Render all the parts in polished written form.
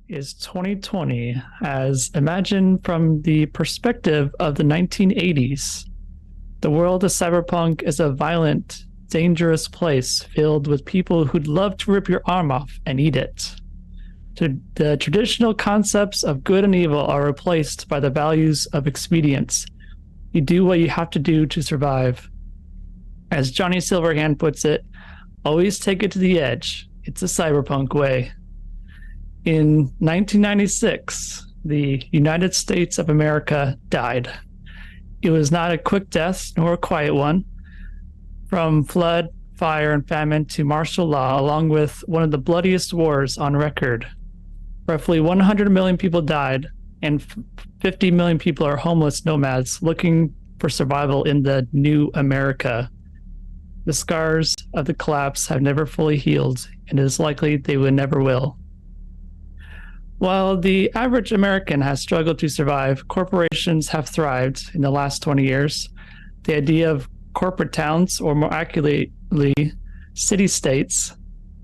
is 2020 as imagined from the perspective of the 1980s. The world of cyberpunk is a violent, dangerous place filled with people who'd love to rip your arm off and eat it. The traditional concepts of good and evil are replaced by the values of expedience. You do what you have to do to survive. As Johnny Silverhand puts it, always take it to the edge. It's a cyberpunk way. In 1996, the United States of America died. It was not a quick death nor a quiet one. From flood, fire, and famine to martial law, along with one of the bloodiest wars on record. Roughly 100 million people died, and 50 million people are homeless nomads looking for survival in the new America. The scars of the collapse have never fully healed, and it is likely they will never will. While the average American has struggled to survive, corporations have thrived in the last 20 years. The idea of corporate towns, or more accurately, city-states,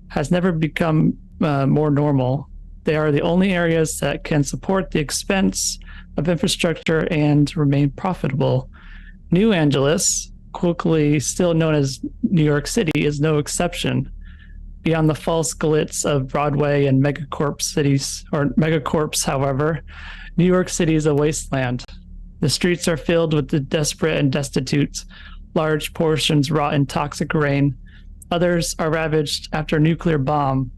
has never become more normal. They are the only areas that can support the expense of infrastructure and remain profitable. New Angeles, quickly still known as New York City, is no exception. Beyond the false glitz of Broadway and megacorps, however, New York City is a wasteland. The streets are filled with the desperate and destitute. Large portions rot in toxic rain. Others are ravaged after a nuclear bomb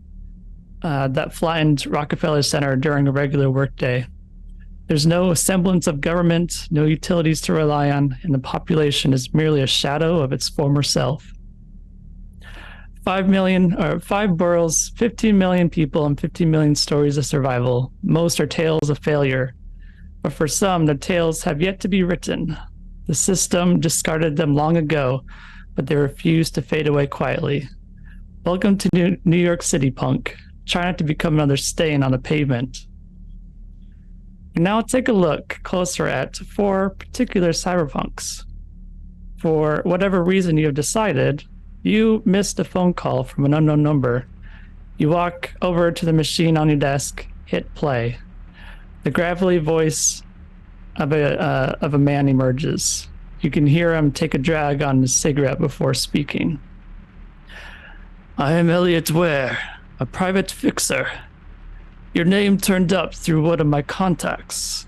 that flattened Rockefeller Center during a regular workday. There's no semblance of government, no utilities to rely on, and the population is merely a shadow of its former self. 5 boroughs, 15 million people, and 50 million stories of survival. Most are tales of failure, but for some, the tales have yet to be written. The system discarded them long ago, but they refuse to fade away quietly. Welcome to New York City, punk. Try not to become another stain on the pavement. Now take a look closer at 4 particular cyberpunks. For whatever reason you have decided, you missed a phone call from an unknown number. You walk over to the machine on your desk, hit play. The gravelly voice of a man emerges. You can hear him take a drag on his cigarette before speaking. I am Elliot Ware, a private fixer. Your name turned up through one of my contacts.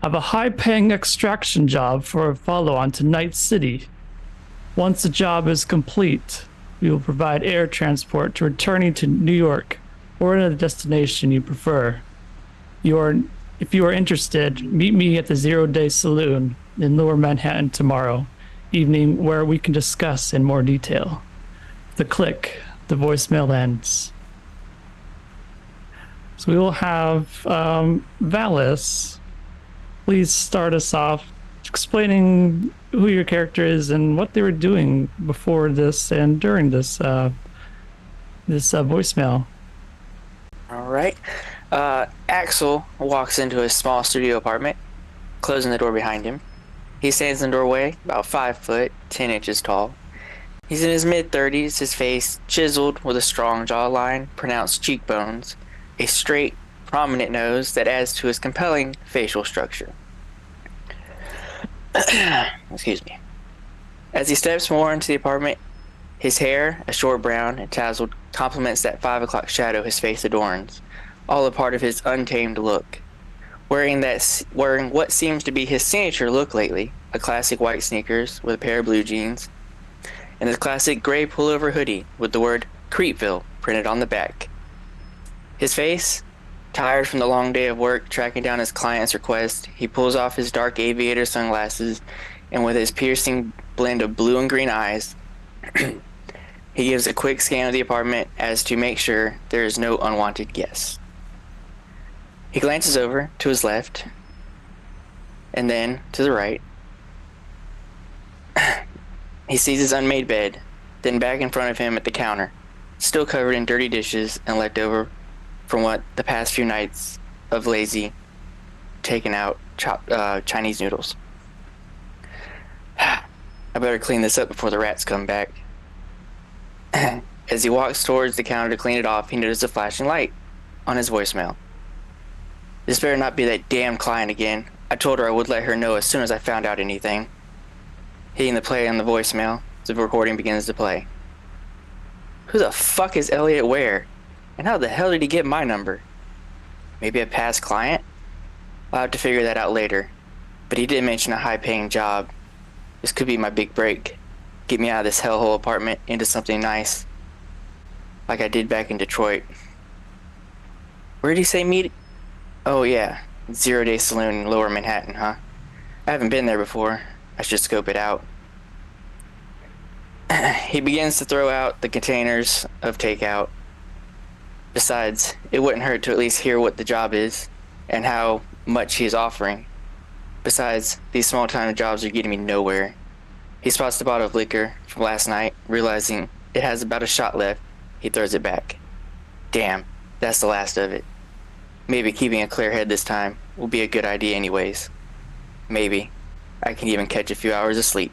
I have a high-paying extraction job for a follow-on to Night City. Once the job is complete, we will provide air transport to returning to New York or another destination you prefer. If you are interested, meet me at the Zero Day Saloon in Lower Manhattan tomorrow evening, where we can discuss in more detail. The click, the voicemail ends. So we will have Valis, please start us off explaining who your character is and what they were doing before this and during this voicemail. All right. Axel walks into his small studio apartment, closing the door behind him. He stands in the doorway, about 5 foot, 10 inches tall. He's in his mid-30s, his face chiseled with a strong jawline, pronounced cheekbones, a straight, prominent nose that adds to his compelling facial structure. Excuse me. As he steps more into the apartment, his hair, a short brown and tousled, complements that 5 o'clock shadow his face adorns, all a part of his untamed look. Wearing what seems to be his signature look lately, a classic white sneakers with a pair of blue jeans, and his classic gray pullover hoodie with the word Creepville printed on the back. His face, tired from the long day of work tracking down his client's request, he pulls off his dark aviator sunglasses, and with his piercing blend of blue and green eyes, he gives a quick scan of the apartment as to make sure there is no unwanted guests. He glances over to his left, and then to the right. He sees his unmade bed, then back in front of him at the counter, still covered in dirty dishes and left over from what the past few nights of lazy taken out Chinese noodles. I better clean this up before the rats come back. As he walks towards the counter to clean it off, he notices a flashing light on his voicemail. This better not be that damn client again. I told her I would let her know as soon as I found out anything. Hitting the play on the voicemail, the recording begins to play. Who the fuck is Elliot Ware? And how the hell did he get my number? Maybe a past client? I'll have to figure that out later. But he did mention a high-paying job. This could be my big break. Get me out of this hellhole apartment into something nice. Like I did back in Detroit. Where did he say meet? Oh yeah, Zero Day Saloon in Lower Manhattan, huh? I haven't been there before. I should scope it out. He begins to throw out the containers of takeout. Besides, it wouldn't hurt to at least hear what the job is and how much he is offering. Besides, these small-time jobs are getting me nowhere. He spots the bottle of liquor from last night, realizing it has about a shot left. He throws it back. Damn, that's the last of it. Maybe keeping a clear head this time will be a good idea anyways. Maybe I can even catch a few hours of sleep.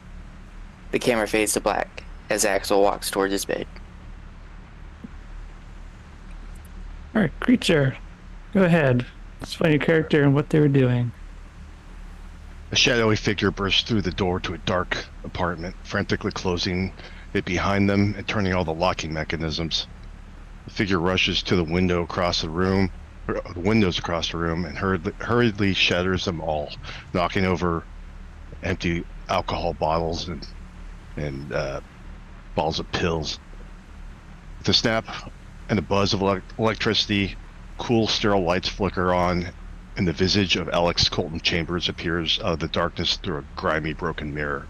The camera fades to black as Axel walks towards his bed. All right, creature, go ahead. Explain your character and what they were doing. A shadowy figure bursts through the door to a dark apartment, frantically closing it behind them and turning all the locking mechanisms. The figure rushes to the window across the room, or the windows across the room, and hurriedly shatters them all, knocking over empty alcohol bottles and balls of pills. With a snap and a buzz of electricity, cool, sterile lights flicker on, and the visage of Alex Colton Chambers appears out of the darkness through a grimy, broken mirror.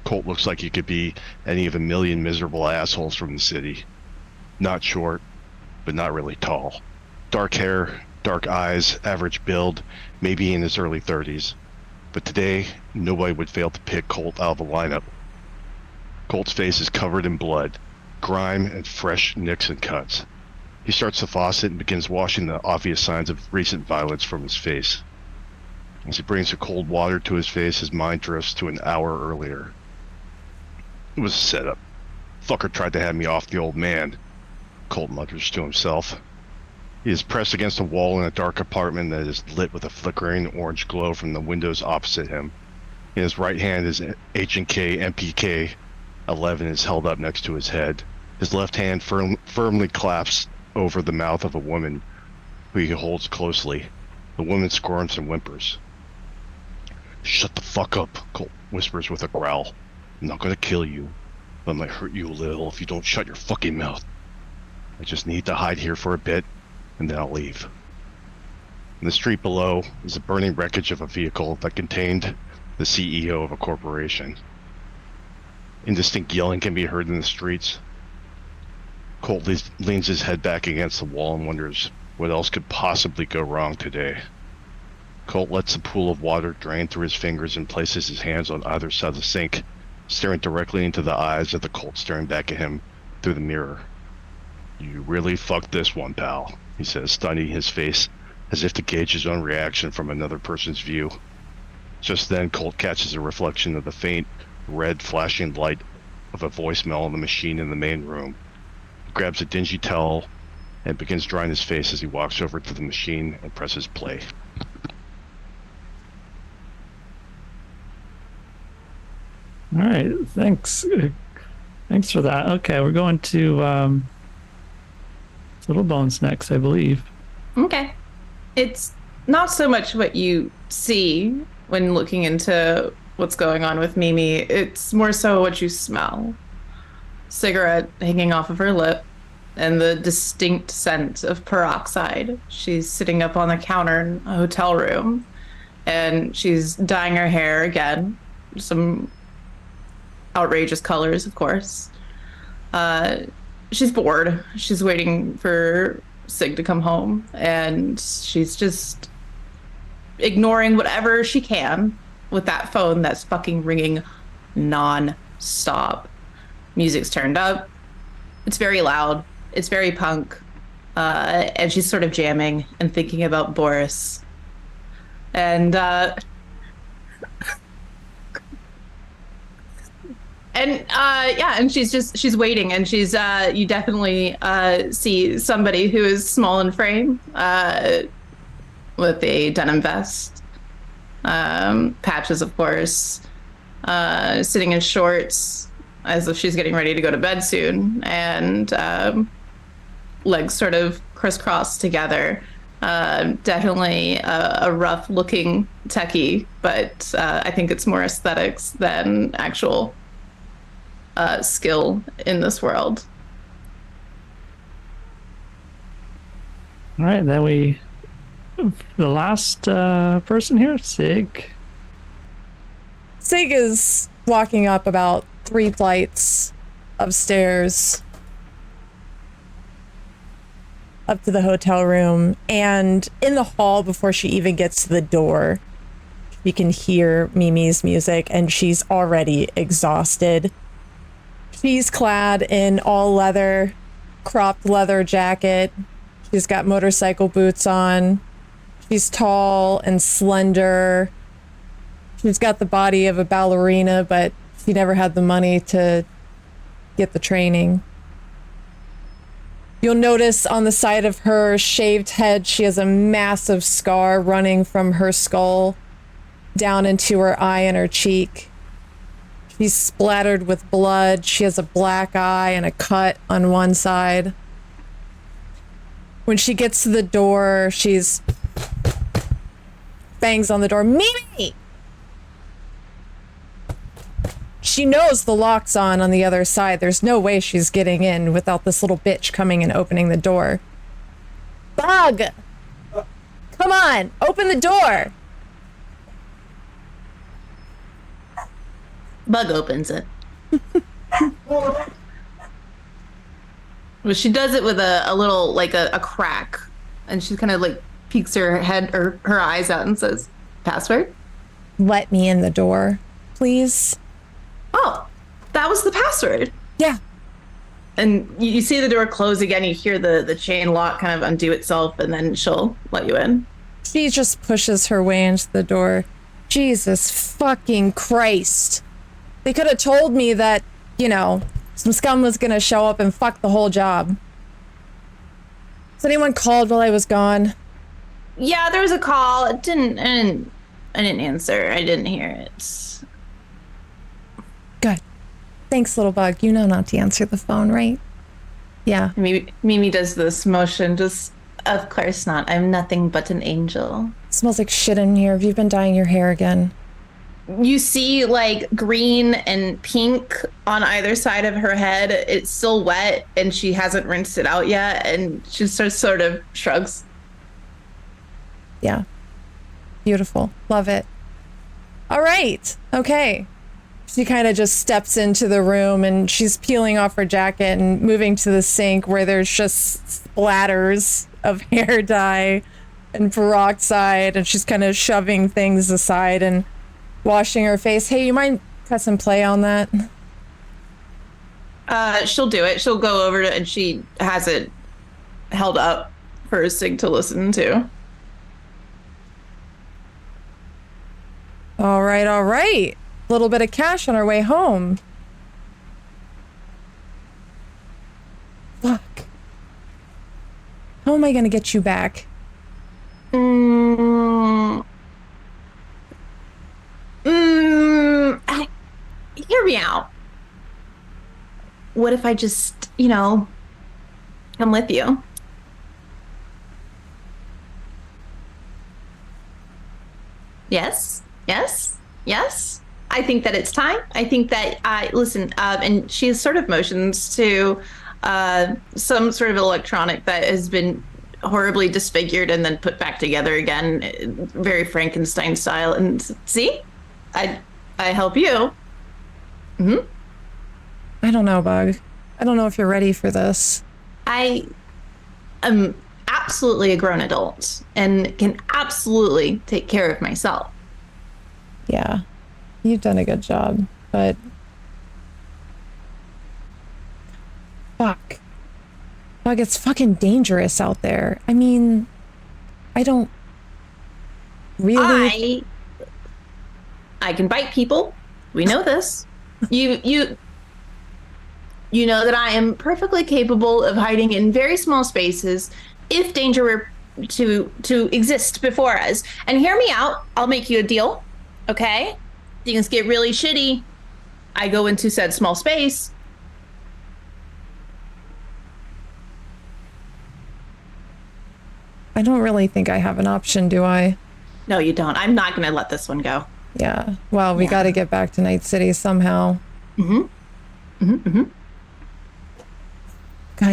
Colt looks like he could be any of a million miserable assholes from the city. Not short, but not really tall. Dark hair, dark eyes, average build, maybe in his early 30s. But today, nobody would fail to pick Colt out of the lineup. Colt's face is covered in blood, grime, and fresh nicks and cuts. He starts the faucet and begins washing the obvious signs of recent violence from his face. As he brings the cold water to his face, his mind drifts to an hour earlier. It was a setup. Fucker tried to have me off the old man, Colt mutters to himself. He is pressed against a wall in a dark apartment that is lit with a flickering orange glow from the windows opposite him. In his right hand, his H&K MPK 11 is held up next to his head. His left hand firmly claps over the mouth of a woman who he holds closely. The woman squirms and whimpers. "Shut the fuck up," Colt whispers with a growl. "I'm not gonna kill you, but I might hurt you a little if you don't shut your fucking mouth. I just need to hide here for a bit, and then I'll leave." In the street below is the burning wreckage of a vehicle that contained the CEO of a corporation. Indistinct yelling can be heard in the streets. Colt leans his head back against the wall and wonders what else could possibly go wrong today. Colt lets the pool of water drain through his fingers and places his hands on either side of the sink, staring directly into the eyes of the Colt staring back at him through the mirror. "You really fucked this one, pal," he says, studying his face as if to gauge his own reaction from another person's view. Just then, Colt catches a reflection of the faint, red flashing light of a voicemail on the machine in the main room. He grabs a dingy towel and begins drying his face as he walks over to the machine and presses play. All right, thanks. Thanks for that. Okay, we're going to Little Bones next, I believe. Okay. It's not so much what you see when looking into what's going on with Mimi. It's more so what you smell. Cigarette hanging off of her lip and the distinct scent of peroxide. She's sitting up on the counter in a hotel room and she's dyeing her hair again. Some outrageous colors, of course. She's bored. She's waiting for Sig to come home, and she's just ignoring whatever she can with that phone that's fucking ringing non-stop. Music's turned up. It's very loud. It's very punk. And she's sort of jamming and thinking about Boris. And and she's waiting, and she's you definitely see somebody who is small in frame, with a denim vest, patches, of course, sitting in shorts as if she's getting ready to go to bed soon, and legs sort of crisscrossed together. Definitely a rough looking techie, but I think it's more aesthetics than actual skill in this world. All right, then the last person here, Sig. Sig is walking up about 3 flights of stairs up to the hotel room, and in the hall before she even gets to the door, you can hear Mimi's music, and she's already exhausted. She's clad in all leather, cropped leather jacket. She's got motorcycle boots on. She's tall and slender. She's got the body of a ballerina, but she never had the money to get the training. You'll notice on the side of her shaved head, she has a massive scar running from her skull down into her eye and her cheek. She's splattered with blood. She has a black eye and a cut on one side. When she gets to the door, she's bangs on the door. Mimi! She knows the lock's on the other side. There's no way she's getting in without this little bitch coming and opening the door. Bug! Come on, open the door! Bug opens it. Well, she does it with a little, like a crack. And she kind of like peeks her head or her eyes out and says, "Password?" Let me in the door, please. Oh, that was the password. Yeah. And you see the door close again. You hear the chain lock kind of undo itself, and then she'll let you in. She just pushes her way into the door. Jesus fucking Christ. They could have told me that, some scum was gonna show up and fuck the whole job. Has anyone called while I was gone? Yeah, there was a call. I didn't answer. I didn't hear it. Good. Thanks, little bug. You know not to answer the phone, right? Yeah. Mimi does this motion. Just, of course not. I'm nothing but an angel. It smells like shit in here. Have you been dyeing your hair again? You see like green and pink on either side of her head. It's still wet and she hasn't rinsed it out yet. And she just sort of shrugs. Yeah. Beautiful. Love it. All right. Okay. She kind of just steps into the room and she's peeling off her jacket and moving to the sink where there's just splatters of hair dye and peroxide, and she's kind of shoving things aside and washing her face. Hey, you mind pressing play on that? She'll do it. She'll go over to, and she has it held up for Sig to listen to. All right, all right. A little bit of cash on our way home. Fuck. How am I gonna get you back? Hear me out. What if I just, come with you? Yes, yes, yes. I think that it's time. I think that listen, and she sort of motions to some sort of electronic that has been horribly disfigured and then put back together again, very Frankenstein style. And see, I help you. Mm-hmm. I don't know, Bug. I don't know if you're ready for this. I am absolutely a grown adult and can absolutely take care of myself. Yeah. You've done a good job, but fuck. Bug, it's fucking dangerous out there. I mean, I don't really. I can bite people. We know this. You know that I am perfectly capable of hiding in very small spaces if danger to exist before us. And hear me out. I'll make you a deal. Okay? Things get really shitty. I go into said small space. I don't really think I have an option, do I? No, you don't. I'm not gonna let this one go. Yeah. Well, we got to get back to Night City somehow. God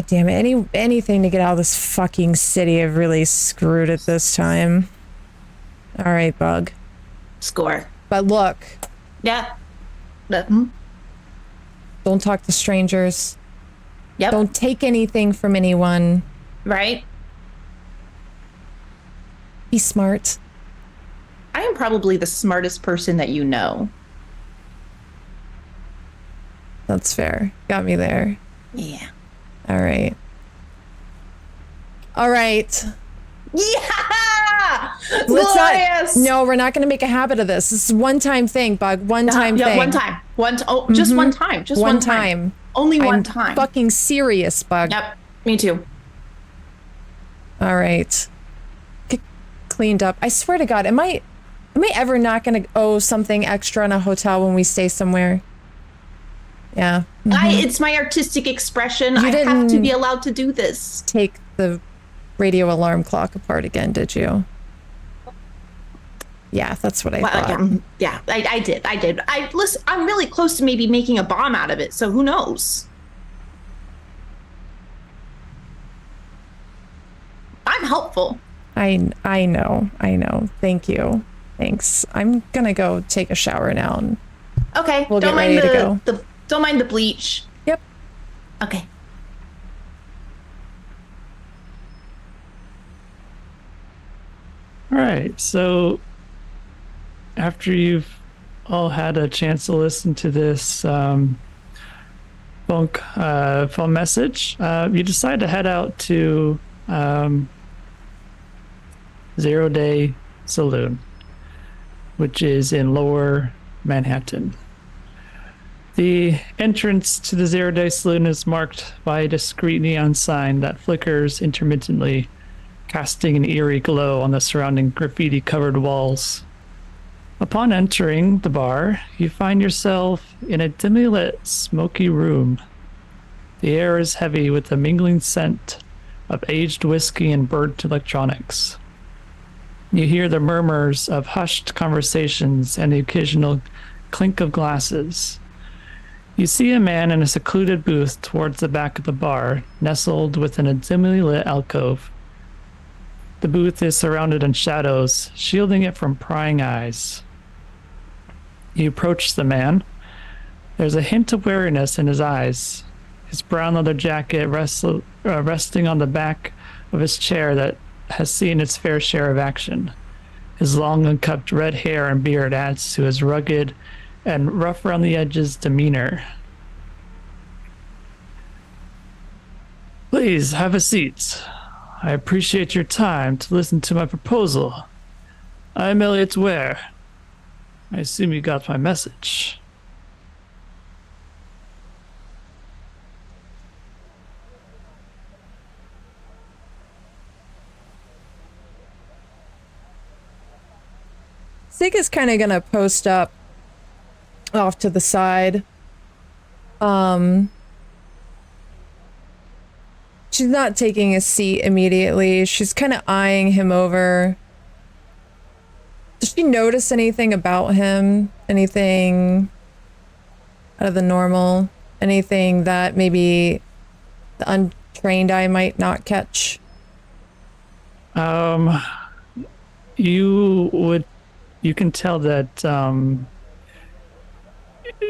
damn it. Anything to get out of this fucking city. I've really screwed it this time. All right, Bug. Score. But look. Yeah. Don't talk to strangers. Yep. Don't take anything from anyone. Right? Be smart. I am probably the smartest person that you know. That's fair. Got me there. Yeah. All right. All right. Yeah! Let's not. No, we're not going to make a habit of this. This is a one-time thing, Bug. One-time thing. One time. Just one time. Just one time. Only one time. Fucking serious, Bug. Yep. Me too. All right. Get cleaned up. I swear to God, am I ever not going to owe something extra in a hotel when we stay somewhere? Yeah. It's my artistic expression. I have to be allowed to do this. Take the radio alarm clock apart again, did you? Yeah, that's what I thought. Yeah, I did. Listen, I'm really close to maybe making a bomb out of it, so who knows? I'm helpful. I know. Thank you. Thanks. I'm gonna go take a shower now. And okay. We'll get ready to go. Don't mind the bleach. Yep. Okay. All right. So after you've all had a chance to listen to this phone message, you decide to head out to 0 Day Saloon, which is in Lower Manhattan. The entrance to the 0 Day Saloon is marked by a discreet neon sign that flickers intermittently, casting an eerie glow on the surrounding graffiti-covered walls. Upon entering the bar, you find yourself in a dimly lit, smoky room. The air is heavy with the mingling scent of aged whiskey and burnt electronics. You hear the murmurs of hushed conversations and the occasional clink of glasses. You see a man in a secluded booth towards the back of the bar, nestled within a dimly lit alcove. The booth is surrounded in shadows, shielding it from prying eyes. You approach the man. There's a hint of wariness in his eyes. His brown leather jacket resting on the back of his chair that has seen its fair share of action. His long unkept red hair and beard adds to his rugged and rough around the edges demeanor. Please have a seat. I appreciate your time to listen to my proposal. I'm Elliot Ware. I assume you got my message. Sig is kind of gonna post up off to the side. She's not taking a seat immediately. She's kind of eyeing him over. Does she notice anything about him? Anything out of the normal? Anything that maybe the untrained eye might not catch? You can tell that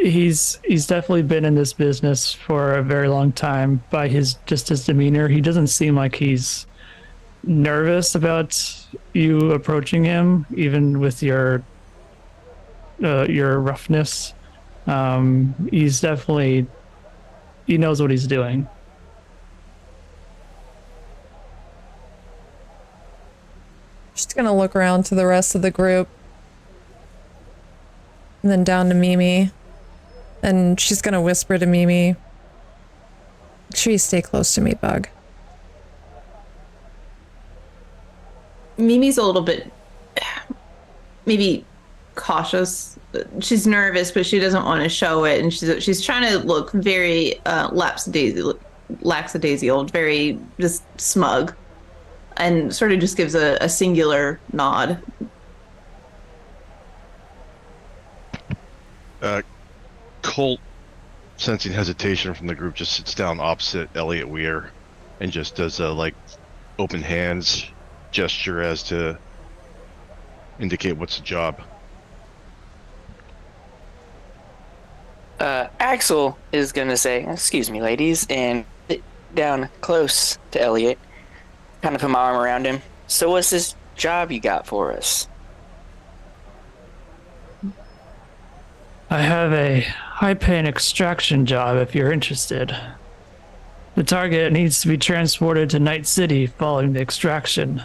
he's definitely been in this business for a very long time by his demeanor. He doesn't seem like he's nervous about you approaching him, even with your roughness. He's definitely, he knows what he's doing. Just gonna look around to the rest of the group. And then down to Mimi. And she's gonna whisper to Mimi. Make sure you stay close to me, Bug. Mimi's a little bit maybe cautious. She's nervous, but she doesn't want to show it, and she's trying to look very lackadaisical, very just smug, and sort of just gives a singular nod. Colt, sensing hesitation from the group, just sits down opposite Elliot Weir and just does a open hands gesture as to indicate what's the job. Axel is gonna say, "Excuse me, ladies," and sit down close to Elliot, kind of put my arm around him. "So what's this job you got for us?" I have a high-paying extraction job if you're interested. The target needs to be transported to Night City following the extraction.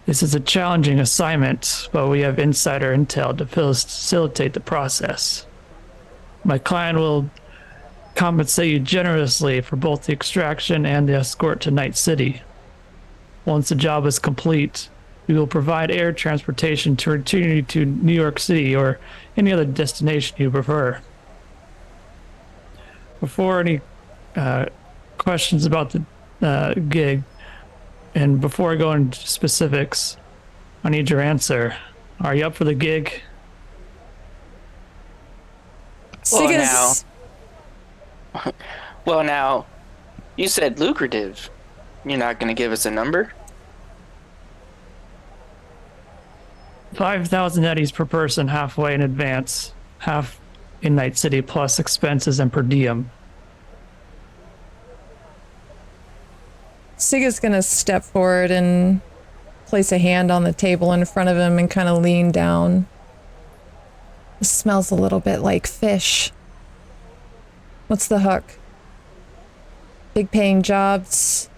This is a challenging assignment, but we have insider intel to facilitate the process. My client will compensate you generously for both the extraction and the escort to Night City. Once the job is complete, we will provide air transportation to return you to New York City or any other destination you prefer. Before any questions about the gig, and before I go into specifics, I need your answer. Are you up for the gig? Well, now, you said lucrative. You're not going to give us a number? 5,000 eddies per person, halfway in advance, half in Night City, plus expenses and per diem. Siga's gonna step forward and place a hand on the table in front of him and kind of lean down. It smells a little bit like fish. What's the hook? Big paying jobs?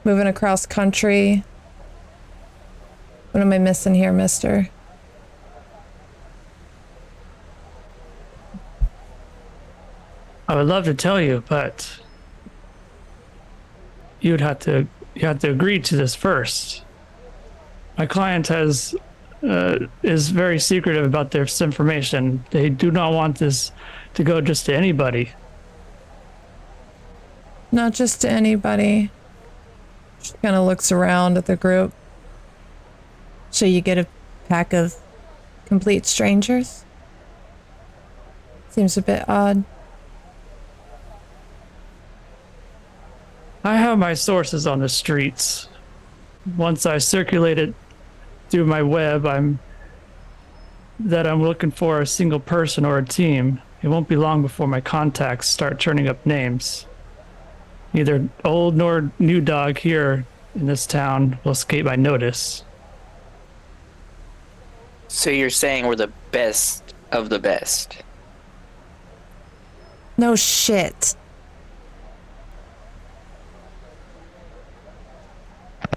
Moving across country? What am I missing here, mister? I would love to tell you, but you have to agree to this first. My client is very secretive about this information. They do not want this to go just to anybody. Not just to anybody. She kind of looks around at the group. So you get a pack of complete strangers? Seems a bit odd. I have my sources on the streets. Once I circulate it through my web, I'm looking for a single person or a team. It won't be long before my contacts start turning up names. Neither old nor new dog here in this town will escape my notice. So you're saying we're the best of the best? No shit.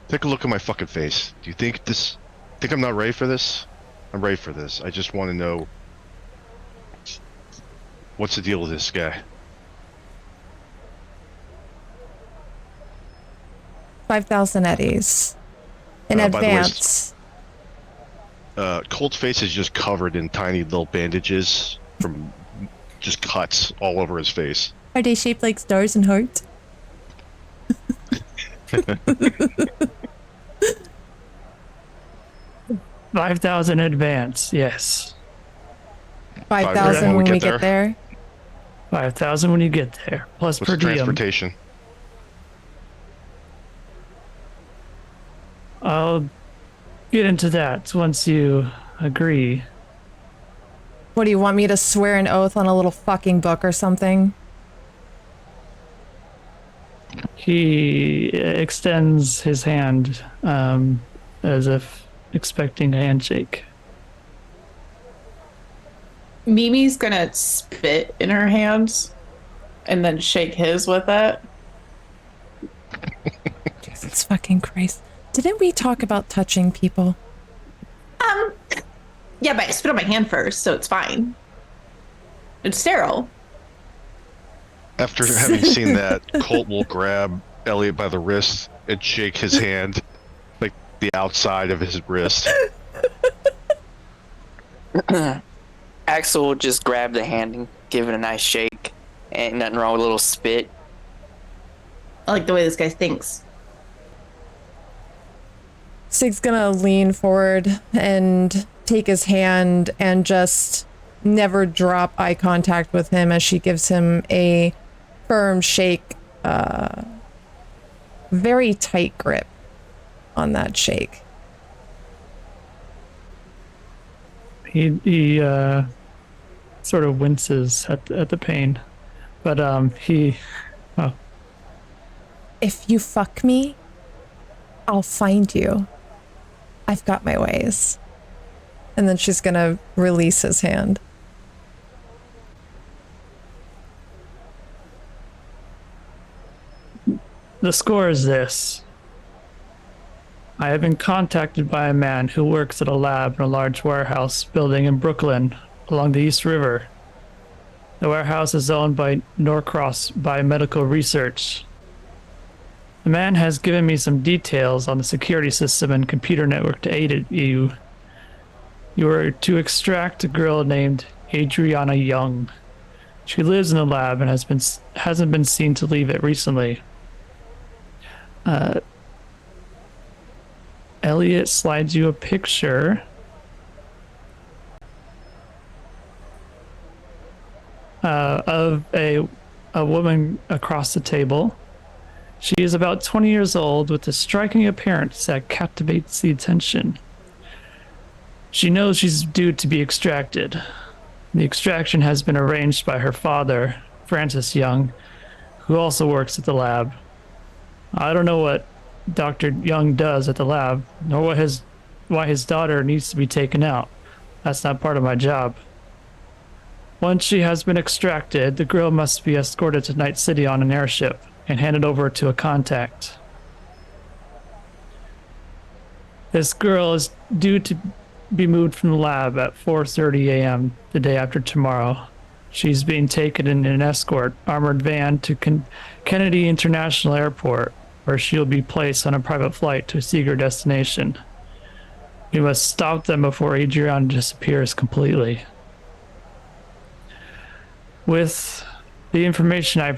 Take a look at my fucking face. Do you think I'm not ready for this? I'm ready for this. I just want to know what's the deal with this guy. 5,000 eddies. In advance. Colt's face is just covered in tiny little bandages from just cuts all over his face. Are they shaped like stars and hearts? 5,000 in advance, yes. 5,000 when we get there? 5,000 when you get there, plus What's per the diem. transportation? I'll get into that once you agree. What do you want me to swear an oath on a little fucking book or something? He extends his hand as if expecting a handshake. Mimi's gonna spit in her hands and then shake his with it. Jesus fucking Christ. Didn't we talk about touching people? Yeah, but I spit on my hand first, so it's fine. It's sterile. After having seen that, Colt will grab Elliot by the wrist and shake his hand, the outside of his wrist. Axel will just grab the hand and give it a nice shake. Ain't nothing wrong with a little spit. I like the way this guy thinks. Sig's gonna lean forward and take his hand and just never drop eye contact with him as she gives him a firm shake, very tight grip on that shake. He sort of winces at the pain, but If you fuck me, I'll find you. I've got my ways. And then she's gonna release his hand. The score is this. I have been contacted by a man who works at a lab in a large warehouse building in Brooklyn along the East River. The warehouse is owned by Norcross Biomedical Research. The man has given me some details on the security system and computer network to aid you. You are to extract a girl named Adriana Young. She lives in the lab and hasn't been seen to leave it recently. Elliot slides you a picture of a woman across the table. She is about 20 years old with a striking appearance that captivates the attention. She knows she's due to be extracted. The extraction has been arranged by her father, Francis Young, who also works at the lab. I don't know what Dr. Young does at the lab, nor why his daughter needs to be taken out. That's not part of my job. Once she has been extracted, the girl must be escorted to Night City on an airship and handed over to a contact. This girl is due to be moved from the lab at 4:30 a.m. the day after tomorrow. She's being taken in an escort armored van to Kennedy International Airport, where she'll be placed on a private flight to a secret destination. We must stop them before Adriana disappears completely. With the information I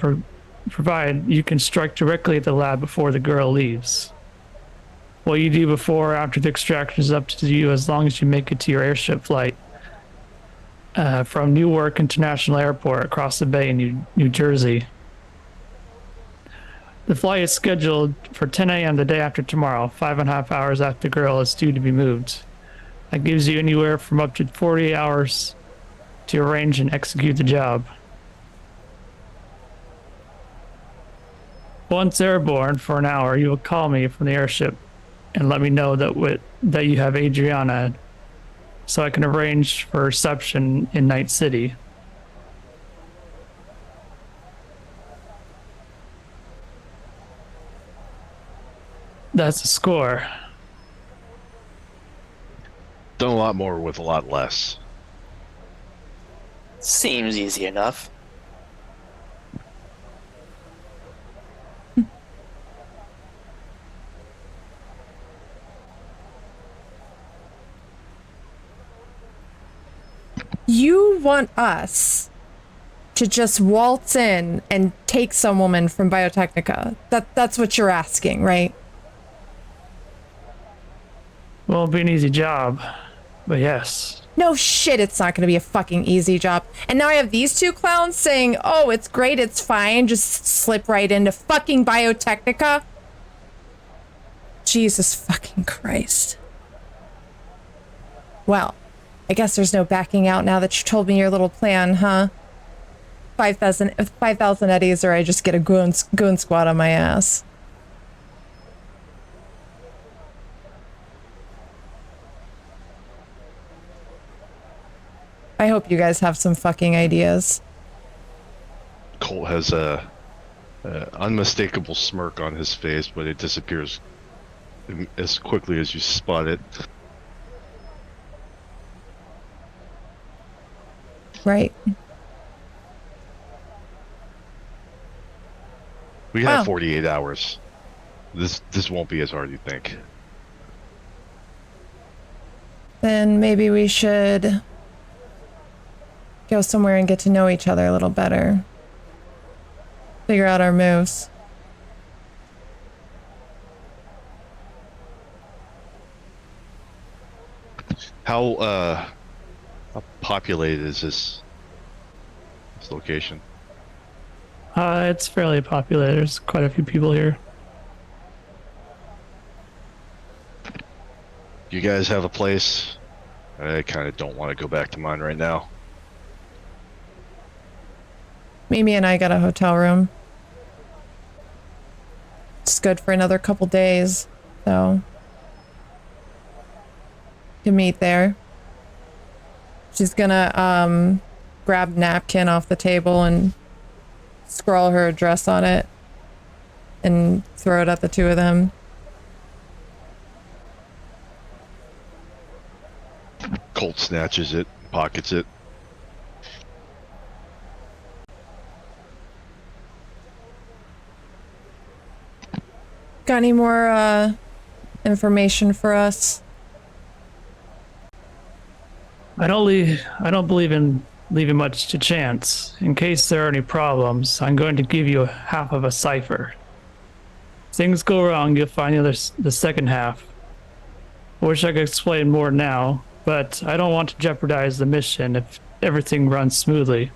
provide, you can strike directly at the lab before the girl leaves. What you do before or after the extraction is up to you, as long as you make it to your airship flight from Newark International Airport across the bay in New Jersey. The flight is scheduled for 10 a.m. the day after tomorrow, 5.5 hours after the girl is due to be moved. That gives you anywhere from up to 40 hours to arrange and execute the job. Once airborne for an hour, you will call me from the airship and let me know that you have Adriana, so I can arrange for reception in Night City. That's the score. Done a lot more with a lot less. Seems easy enough. You want us to just waltz in and take some woman from Biotechnica? That's what you're asking, right? Won't be an easy job, but yes. No shit, it's not gonna be a fucking easy job. And now I have these two clowns saying, oh, it's great, it's fine, just slip right into fucking Biotechnica. Jesus fucking Christ. Well, I guess there's no backing out now that you told me your little plan, huh? 5,000 eddies, or I just get a goon squad on my ass. I hope you guys have some fucking ideas. Colt has a unmistakable smirk on his face, but it disappears as quickly as you spot it. Right. We have 48 hours. This won't be as hard as you think. then maybe we should go somewhere and get to know each other a little better. Figure out our moves. How populated is this location? It's fairly popular. There's quite a few people here. You guys have a place? I kind of don't want to go back to mine right now. Mimi and I got a hotel room. It's good for another couple days, so can meet there. She's gonna grab a napkin off the table and scrawl her address on it and throw it at the two of them. Colt snatches it, pockets it. Got any more information for us? I don't believe in leaving much to chance. In case there are any problems, I'm going to give you half of a cipher. If things go wrong, you'll find the second half. I wish I could explain more now, but I don't want to jeopardize the mission if everything runs smoothly.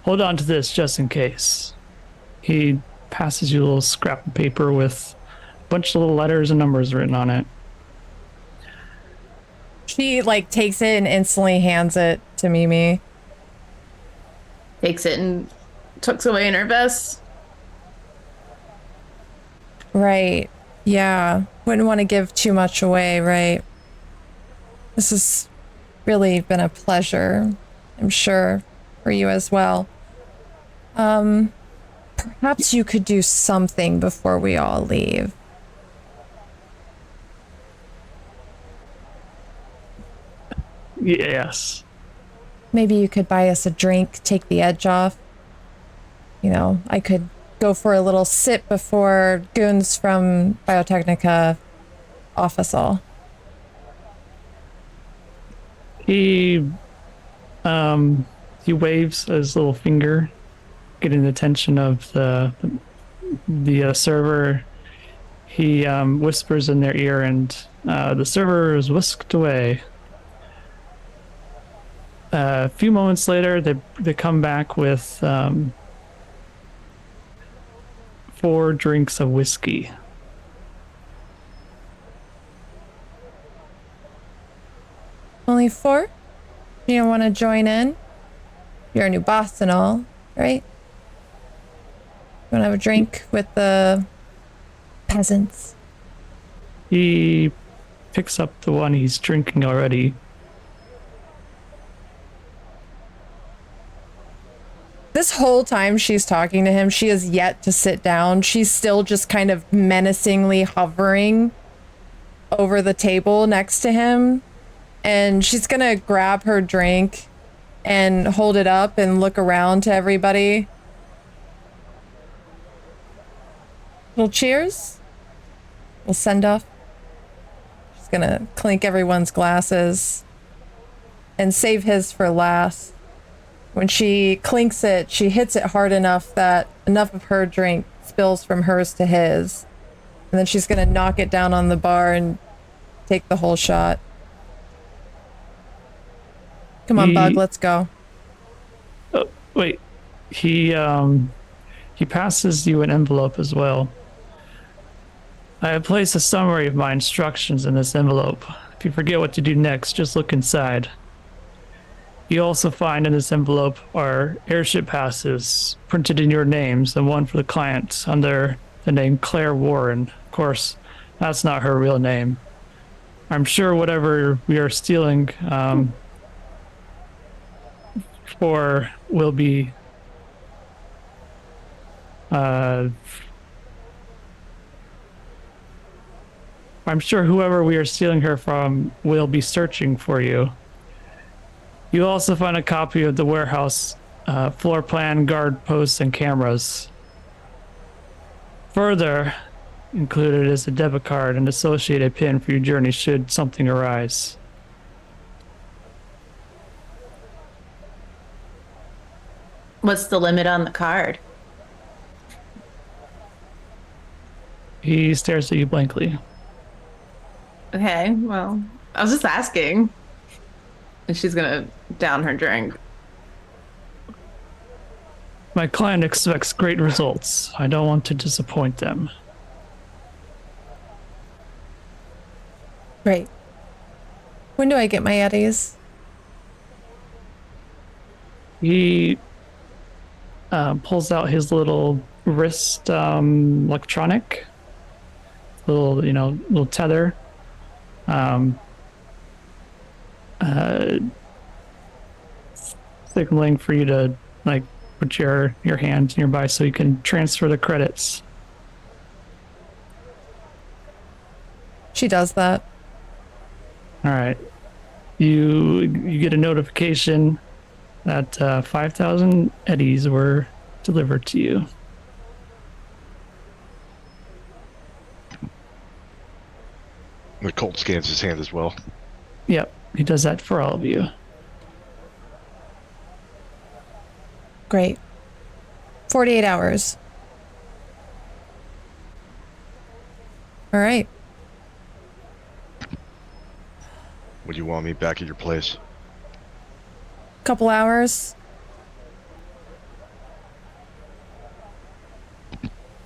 Hold on to this just in case. He passes you a little scrap of paper with a bunch of little letters and numbers written on it. She takes it and instantly hands it to Mimi. Takes it and tucks away in her vest. Right. Yeah. Wouldn't want to give too much away, right? This has really been a pleasure, I'm sure, for you as well. Perhaps you could do something before we all leave. Yes. Maybe you could buy us a drink, take the edge off. You know, I could go for a little sip before goons from Biotechnica off us all. He waves his little finger, getting the attention of the server. He whispers in their ear, and the server is whisked away. A few moments later, they come back with 4 drinks of whiskey. Only 4? You don't want to join in? You're a new boss and all, right? You want to have a drink with the peasants? He picks up the one he's drinking already. This whole time she's talking to him, she has yet to sit down. She's still just kind of menacingly hovering over the table next to him. And she's gonna grab her drink and hold it up and look around to everybody. Little cheers. Little send off. She's gonna clink everyone's glasses and save his for last. When she clinks it, she hits it hard enough that enough of her drink spills from hers to his. And then she's gonna knock it down on the bar and take the whole shot. Come on, Bug, let's go. Oh, wait. He passes you an envelope as well. I have placed a summary of my instructions in this envelope. If you forget what to do next, just look inside. You also find in this envelope are airship passes printed in your names and one for the client under the name Claire Warren. Of course, that's not her real name. I'm sure whatever we are stealing for will be I'm sure whoever we are stealing her from will be searching for you. You also find a copy of the warehouse floor plan, guard posts, and cameras. Further, Included is a debit card and associated PIN for your journey should something arise. What's the limit on the card? He stares at you blankly. Okay, well, I was just asking. And she's gonna down her drink. My client expects great results. I don't want to disappoint them. Great. When do I get my eddies? He pulls out his little wrist electronic, little tether. Signaling for you to put your hand nearby so you can transfer the credits. She does that. All right. You get a notification that 5,000 eddies were delivered to you. The Colt scans his hand as well. Yep, he does that for all of you. Great. 48 hours. All right. Would you want me back at your place? Couple hours.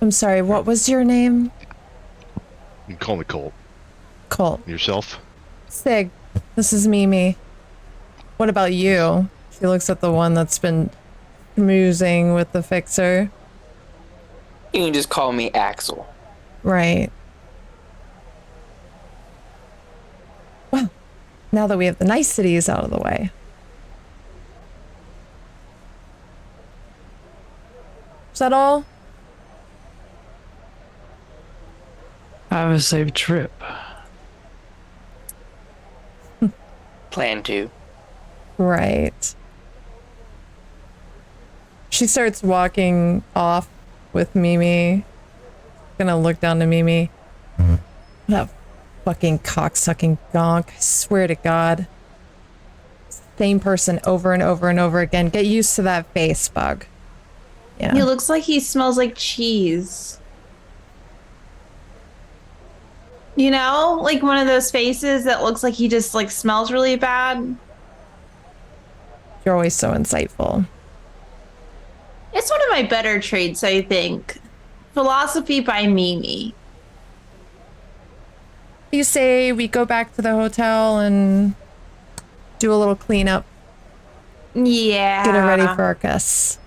I'm sorry, what was your name? You can call me Colt. Colt. Yourself? Sig, this is Mimi. What about you? She looks at the one that's been schmoozing with the fixer. You can just call me Axel. Right. Well, now that we have the niceties out of the way. Is that all? Have a safe trip. Plan to. Right. She starts walking off with Mimi. Gonna look down to Mimi. That fucking cocksucking gonk. I swear to God. Same person over and over and over again. Get used to that face, Bug. Yeah. He looks like he smells like cheese. You know, like one of those faces that looks like he just smells really bad. You're always so insightful. It's one of my better traits, I think. Philosophy by Mimi. You say we go back to the hotel and do a little cleanup. Yeah. Get it ready for our guests.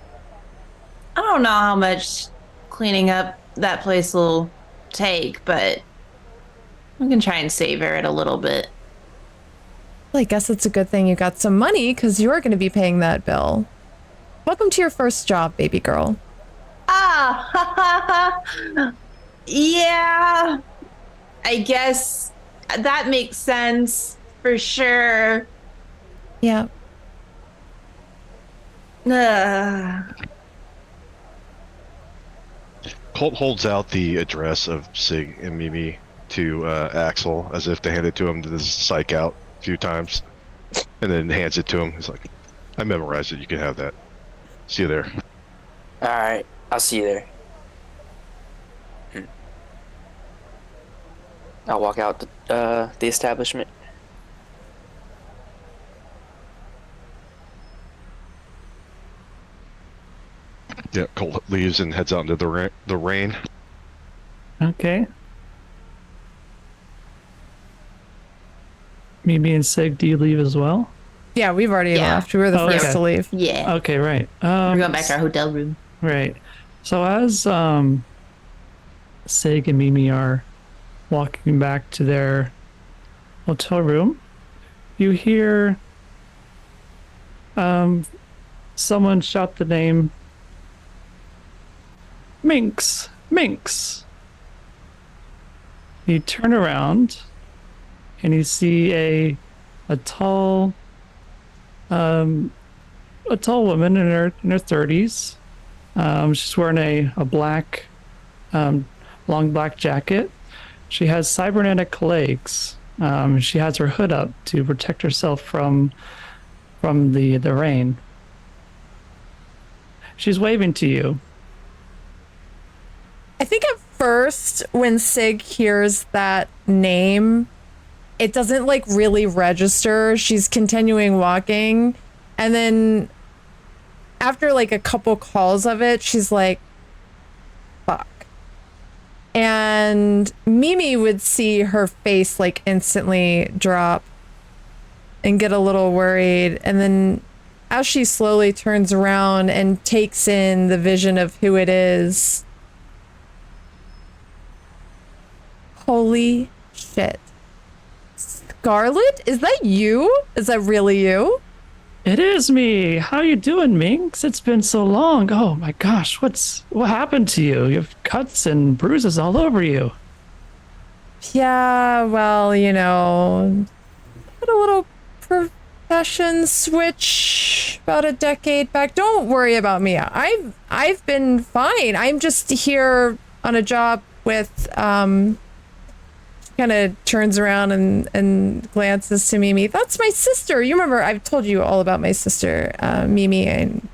I don't know how much cleaning up that place will take, but we can try and savor it a little bit. Well, I guess it's a good thing you got some money because you're going to be paying that bill. Welcome to your first job, baby girl. Ah, yeah. I guess that makes sense for sure. Yeah. Colt holds out the address of Sig and Mimi to Axel as if to hand it to him to psych out a few times, and then hands it to him. He's like, I memorized it. You can have that. See you there. All right, I'll see you there. I'll walk out the establishment. Yeah, Colt leaves and heads out into the rain. Okay. Mimi and Sig, do you leave as well? Yeah, we've already Yeah. left. We were the Oh, first okay. to leave. Yeah. Okay, right. We're going back to our hotel room. Right. So as Sig and Mimi are walking back to their hotel room, you hear someone shout the name Minx. Minx. You turn around and you see a tall woman in her 30s. She's wearing a black long black jacket. She has cybernetic legs. She has her hood up to protect herself from the rain. She's waving to you. I think at first when Sig hears that name, it doesn't like really register. She's continuing walking, and then after like a couple calls of it, she's like, fuck. And Mimi would see her face like instantly drop and get a little worried. And then as she slowly turns around and takes in the vision of who it is, holy shit. Scarlet? Is that you? Is that really you? It is me. How you doing, Minx? It's been so long. Oh my gosh, what happened to you? You have cuts and bruises all over you. Yeah, well, you know, had a little profession switch about a decade back. Don't worry about me. I've been fine. I'm just here on a job with kind of turns around and glances to Mimi. That's my sister. You remember I've told you all about my sister, Mimi. And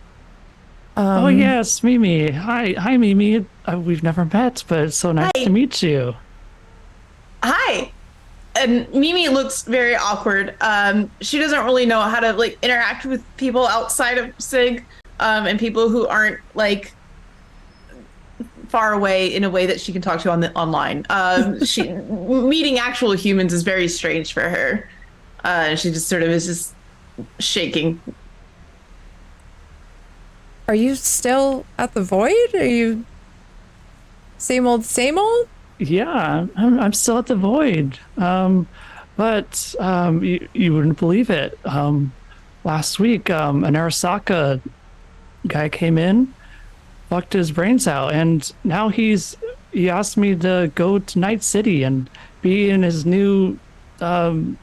oh yes, Mimi. Hi, Mimi. We've never met, but it's so nice to meet you. Hi. And Mimi looks very awkward. She doesn't really know how to like interact with people outside of Sig, and people who aren't like far away in a way that she can talk to online. She meeting actual humans is very strange for her. She just sort of is just shaking. Are you still at the Void? Are you same old, same old? Yeah, I'm still at the Void. But you wouldn't believe it. Last week, an Arasaka guy came in, fucked his brains out, and now he asked me to go to Night City and be in his new Dream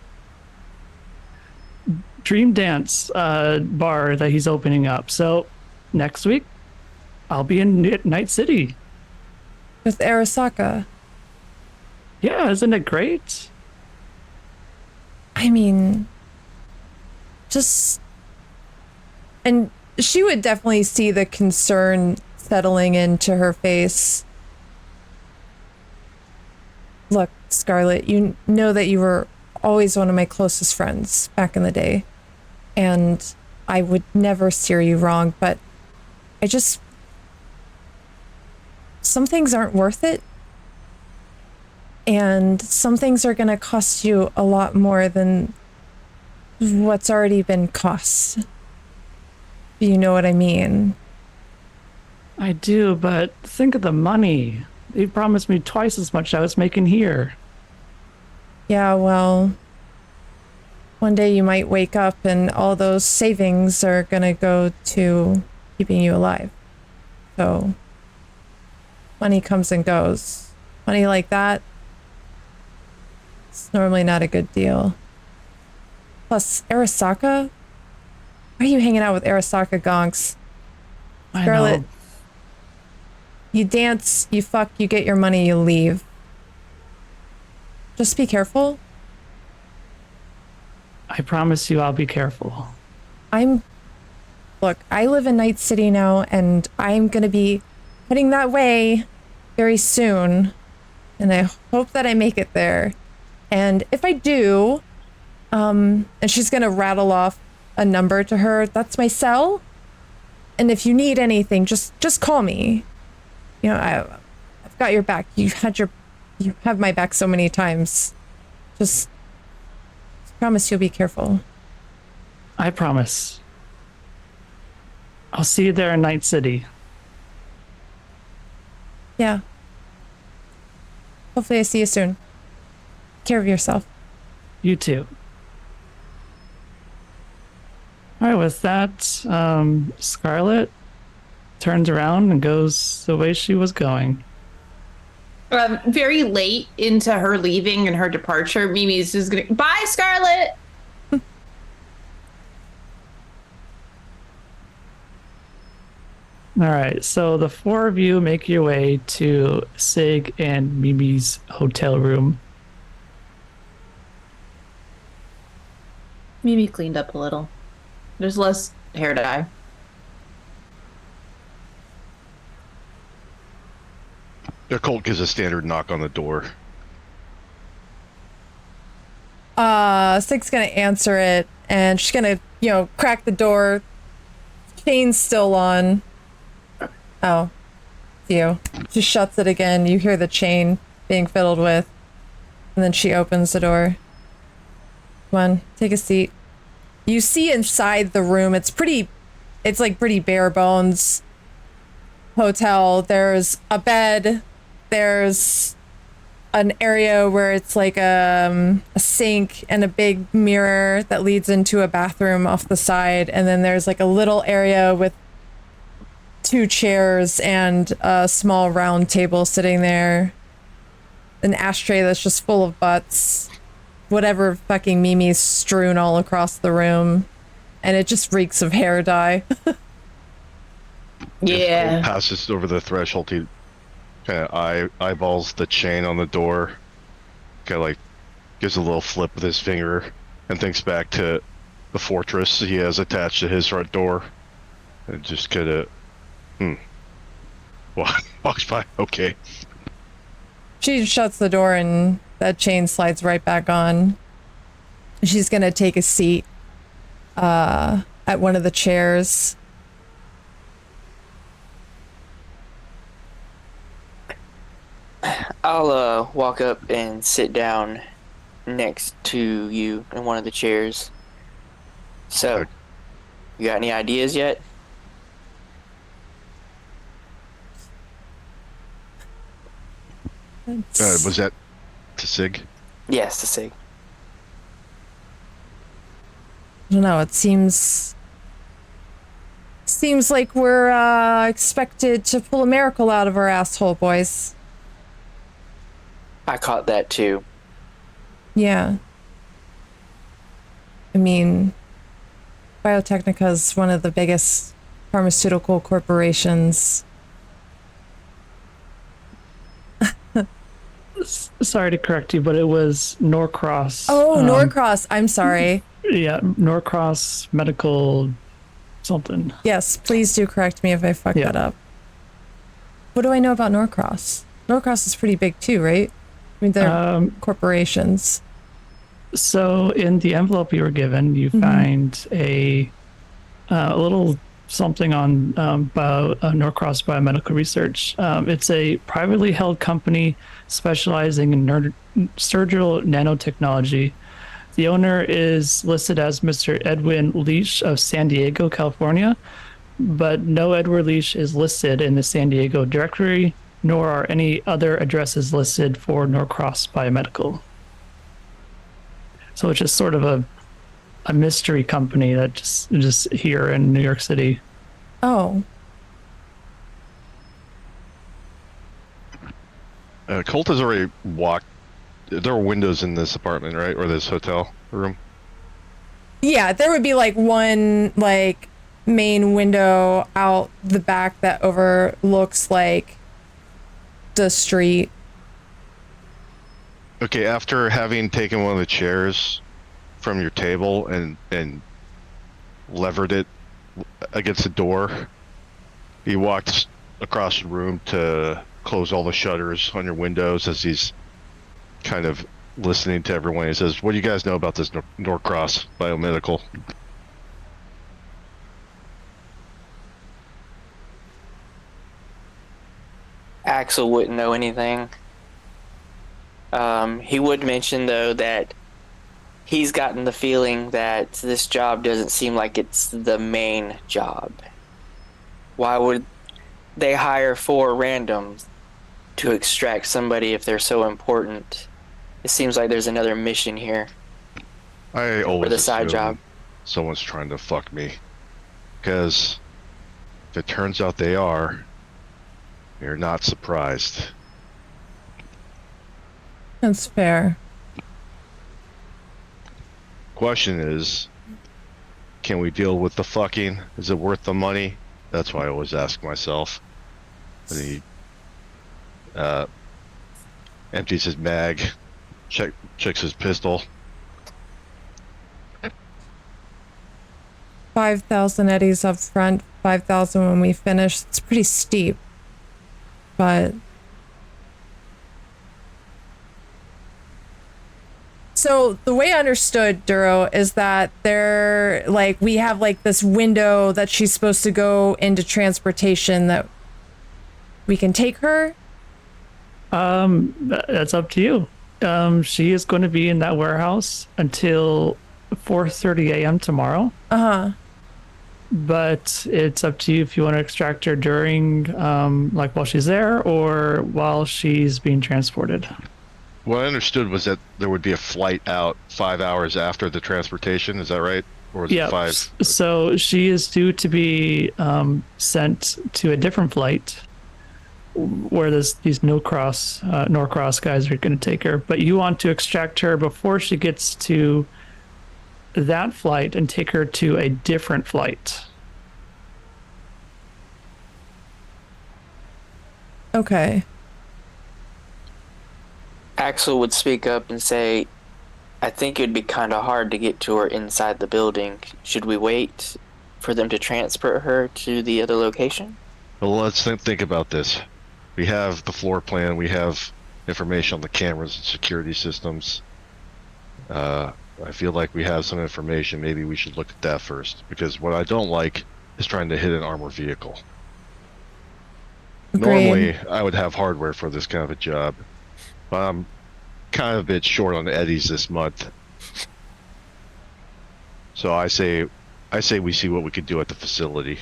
Dance bar that he's opening up. So next week, I'll be in Night City. With Arasaka? Yeah, isn't it great? I mean, just... And she would definitely see the concern settling into her face. Look, Scarlet, you know that you were always one of my closest friends back in the day. And I would never steer you wrong, but I just... Some things aren't worth it. And some things are going to cost you a lot more than what's already been cost. You know what I mean? I do, but think of the money. They promised me twice as much I was making here. Yeah, well, one day you might wake up and all those savings are gonna go to keeping you alive. So, money comes and goes. Money like that, it's normally not a good deal. Plus, Arasaka? Why are you hanging out with Arasaka gonks? Scarlet, I know. you dance, you fuck, you get your money, you leave. Just be careful. I promise you I'll be careful. Look, I live in Night City now, and I'm gonna be heading that way very soon. And I hope that I make it there. And if I do, and she's gonna rattle off a number to her, that's my cell. And if you need anything, just call me. You know, I've got your back. You have my back so many times. Just promise you'll be careful. I promise. I'll see you there in Night City. Yeah. Hopefully I see you soon. Take care of yourself. You too. All right, with that, Scarlet turns around and goes the way she was going. Very late into her leaving and her departure, Mimi's just gonna, bye, Scarlet! All right, so the four of you make your way to Sig and Mimi's hotel room. Mimi cleaned up a little. There's less hair dye. The Colt gives a standard knock on the door. Sig's gonna answer it, and she's gonna, crack the door. Chain's still on. Oh, it's you. She shuts it again. You hear the chain being fiddled with, and then she opens the door. Come on, take a seat. You see inside the room, it's like pretty bare bones hotel. There's a bed. There's an area where it's like a sink and a big mirror that leads into a bathroom off the side. And then there's like a little area with 2 chairs and a small round table sitting there. An ashtray that's just full of butts. Whatever fucking Mimi's strewn all across the room. And it just reeks of hair dye. Yeah. Colt passes over the threshold. He kind of eyeballs the chain on the door. Kind of like gives a little flip with his finger and thinks back to the fortress he has attached to his front door. And just kind of, walks by. Okay. She shuts the door and that chain slides right back on. She's gonna take a seat at one of the chairs. I'll walk up and sit down next to you in one of the chairs. So, you got any ideas yet? Was that to Sig? Yes, to see. I don't know, it seems like we're expected to pull a miracle out of our asshole, boys. I caught that too. Yeah. I mean, Biotechnica is one of the biggest pharmaceutical corporations. Sorry to correct you, but it was Norcross. Oh, Norcross. I'm sorry. Yeah, Norcross Medical something. Yes, please do correct me if I fuck that up. What do I know about Norcross? Norcross is pretty big too, right? I mean, they're corporations. So in the envelope you were given, you find a little something on Norcross Biomedical Research. It's a privately held company specializing in surgical nanotechnology. The owner is listed as Mr. Edwin Leash of San Diego, California, but no Edward Leash is listed in the San Diego directory, nor are any other addresses listed for Norcross Biomedical. So it's just sort of a mystery company that just here in New York City. Oh. Colt has already walked. There are windows in this apartment, right? Or this hotel room? Yeah, there would be like one like main window out the back that overlooks like the street. Okay, after having taken one of the chairs from your table and levered it against the door, he walked across the room to close all the shutters on your windows as he's kind of listening to everyone. He says, "What do you guys know about this Norcross Biomedical?" Axel wouldn't know anything. He would mention, though, that he's gotten the feeling that this job doesn't seem like it's the main job. Why would they hire 4 randoms to extract somebody if they're so important? It seems like there's another mission here. I always Or the side assume job. someone's trying to fuck me. Because if it turns out they are, you're not surprised. That's fair. Question is, can we deal with the fucking? Is it worth the money? That's why I always ask myself. And he empties his mag, checks his pistol. 5,000 eddies up front, 5,000 when we finish. It's pretty steep, but so the way I understood Duro is that we have like this window that she's supposed to go into transportation that we can take her. That's up to you. She is going to be in that warehouse until 4:30 a.m. tomorrow. But it's up to you if you want to extract her during, while she's there or while she's being transported. What I understood was that there would be a flight out 5 hours after the transportation. Is that right? Or is it 5? So she is due to be sent to a different flight where these Norcross guys are going to take her. But you want to extract her before she gets to that flight and take her to a different flight. Okay. Axel would speak up and say, I think it'd be kind of hard to get to her inside the building. Should we wait for them to transport her to the other location? Well, let's think about this. We have the floor plan. We have information on the cameras and security systems. I feel like we have some information. Maybe we should look at that first, because what I don't like is trying to hit an armored vehicle. Agreed. Normally, I would have hardware for this kind of a job, but I'm kind of a bit short on eddies this month. So I say we see what we could do at the facility.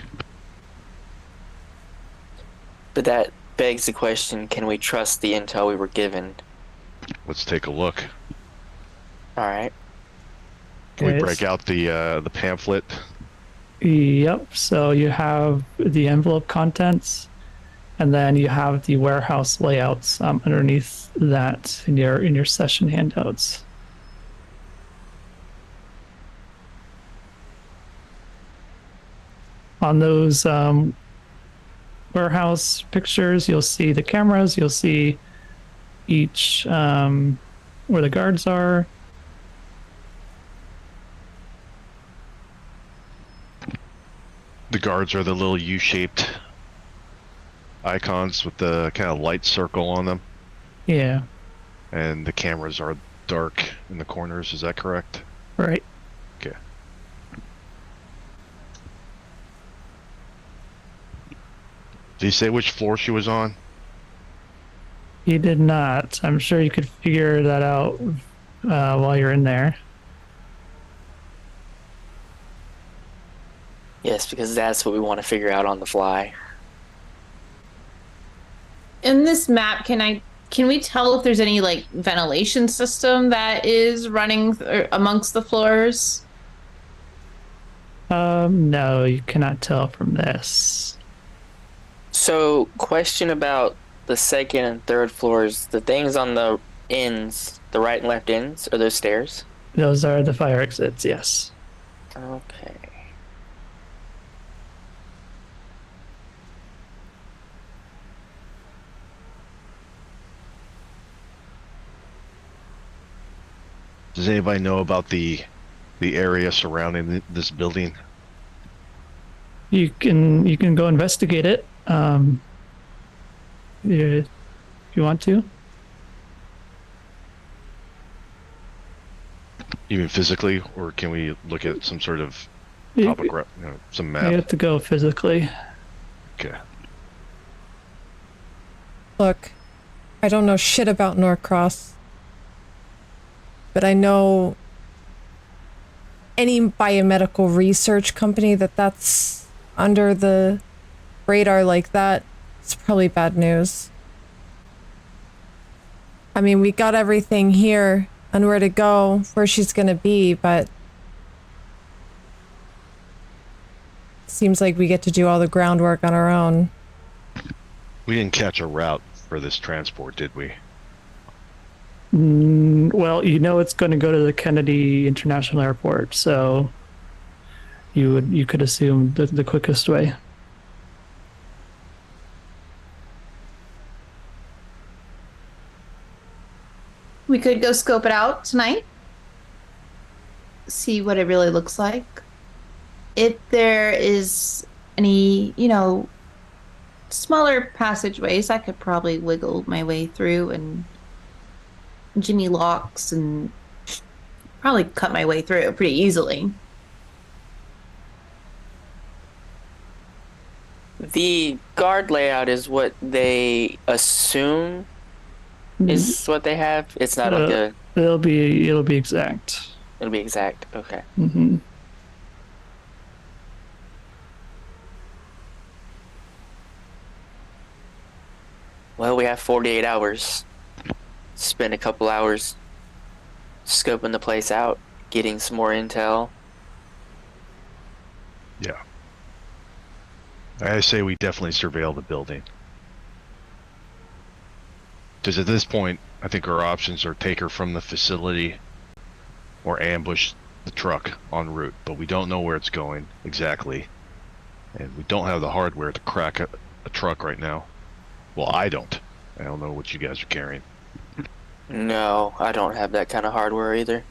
But that begs the question, can we trust the intel we were given? Let's take a look. All right. Can we break out the pamphlet? Yep. So you have the envelope contents, and then you have the warehouse layouts underneath that in your session handouts. On those warehouse pictures, you'll see the cameras. You'll see each where the guards are. The guards are the little U-shaped icons with the kind of light circle on them. Yeah. And the cameras are dark in the corners. Is that correct? Right. Okay. Did he say which floor she was on? He did not. I'm sure you could figure that out while you're in there. Yes, because that's what we want to figure out on the fly. In this map, can we tell if there's any like ventilation system that is running amongst the floors? No, you cannot tell from this. So, question about the second and third floors. The things on the ends, the right and left ends, are those stairs? Those are the fire exits, yes. Okay. Does anybody know about the area surrounding this building? You can go investigate it. If you want to. Even physically, or can we look at some sort of You, some you map? have to go physically. Okay. Look, I don't know shit about Norcross, but I know any biomedical research company that's under the radar like that, it's probably bad news. I mean, we got everything here on where to go, where she's gonna be, but seems like we get to do all the groundwork on our own. We didn't catch a route for this transport, did we? Well, you know it's going to go to the Kennedy International Airport, so you could assume the quickest way. We could go scope it out tonight. See what it really looks like. If there is any, smaller passageways, I could probably wiggle my way through and jimmy locks and probably cut my way through it pretty easily. The guard layout is what they assume is what they have. It's not like a. It'll be exact. It'll be exact. Okay. Mm-hmm. Well, we have 48 hours. Spend a couple hours scoping the place out, getting some more intel. Yeah. I say we definitely surveil the building. Because at this point, I think our options are take her from the facility or ambush the truck en route. But we don't know where it's going exactly. And we don't have the hardware to crack a truck right now. Well, I don't. I don't know what you guys are carrying. No, I don't have that kind of hardware either.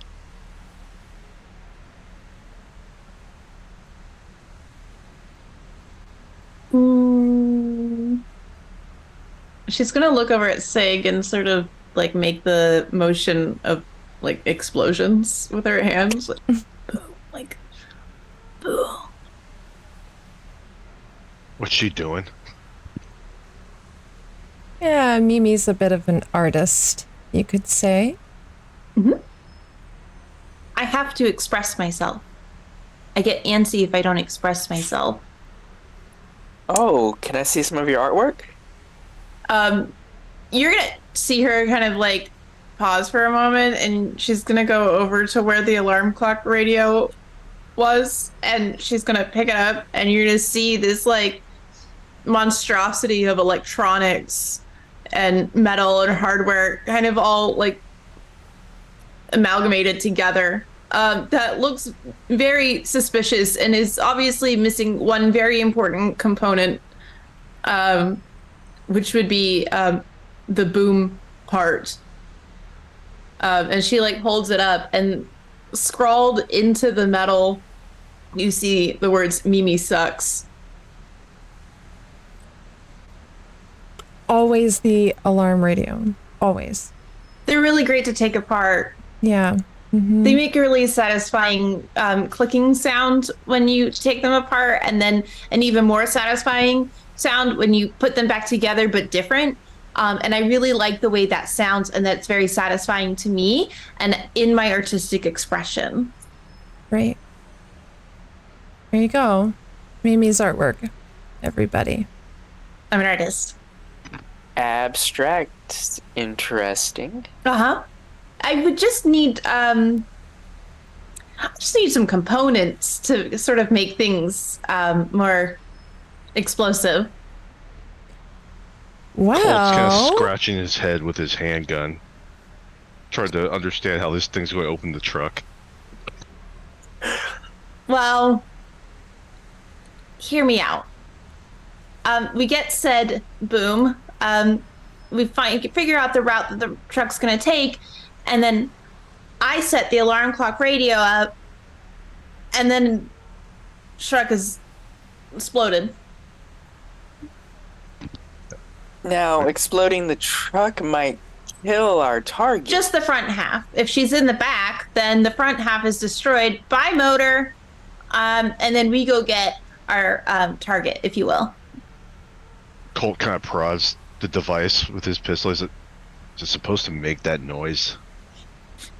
She's gonna look over at Sig and sort of like make the motion of like explosions with her hands, like boom, like boom. What's she doing? Yeah, Mimi's a bit of an artist, you could say. I have to express myself. I get antsy if I don't express myself. Oh, can I see some of your artwork? You're gonna see her kind of like pause for a moment, and she's gonna go over to where the alarm clock radio was, and she's gonna pick it up, and you're gonna see this like monstrosity of electronics and metal and hardware kind of all like amalgamated together. That looks very suspicious and is obviously missing one very important component, which would be the boom part. And she like holds it up, and scrawled into the metal, you see the words "Mimi sucks." Always the alarm radio. Always. They're really great to take apart. Yeah. Mm-hmm. They make a really satisfying clicking sound when you take them apart, and then an even more satisfying sound when you put them back together, but different. And I really like the way that sounds, and that's very satisfying to me and in my artistic expression. Great. There you go. Mimi's artwork, everybody. I'm an artist. Abstract. Interesting. Uh-huh. I would just need some components to sort of make things more explosive. Colt's kind of Well, scratching his head with his handgun, trying to understand how this thing's going to open the truck. Well, hear me out. We get said boom. We figure out the route that the truck's gonna take, and then I set the alarm clock radio up, and then truck is exploded. Now, exploding the truck might kill our target. Just the front half. If she's in the back, then the front half is destroyed by motor, and then we go get our target, if you will. Colt kind of prods the device with his pistol. Is it supposed to make that noise?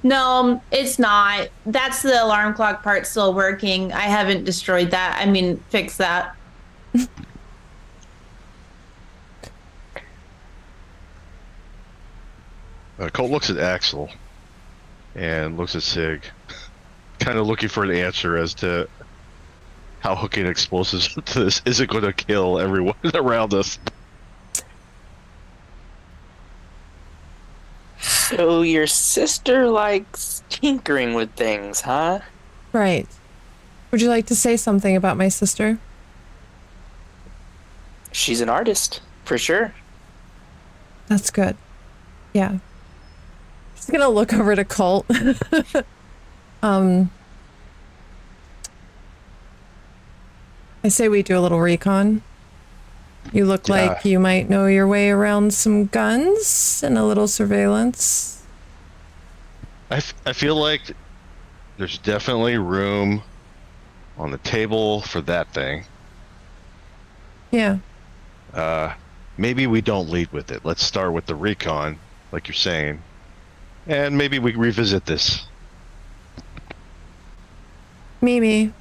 No, it's not. That's the alarm clock part still working. I haven't destroyed that. I mean, fix that. Colt looks at Axel and looks at Sig, kind of looking for an answer as to how hooking explosives to this isn't going to kill everyone around us. So your sister likes tinkering with things, huh? right. Would you like to say something about my sister? She's an artist, for sure. That's good. Yeah. Just gonna look over to Colt. I say we do a little recon. You look like you might know your way around some guns and a little surveillance. I feel like there's definitely room on the table for that thing. Yeah. Maybe we don't lead with it. Let's start with the recon, like you're saying. And maybe we revisit this. Mimi, do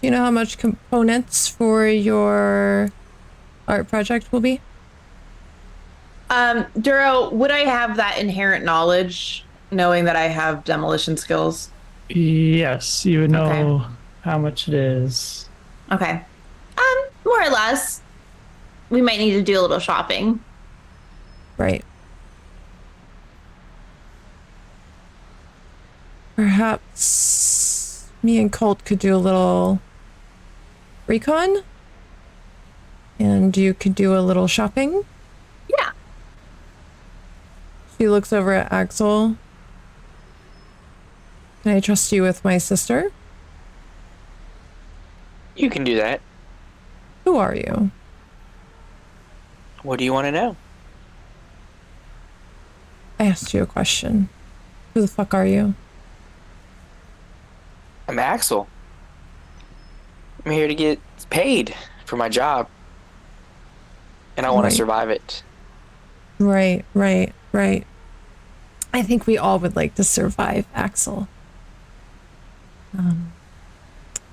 you know how much components for your art project will be? Duro, would I have that inherent knowledge, knowing that I have demolition skills? Yes, you would know Okay. how much it is. Okay. More or less. We might need to do a little shopping. Right. Perhaps me and Colt could do a little recon, and you could do a little shopping. Yeah. She looks over at Axel. Can I trust you with my sister? You can do that. Who are you? What do you want to know? I asked you a question. Who the fuck are you? I'm Axel. I'm here to get paid for my job. And I want Right. to survive it. Right. I think we all would like to survive, Axel.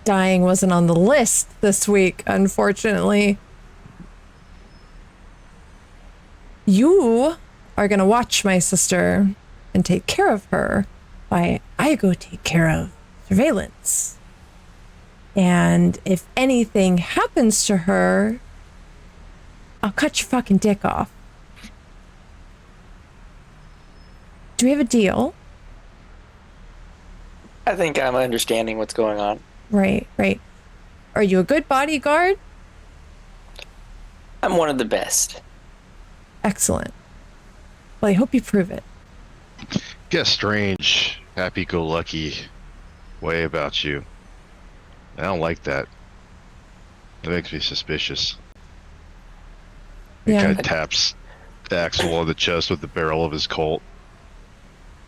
Dying wasn't on the list this week, unfortunately. You are gonna watch my sister and take care of her while I go take care of surveillance. And if anything happens to her, I'll cut your fucking dick off. Do we have a deal? I think I'm understanding what's going on. Right. Are you a good bodyguard? I'm one of the best. Excellent. Well, I hope you prove it. Get a strange, happy-go-lucky way about you. I don't like that. That makes me suspicious. He Yeah. kind of taps Axel on the chest with the barrel of his Colt.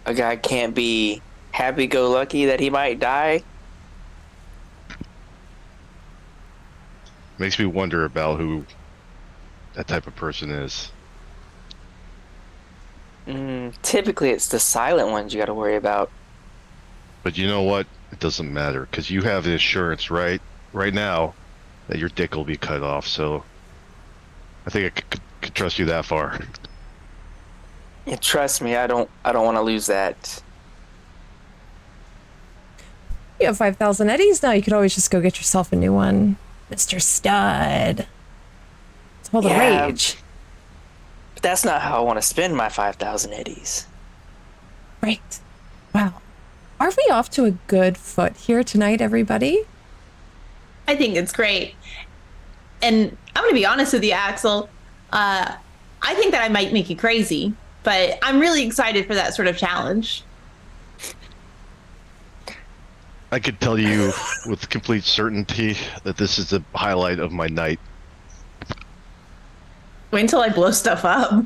A guy can't be happy-go-lucky that he might die. Makes me wonder about who that type of person is. Typically, it's the silent ones you got to worry about. But you know what? It doesn't matter, because you have the assurance right now that your dick will be cut off, so I think I could trust you that far. Yeah, trust me, I don't want to lose that. You have 5,000 eddies now. You could always just go get yourself a new one, Mr. Stud. It's all the Yeah. rage. But that's not how I want to spend my 5,000 eddies. Right. Wow. Are we off to a good foot here tonight, everybody? I think it's great. And I'm going to be honest with you, Axel. I think that I might make you crazy, but I'm really excited for that sort of challenge. I could tell you with complete certainty that this is the highlight of my night. Wait until I blow stuff up.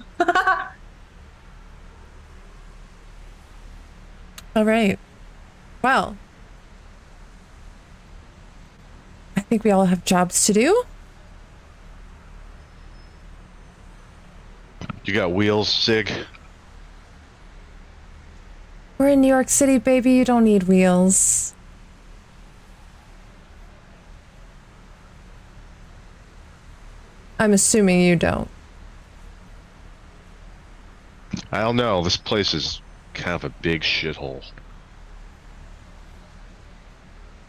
All right. Well, I think we all have jobs to do. You got wheels, Sig? We're in New York City, baby. You don't need wheels. I'm assuming you don't. I don't know. This place is kind of a big shithole.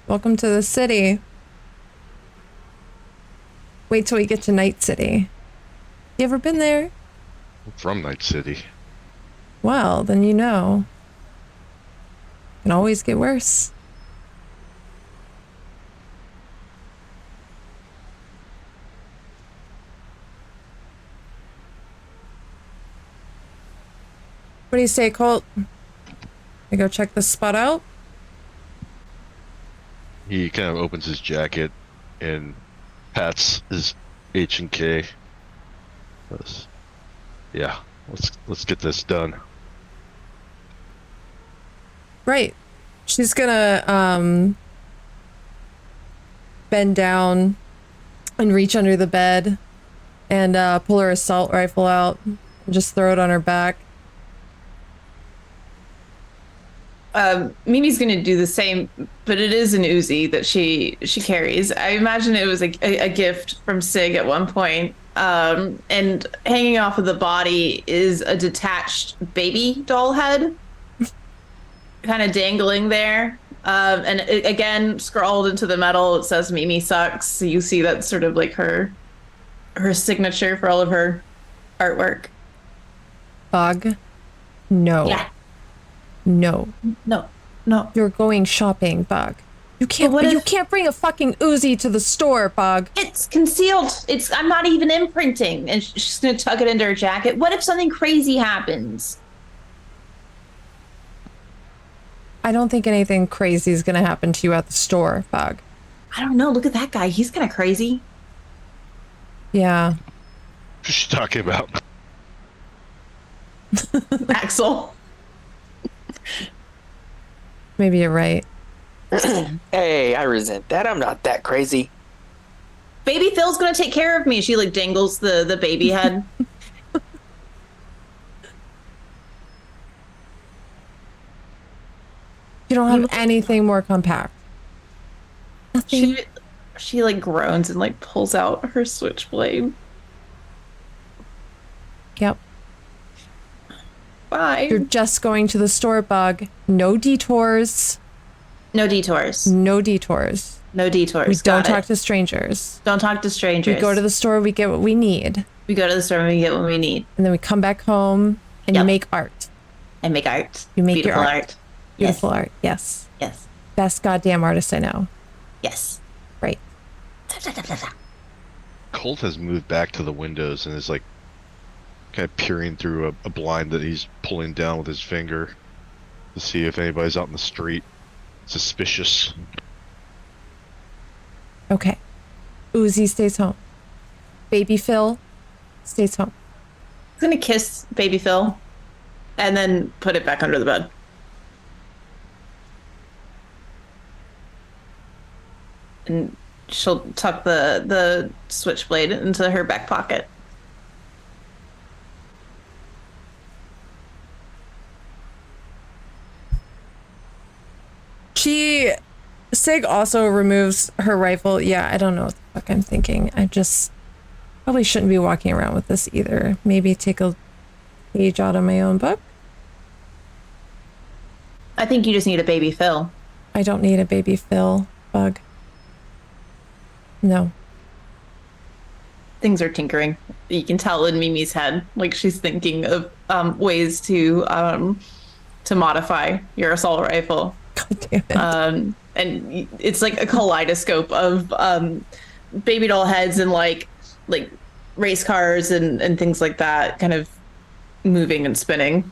Welcome to the city. Wait till we get to Night City. You ever been there? I'm from Night City. Well, then you know. Can always get worse. What do you say, Colt? I go check this spot out. He kind of opens his jacket and pats his H and K. Yeah, let's get this done. Right. She's gonna bend down and reach under the bed and pull her assault rifle out and just throw it on her back. Mimi's gonna do the same, but it is an Uzi that she carries. I imagine it was a gift from Sig at one point. And hanging off of the body is a detached baby doll head, kind of dangling there. And it, again, scrawled into the metal, it says Mimi sucks. So you see that's sort of like her signature for all of her artwork. Bug. No. Yeah. No. No. You're going shopping, Bug. You can't bring a fucking Uzi to the store, Bug. It's concealed. I'm not even imprinting. And she's gonna tuck it into her jacket. What if something crazy happens? I don't think anything crazy is gonna happen to you at the store, Bug. I don't know. Look at that guy. He's kind of crazy. Yeah. What's she talking about? Axel. Maybe you're right. Hey, I resent that. I'm not that crazy. Baby Phil's gonna take care of me. She like dangles the baby head. You don't have anything more compact. Nothing. She like groans and like pulls out her switchblade. Yep. Bye. You're just going to the store, Bug. No detours. No detours. No detours. No detours. We don't Got talk it. to strangers. Don't talk to strangers. We go to the store, we get what we need. We go to the store and we get what we need. And then we come back home and you Yep. make art. And make art. You make beautiful your art. art. Beautiful art. Yes. Yes. Best goddamn artist I know. Yes. Right. Colt has moved back to the windows and is like kind of peering through a blind that he's pulling down with his finger to see if anybody's out in the street. Suspicious. Okay. Uzi stays home. Baby Phil stays home. I'm gonna kiss Baby Phil and then put it back under the bed. And she'll tuck the switchblade into her back pocket. Sig also removes her rifle. Yeah, I don't know what the fuck I'm thinking. I just probably shouldn't be walking around with this either. Maybe take a page out of my own book. I think you just need a Baby Phil. I don't need a Baby Phil, Bug. No. Things are tinkering. You can tell in Mimi's head, like she's thinking of ways to modify your assault rifle. God damn it. And it's like a kaleidoscope of baby doll heads and like race cars and things like that, kind of moving and spinning.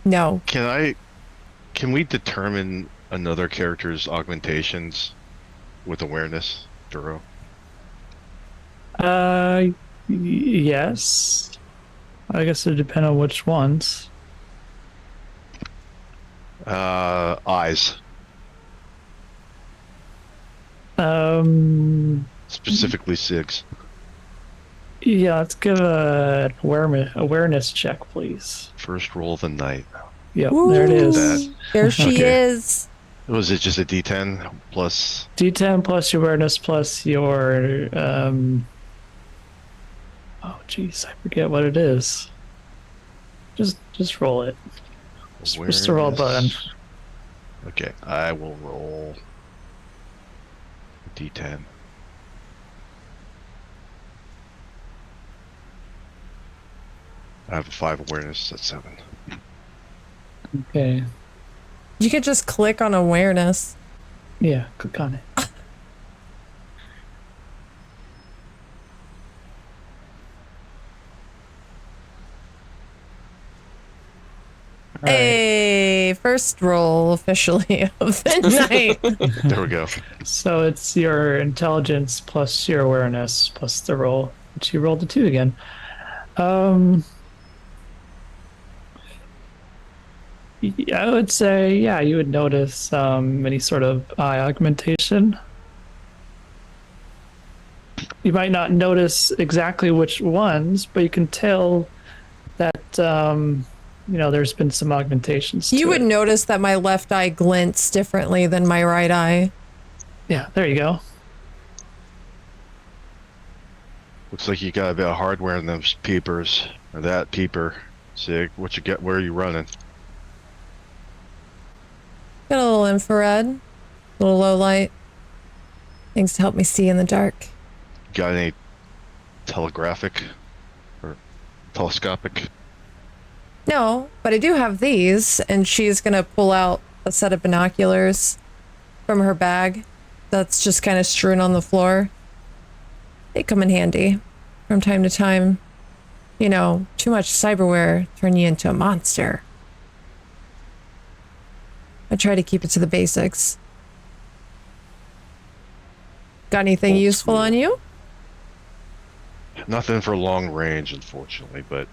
No. Can we determine another character's augmentations with awareness, Duro? Yes. I guess it depends on which ones. Eyes. Specifically Sig's. Yeah, let's give a awareness check, please. First roll of the night. Yep, Ooh, there it is. That. There she Okay. is. Was it just a D10 plus? D10 plus your awareness plus your oh jeez, I forget what it is. Just roll it. Just a roll button. Awareness. Okay, I will roll a D10. I have a 5 awareness, that's 7. Okay. You could just click on awareness. Yeah, click on it. my first roll officially of the night. There we go. So it's your intelligence plus your awareness plus the roll, which you rolled a 2 again. Yeah, I would say, yeah, you would notice any sort of eye augmentation. You might not notice exactly which ones, but you can tell that there's been some augmentations. You to would it. notice that my left eye glints differently than my right eye. Yeah, there you go. Looks like you got a bit of hardware in those peepers. Or that peeper. Sig, what you get? Where are you running? Got a little infrared, a little low light. Things to help me see in the dark. Got any telegraphic or telescopic? No, but I do have these, and she's gonna pull out a set of binoculars from her bag that's just kind of strewn on the floor. They come in handy from time to time. You know, too much cyberware turn you into a monster. I try to keep it to the basics. Got anything Old useful school. on you? Nothing for long range, unfortunately, but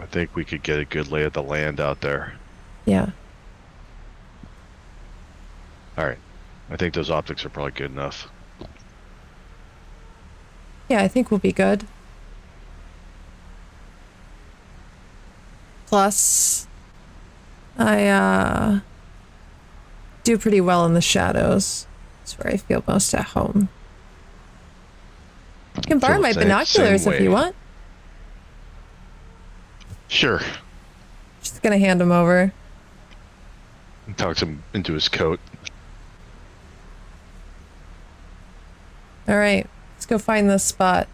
I think we could get a good lay of the land out there. Yeah. All right. I think those optics are probably good enough. Yeah, I think we'll be good. Plus, I do pretty well in the shadows. That's where I feel most at home. You can borrow Feel the my same binoculars if you way. want. Sure. Just gonna hand them over. Tucks him into his coat. All right, let's go find this spot.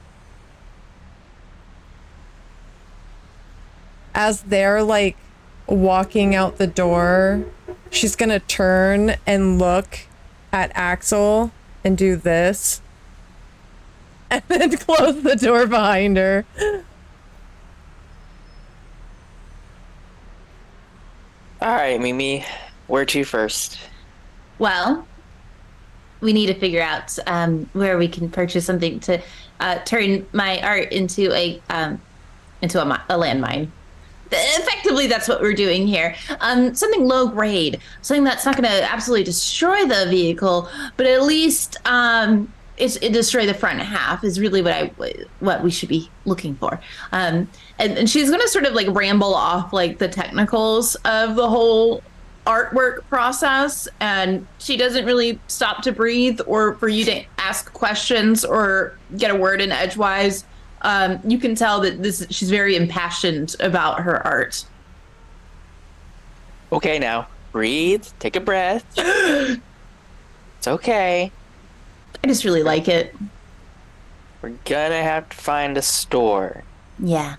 As they're like walking out the door, she's gonna turn and look at Axel and do this, and then close the door behind her. All right, Mimi, where to first? Well, we need to figure out where we can purchase something to turn my art into a landmine. Effectively, that's what we're doing here. Something low grade, something that's not going to absolutely destroy the vehicle, but at least it destroy the front half is really what we should be looking for. And she's going to sort of like ramble off like the technicals of the whole artwork process, and she doesn't really stop to breathe or for you to ask questions or get a word in edgewise. You can tell that she's very impassioned about her art. Okay, now breathe, take a breath. It's okay. I just really like it. We're gonna have to find a store. Yeah.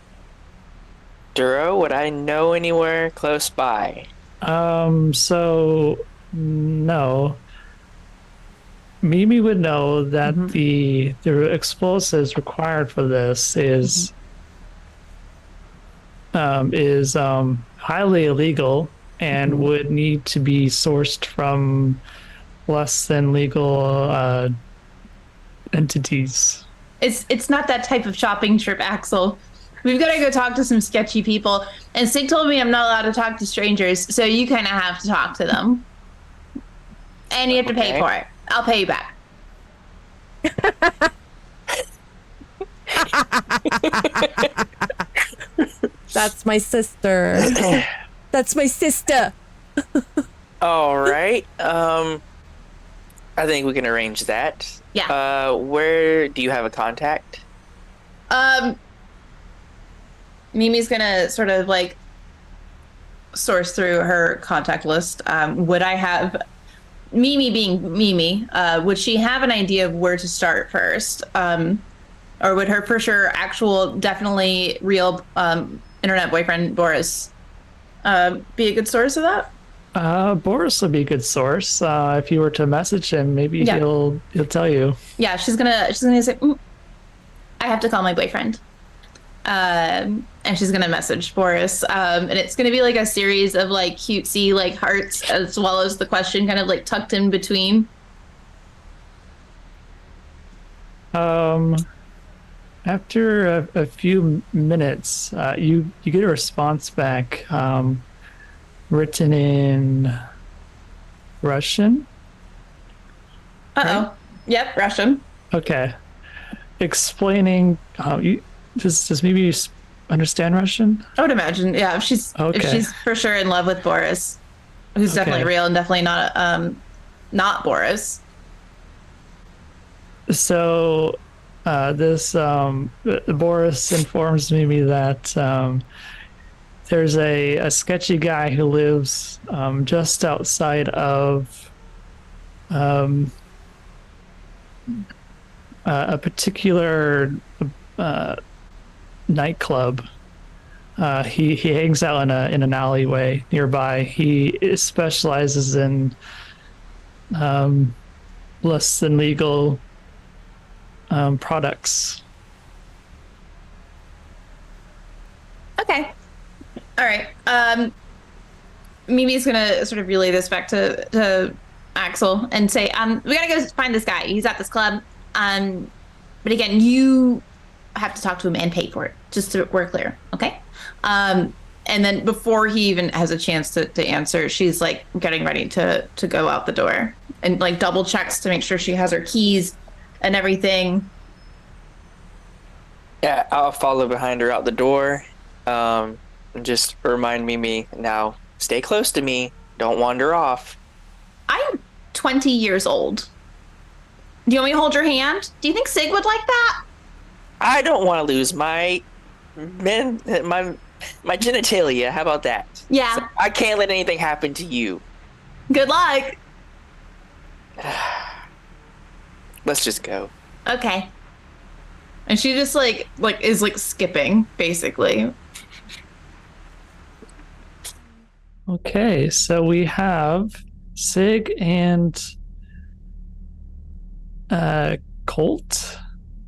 Duro, would I know anywhere close by? So no. Mimi would know that the explosives required for this is highly illegal and would need to be sourced from less than legal entities. It's not that type of shopping trip, Axel. We've got to go talk to some sketchy people. And Sig told me I'm not allowed to talk to strangers, so you kind of have to talk to them. And you have to pay Okay. for it. I'll pay you back. That's my sister. That's my sister. All right. I think we can arrange that. Yeah. Where do you have a contact? Mimi's gonna sort of like source through her contact list. Would I have Mimi being Mimi? Would she have an idea of where to start first, or would her for sure actual, definitely real internet boyfriend Boris be a good source of that? Boris would be a good source. If you were to message him, maybe he'll tell you. Yeah, she's gonna say, I have to call my boyfriend. And and she's gonna message Boris, and it's gonna be like a series of like cutesy like hearts, as well as the question kind of like tucked in between. After a few minutes, you get a response back, written in Russian. Uh-oh. Yep, Russian. Okay, explaining. You does maybe understand Russian? I would imagine, yeah. If she's Okay. for sure in love with Boris, who's definitely Okay. real and definitely not Boris. So, this Boris informs me that there's a sketchy guy who lives just outside of a particular nightclub. He hangs out in an alleyway nearby. He specializes in less than legal products. Okay. All right. Mimi's gonna sort of relay this back to Axel and say, we gotta go find this guy. He's at this club. But again, you have to talk to him and pay for it, just so we're clear, okay? And then before he even has a chance to answer, she's like getting ready to go out the door and like double checks to make sure she has her keys and everything. Yeah, I'll follow behind her out the door. And just remind Mimi, now stay close to me. Don't wander off. I'm 20 years old. Do you want me to hold your hand? Do you think Sig would like that? I don't want to lose my genitalia. How about that? Yeah. So I can't let anything happen to you. Good luck. Let's just go. Okay. And she just like is like skipping basically. Okay, so we have Sig and Colt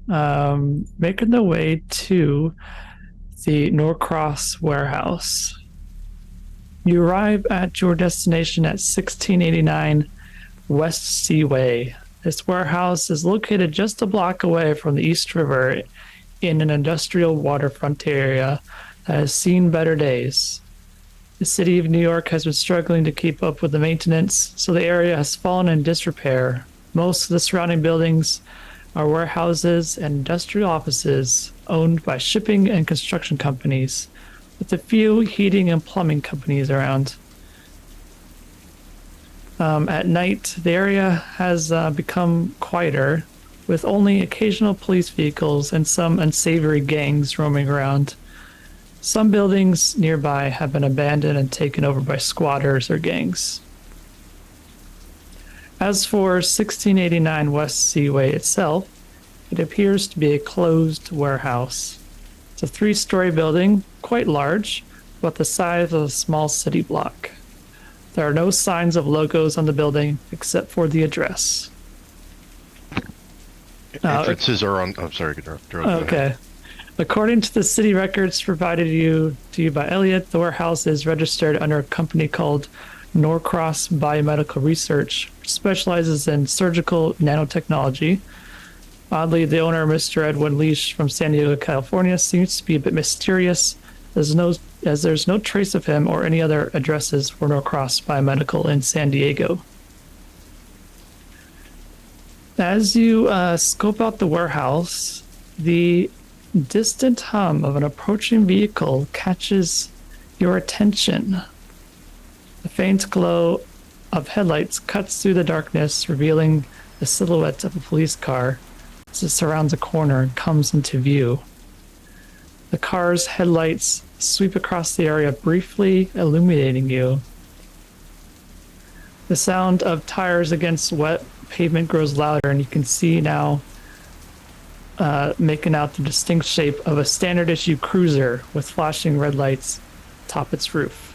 making their way to the Norcross warehouse. You arrive at your destination at 1689 West Seaway. This warehouse is located just a block away from the East River in an industrial waterfront area that has seen better days. The city of New York has been struggling to keep up with the maintenance, so the area has fallen in disrepair. Most of the surrounding buildings are warehouses and industrial offices owned by shipping and construction companies, with a few heating and plumbing companies around. At night, the area has become quieter, with only occasional police vehicles and some unsavory gangs roaming around. Some buildings nearby have been abandoned and taken over by squatters or gangs. As for 1689 West Seaway itself, it appears to be a closed warehouse. It's a 3-story building, quite large, about the size of a small city block. There are no signs of logos on the building except for the address. Entrances are on. I'm sorry, go ahead. Okay. According to the city records provided to you by Elliot, the warehouse is registered under a company called Norcross Biomedical Research, which specializes in surgical nanotechnology. Oddly, the owner, Mr. Edwin Leash from San Diego, California, seems to be a bit mysterious, as there's no trace of him or any other addresses for Norcross Biomedical in San Diego. As you scope out the warehouse, the distant hum of an approaching vehicle catches your attention. The faint glow of headlights cuts through the darkness, revealing the silhouette of a police car as it surrounds a corner and comes into view. The car's headlights sweep across the area, briefly illuminating you. The sound of tires against wet pavement grows louder, and you can see now making out the distinct shape of a standard issue cruiser with flashing red lights atop its roof.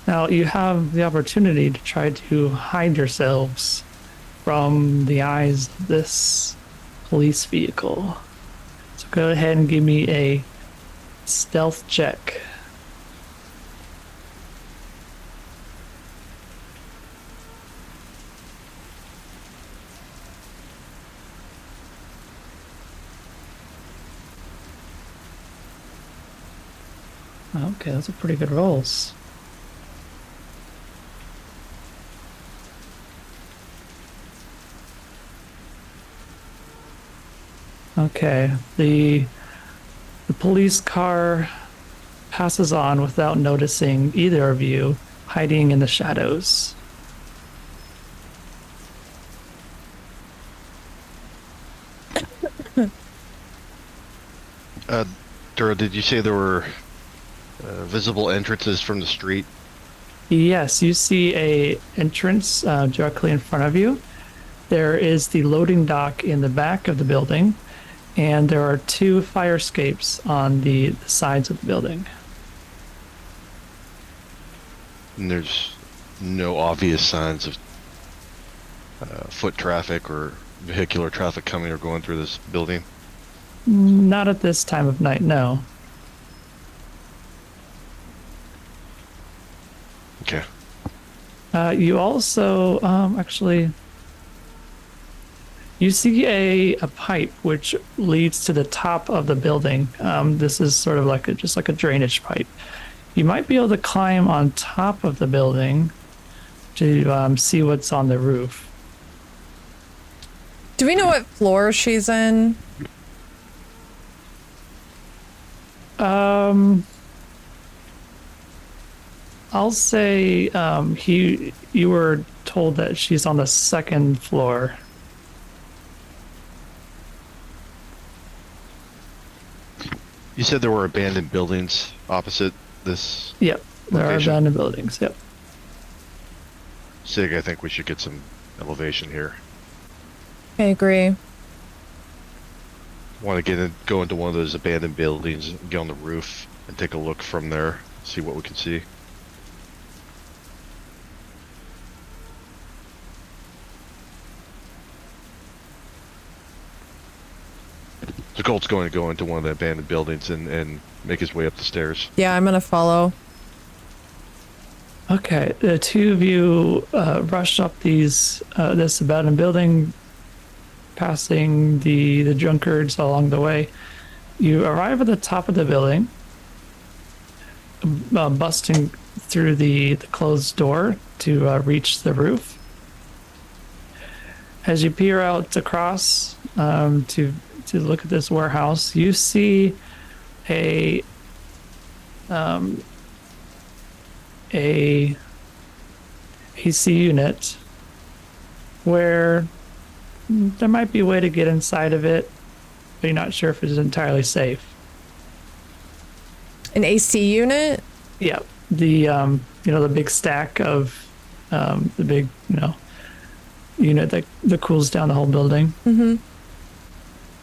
Now you have the opportunity to try to hide yourselves from the eyes of this police vehicle. So go ahead and give me a stealth check. Okay, those are pretty good rolls. Okay, the police car passes on without noticing either of you, hiding in the shadows. Dura, did you say there were visible entrances from the street? Yes, you see a entrance directly in front of you. There is the loading dock in the back of the building, and there are 2 fire escapes on the sides of the building. And there's no obvious signs of foot traffic or vehicular traffic coming or going through this building? Not at this time of night, no. Okay. You also, actually, you see a pipe which leads to the top of the building. This is sort of like just like a drainage pipe. You might be able to climb on top of the building to see what's on the roof. Do we know what floor she's in? I'll say you were told that she's on the 2nd floor. You said there were abandoned buildings opposite this. Yep, there Location. are abandoned buildings. Yep. Sig, I think we should get some elevation here. I agree. Want to go into one of those abandoned buildings, get on the roof, and take a look from there, see what we can see. So Colt's going to go into one of the abandoned buildings and make his way up the stairs. Yeah, I'm gonna follow. Okay, the 2 of you rush up this abandoned building, passing the drunkards along the way. You arrive at the top of the building, busting through the closed door to reach the roof. As you peer out across to look at this warehouse, you see a AC unit where there might be a way to get inside of it, but you're not sure if it's entirely safe. An AC unit? Yeah, the the big stack of the big unit that cools down the whole building. Mm-hmm.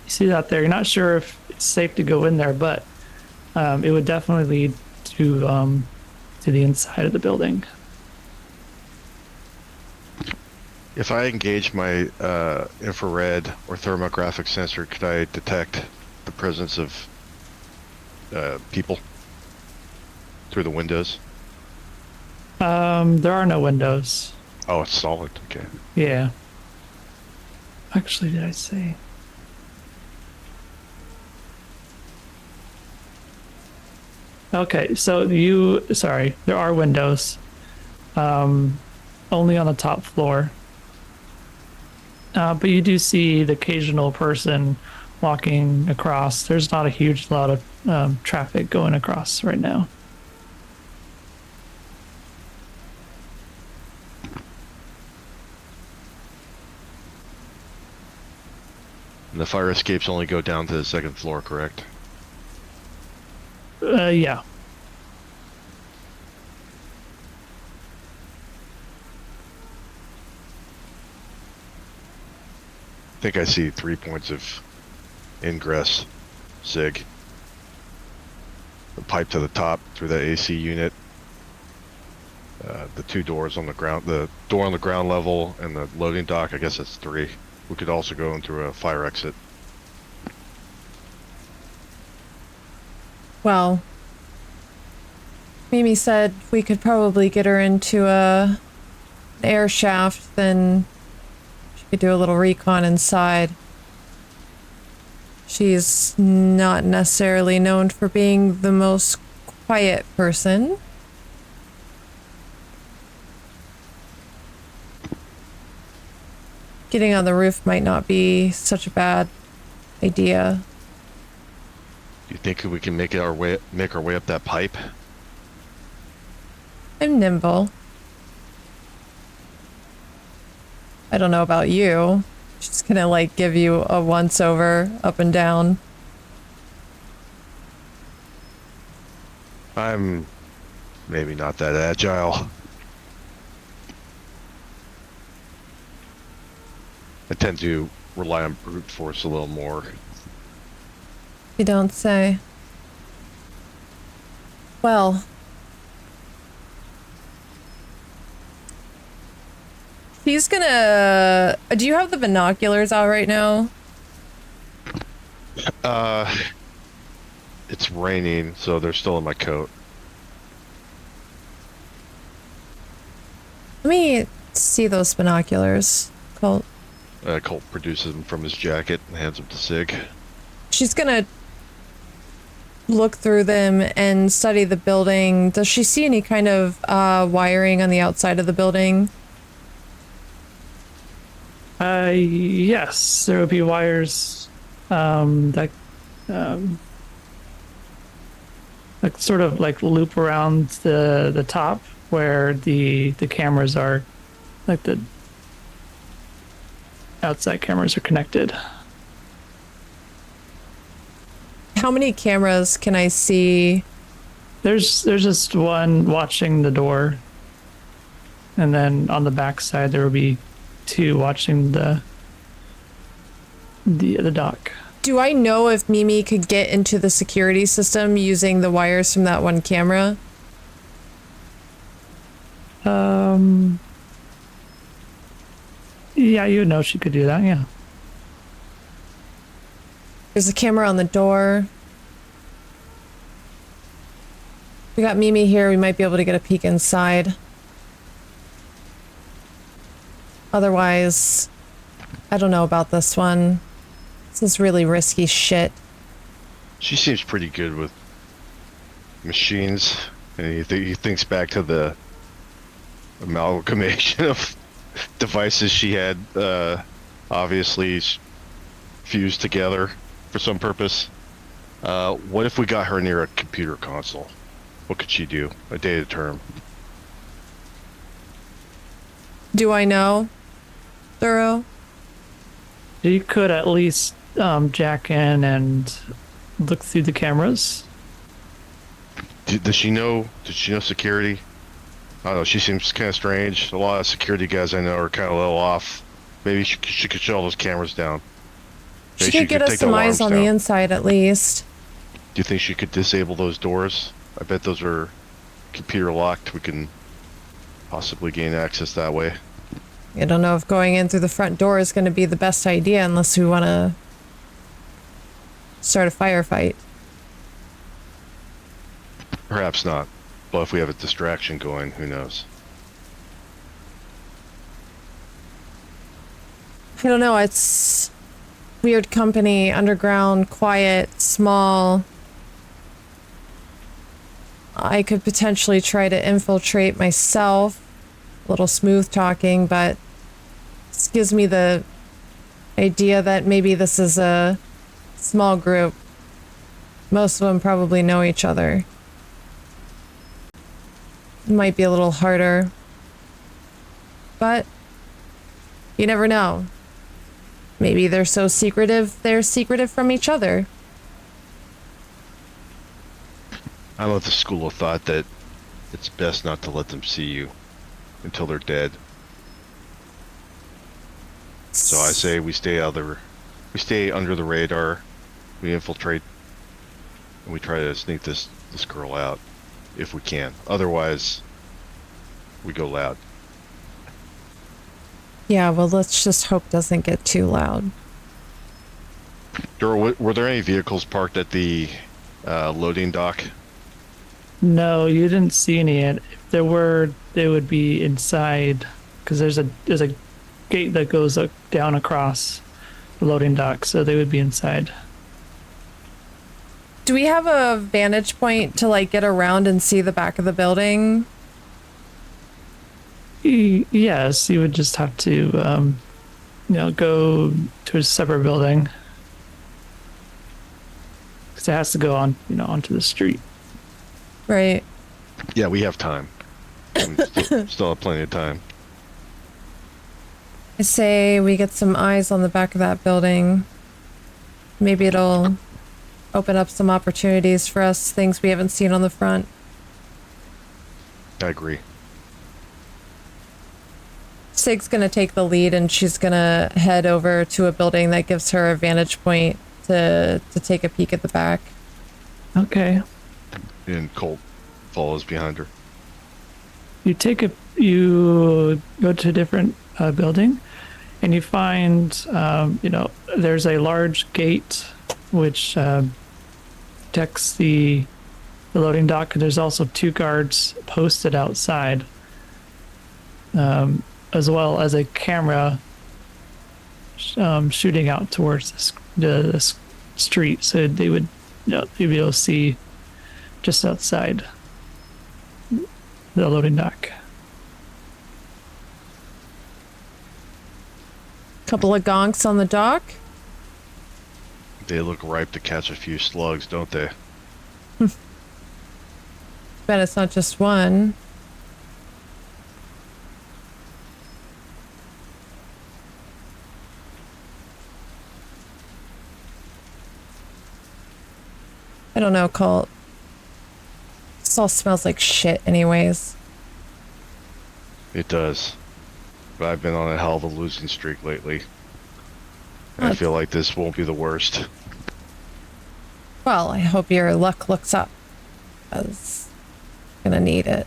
You see that there. You're not sure if it's safe to go in there, but it would definitely lead to the inside of the building. If I engage my infrared or thermographic sensor, could I detect the presence of people through the windows? There are no windows. Oh, it's solid. Okay. Yeah. Actually, did I say? Okay, so there are windows. Only on the top floor. But you do see the occasional person walking across. There's not a huge lot of traffic going across right now. And the fire escapes only go down to the 2nd floor, correct? Yeah. I think I see 3 points of ingress, Sig. The pipe to the top through the AC unit. The 2 doors on the ground, the door on the ground level and the loading dock, I guess that's 3. We could also go in through a fire exit. Well, Mimi said we could probably get her into an air shaft, then she could do a little recon inside. She's not necessarily known for being the most quiet person. Getting on the roof might not be such a bad idea. Do you think we can make our way up that pipe? I'm nimble. I don't know about you. She's gonna like give you a once over up and down. I'm maybe not that agile. I tend to rely on brute force a little more. You don't say. Well, he's gonna... Do you have the binoculars out right now? It's raining, so they're still in my coat. Let me see those binoculars, Colt. Colt produces them from his jacket and hands them to Sig. She's gonna look through them and study the building. Does she see any kind of wiring on the outside of the building? Yes, there would be wires that like sort of like loop around the top where the cameras are, like the outside cameras are connected. How many cameras can I see? There's just one watching the door, and then on the back side there will be two watching the dock. Do I know if Mimi could get into the security system using the wires from that one camera? Yeah, you would know she could do that, yeah. There's a camera on the door. We got Mimi here, we might be able to get a peek inside. Otherwise, I don't know about this one. This is really risky shit. She seems pretty good with machines, and he thinks back to the amalgamation of devices she had obviously fused together for some purpose. What if we got her near a computer console? What could she do? A data term. Do I know? Thorough? You could at least jack in and look through the cameras. Does she know security? I don't know, she seems kind of strange. A lot of security guys I know are kind of a little off. Maybe she could shut all those cameras down. She could get us some eyes on the inside at least. Do you think she could disable those doors? I bet those are computer locked. We can possibly gain access that way. I don't know if going in through the front door is going to be the best idea unless we want to start a firefight. Perhaps not. But if we have a distraction going, who knows? I don't know, it's weird company, underground, quiet, small. I could potentially try to infiltrate myself. A little smooth talking, but this gives me the idea that maybe this is a small group. Most of them probably know each other. It might be a little harder, but you never know. Maybe they're so secretive, they're secretive from each other. I'm of the school of thought that it's best not to let them see you until they're dead. So I say we stay under the radar, we infiltrate, and we try to sneak this girl out if we can. Otherwise, we go loud. Yeah, well, let's just hope it doesn't get too loud. Dora, were there any vehicles parked at the Loading dock. No, you didn't see any yet. If there were, they would be inside because there's a gate that goes down across the loading dock, so they would be inside. Do we have a vantage point to like get around and see the back of the building? Yes, you would just have to, go to a separate building because it has to go on, onto the street. Right. Yeah, we have time. Still have plenty of time. I say we get some eyes on the back of that building. Maybe it'll open up some opportunities for us, things we haven't seen on the front. I agree. Sig's gonna take the lead and she's gonna head over to a building that gives her a vantage point to take a peek at the back. Okay. And Colt follows behind her. You go to a different building, and you find, there's a large gate which protects the loading dock. There's also 2 guards posted outside, as well as a camera shooting out towards the street, so they would, you'd be able to see just outside the loading dock. Couple of gonks on the dock. They look ripe to catch a few slugs, don't they? Bet it's not just one. I don't know, Colt. This all smells like shit anyways. It does. But I've been on a hell of a losing streak lately. And I feel like this won't be the worst. Well, I hope your luck looks up. I was gonna need it.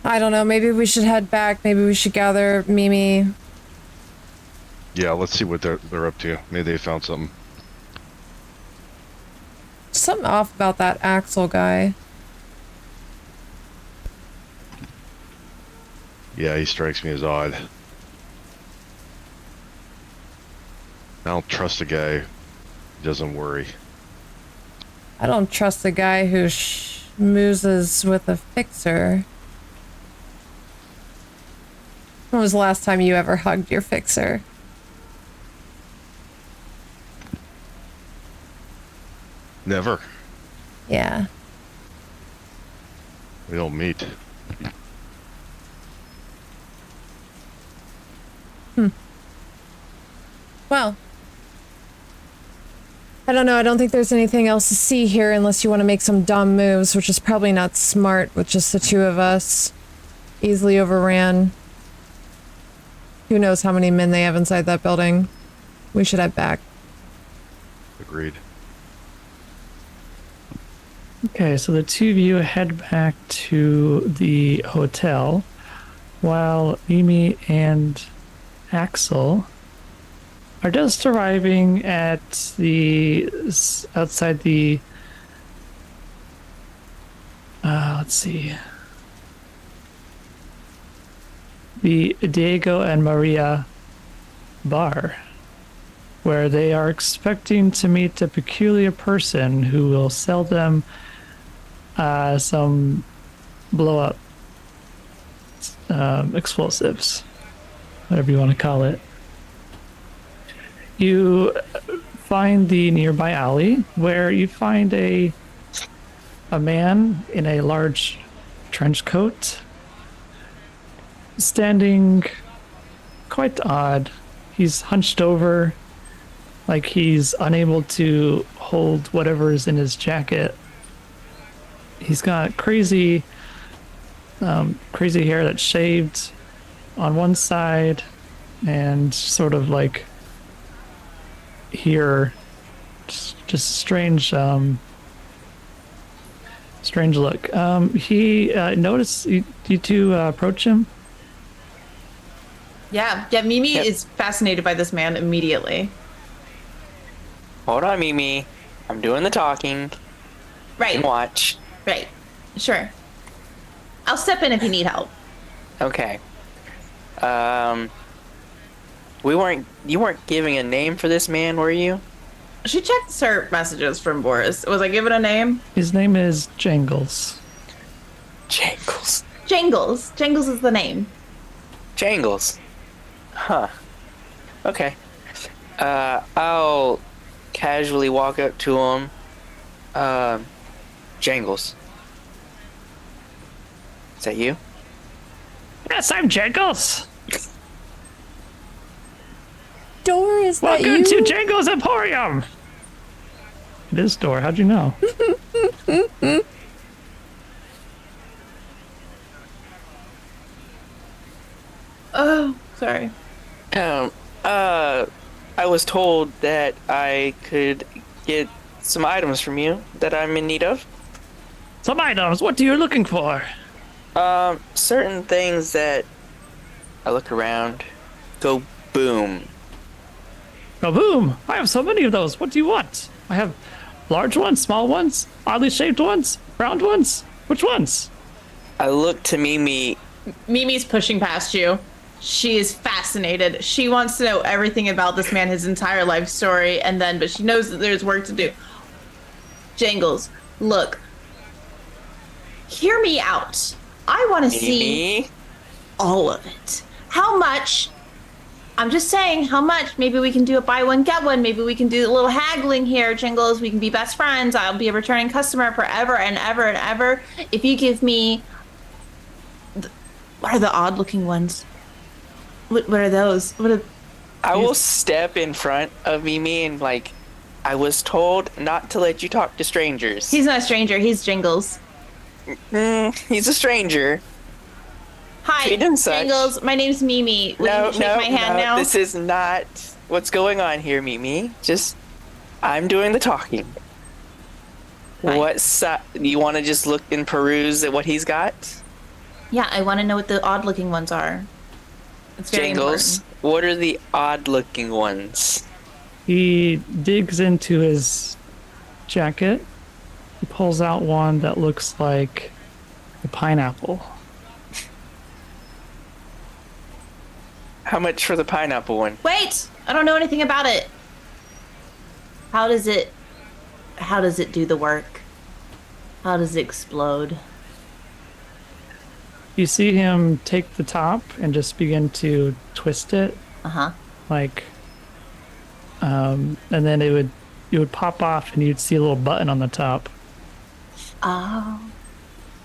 I don't know, maybe we should head back. Maybe we should gather Mimi. Yeah, let's see what they're up to. Maybe they found something. Something off about that Axel guy. Yeah, he strikes me as odd. I don't trust a guy who doesn't worry. I don't trust the guy who schmoozes with a fixer. When was the last time you ever hugged your fixer? Never. Yeah. We don't meet. Well, I don't know. I don't think there's anything else to see here unless you want to make some dumb moves, which is probably not smart with just the 2 of us. Easily overran. Who knows how many men they have inside that building. We should head back. Agreed. Okay, so the 2 of you head back to the hotel while Mimi and Axel are just arriving at outside the let's see, the Diego and Maria bar, where they are expecting to meet a peculiar person who will sell them some blow-up explosives, whatever you want to call it. You find the nearby alley where you find a man in a large trench coat standing quite odd. He's hunched over like he's unable to hold whatever is in his jacket. He's got crazy hair that's shaved on one side and sort of like here, just strange look. He noticed you 2 approach him. Yeah, Mimi is fascinated by this man immediately. Hold on, Mimi. I'm doing the talking. Right. And watch. Right. Sure. I'll step in if you need help. Okay. You weren't giving a name for this man, were you? She checked her messages from Boris. Was I given a name? His name is Jangles. Jangles. Jangles. Jangles is the name. Jangles. Huh. Okay. I'll casually walk up to him. Jangles. Is that you? Yes, I'm Jangles. Door, is that Welcome you? to Jangles Emporium. It is Door. How'd you know? Oh, sorry. I was told that I could get some items from you that I'm in need of. Some items. What are you looking for? Certain things that I look around, go boom. Oh, boom. I have so many of those. What do you want? I have large ones, small ones, oddly shaped ones, round ones. Which ones? I look to Mimi. Mimi's pushing past you. She is fascinated. She wants to know everything about this man, his entire life story, but she knows that there's work to do. Jangles, look. Hear me out. I want to see Mimi? all of it. How much? I'm just saying, how much? Maybe we can do a buy one, get one. Maybe we can do a little haggling here, Jingles. We can be best friends. I'll be a returning customer forever and ever and ever. If you give me... What are the odd-looking ones? What are those? I will step in front of Mimi and I was told not to let you talk to strangers. He's not a stranger. He's Jingles. He's a stranger. Hi, Treat him such. Jingles. My name's Mimi. Will you shake my hand now? This is not what's going on here, Mimi. I'm doing the talking. Fine. You want to just look and peruse at what he's got? Yeah, I want to know what the odd-looking ones are. It's very Jingles, important. what are the odd-looking ones? He digs into his jacket. He pulls out one that looks like a pineapple. How much for the pineapple one? Wait! I don't know anything about it. How does it do the work? How does it explode? You see him take the top and just begin to twist it, Uh-huh. and then it would pop off, and you'd see a little button on the top. Oh.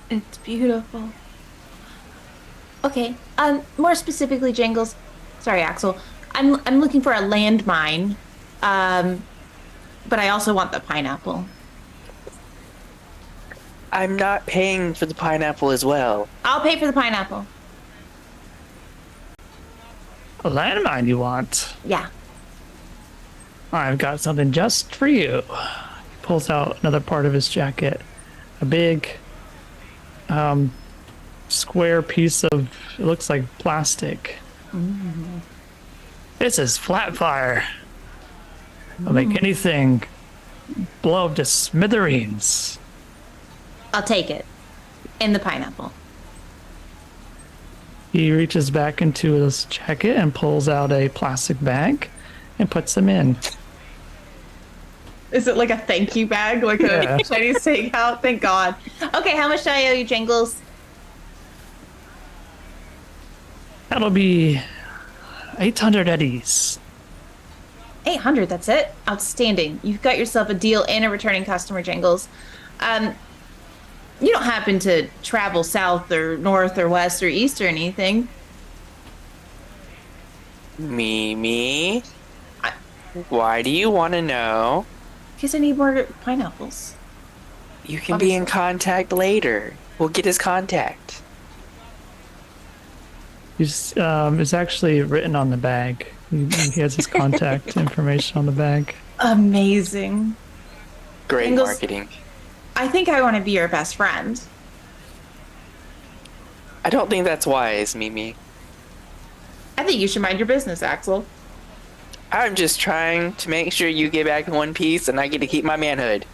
It's beautiful. Okay. More specifically, Jangles. Sorry, Axel. I'm looking for a landmine. But I also want the pineapple. I'm not paying for the pineapple as well. I'll pay for the pineapple. A landmine you want? Yeah. I've got something just for you. He pulls out another part of his jacket. A big, square piece of, it looks like plastic. This is flat fire. I'll make anything blow up to smithereens. I'll take it. And the pineapple. He reaches back into his jacket and pulls out a plastic bag and puts them in. Is it like a thank you bag? Like Yeah. a Chinese takeout? Thank God. Okay, how much do I owe you, Jangles? That'll be 800 eddies. 800, that's it? Outstanding. You've got yourself a deal and a returning customer, Jangles. You don't happen to travel south or north or west or east or anything. Mimi? Why do you want to know? Because I need more pineapples. You can be in contact later. We'll get his contact. It's actually written on the bag. He has his contact information on the bag. Amazing. Great Jingles. marketing. I think I want to be your best friend. I don't think that's wise, Mimi. I think you should mind your business, Axel. I'm just trying to make sure you get back in one piece and I get to keep my manhood.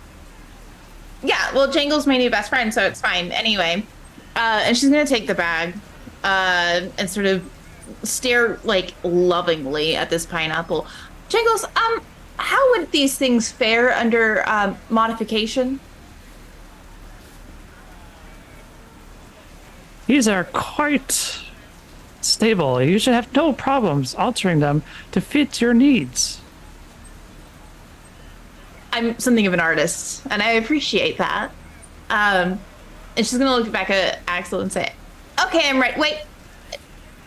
Yeah, well, Jangle's my new best friend, so it's fine. Anyway, and she's gonna take the bag, and sort of stare like lovingly at this pineapple. Jangles, how would these things fare under modification? These are quite stable. You should have no problems altering them to fit your needs. I'm something of an artist, and I appreciate that. And she's gonna look back at Axel and say, "Okay, I'm right. Wait."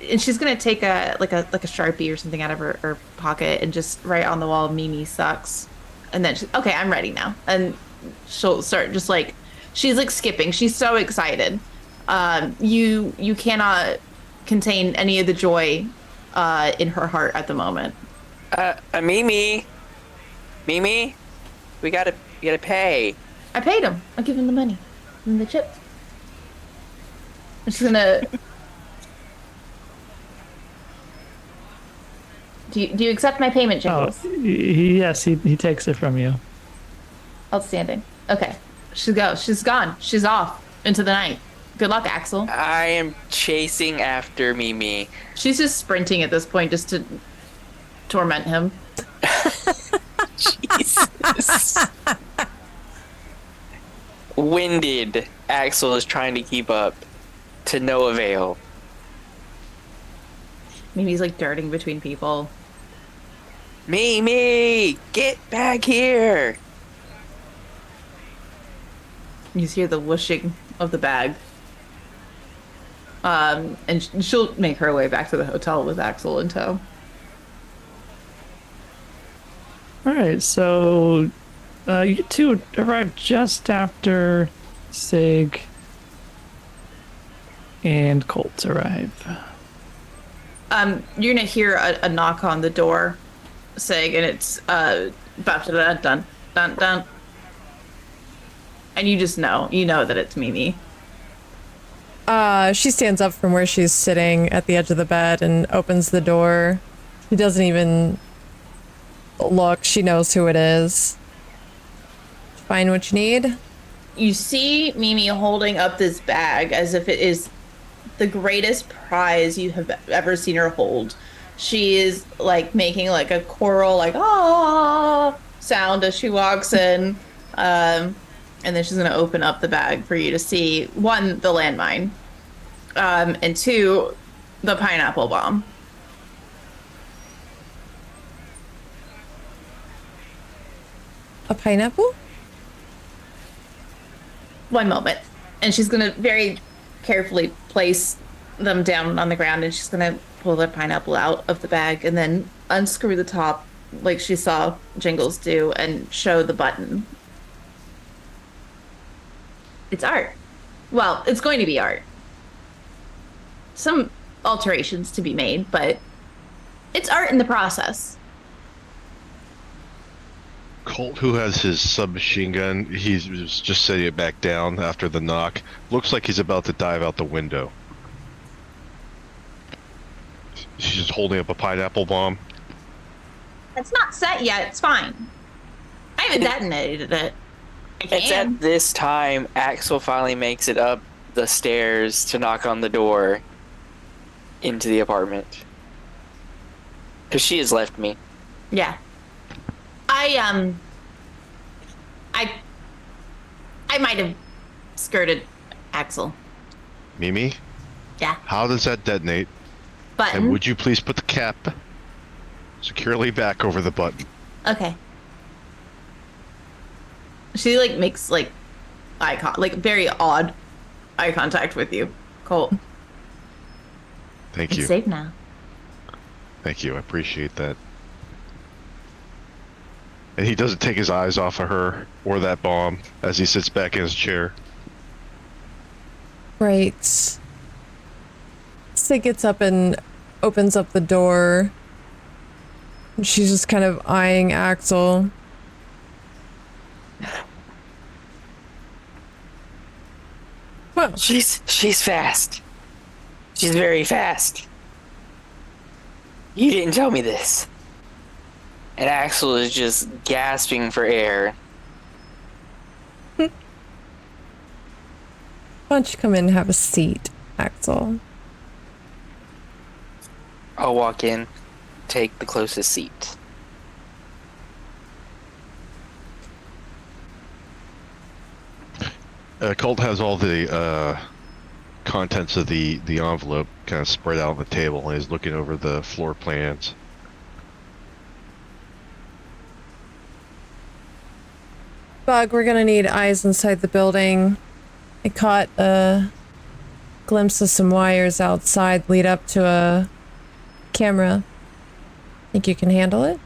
And she's gonna take a Sharpie or something out of her pocket and just write on the wall, "Mimi sucks." And then okay, I'm ready now. And she'll start just like she's like skipping. She's so excited. You cannot contain any of the joy in her heart at the moment. Mimi, we gotta pay. I paid him. I give him the money and the chips. I'm just gonna. Do you accept my payment, Jingles? Yes, he takes it from you. Outstanding. Okay, she goes. She's gone. She's off into the night. Good luck, Axel. I am chasing after Mimi. She's just sprinting at this point just to torment him. Jesus. Winded. Axel is trying to keep up to no avail. Mimi's like darting between people. Mimi, get back here. You just hear the whooshing of the bag. And she'll make her way back to the hotel with Axel in tow. All right, so you two arrived just after Sig and Colt arrive. You're gonna hear a knock on the door, Sig, and it's dun dun dun dun. And you just know that it's Mimi. She stands up from where she's sitting at the edge of the bed and opens the door. She doesn't even look. She knows who it is. Find what you need. You see Mimi holding up this bag as if it is the greatest prize you have ever seen her hold. She is like making like a choral like ah sound as she walks in. And then she's going to open up the bag for you to see, one, the landmine, and two, the pineapple bomb. A pineapple? One moment. And she's going to very carefully place them down on the ground, and she's going to pull the pineapple out of the bag and then unscrew the top like she saw Jingles do and show the button. It's art. Well, it's going to be art. Some alterations to be made, but it's art in the process. Colt, who has his submachine gun, he's just setting it back down after the knock. Looks like he's about to dive out the window. She's just holding up a pineapple bomb. It's not set yet. It's fine. I haven't detonated it. It's at this time Axel finally makes it up the stairs to knock on the door into the apartment. Because she has left me. Yeah. I might have skirted Axel. Mimi? Yeah. How does that detonate? Button. And would you please put the cap securely back over the button? Okay. She like makes like very odd eye contact with you, Colt. Thank It's you. safe now. Thank you. I appreciate that. And he doesn't take his eyes off of her or that bomb as he sits back in his chair. Right. Sig gets up and opens up the door. And she's just kind of eyeing Axel. Well, She's fast. She's very fast. You didn't tell me this. And Axel is just gasping for air. Why don't you come in and have a seat, Axel? I'll walk in, take the closest seat. Colt has all the contents of the envelope kind of spread out on the table, and he's looking over the floor plans. Bug, we're gonna need eyes inside the building. I caught a glimpse of some wires outside lead up to a camera. Think you can handle it?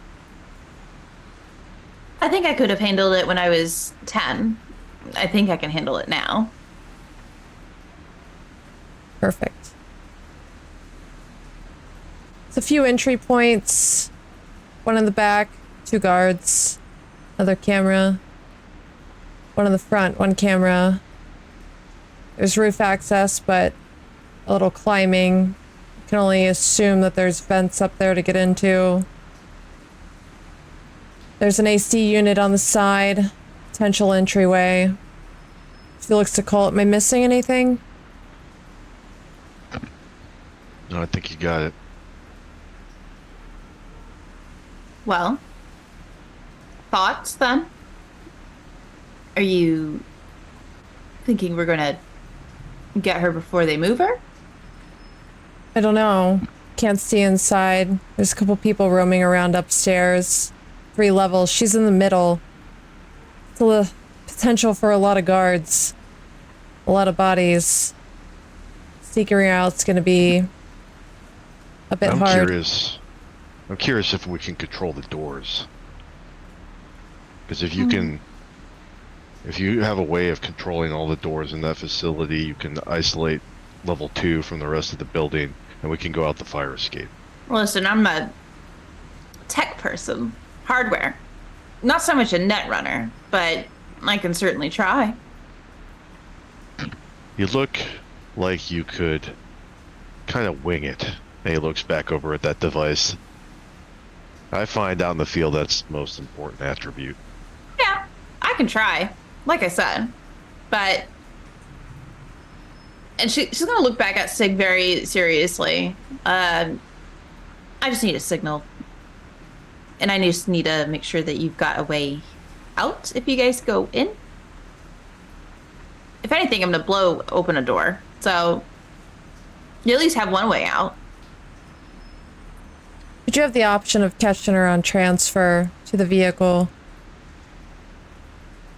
I think I could have handled it when I was 10. I think I can handle it now. Perfect. It's a few entry points. One in the back, 2 guards, another camera. One in the front, 1 camera. There's roof access, but a little climbing. You can only assume that there's vents up there to get into. There's an AC unit on the side. Potential entryway. Felix to Colt, am I missing anything? No, I think you got it. Well, thoughts then? Are you thinking we're gonna get her before they move her? I don't know. Can't see inside. There's a couple people roaming around upstairs. 3 levels. She's in the middle. It's a potential for a lot of guards. A lot of bodies. Sneaking her out's gonna be a bit hard. I'm curious if we can control the doors. Because if you can... If you have a way of controlling all the doors in that facility, you can isolate level 2 from the rest of the building, and we can go out the fire escape. Listen, I'm a tech person. Hardware. Not so much a net runner, but I can certainly try. You look like you could kind of wing it. And he looks back over at that device. I find out in the field that's the most important attribute. Yeah, I can try. Like I said. But... And she's going to look back at Sig very seriously. I just need a signal. And I just need to make sure that you've got a way out if you guys go in. If anything, I'm going to blow open a door. So you at least have one way out. Did you have the option of catching her on transfer to the vehicle?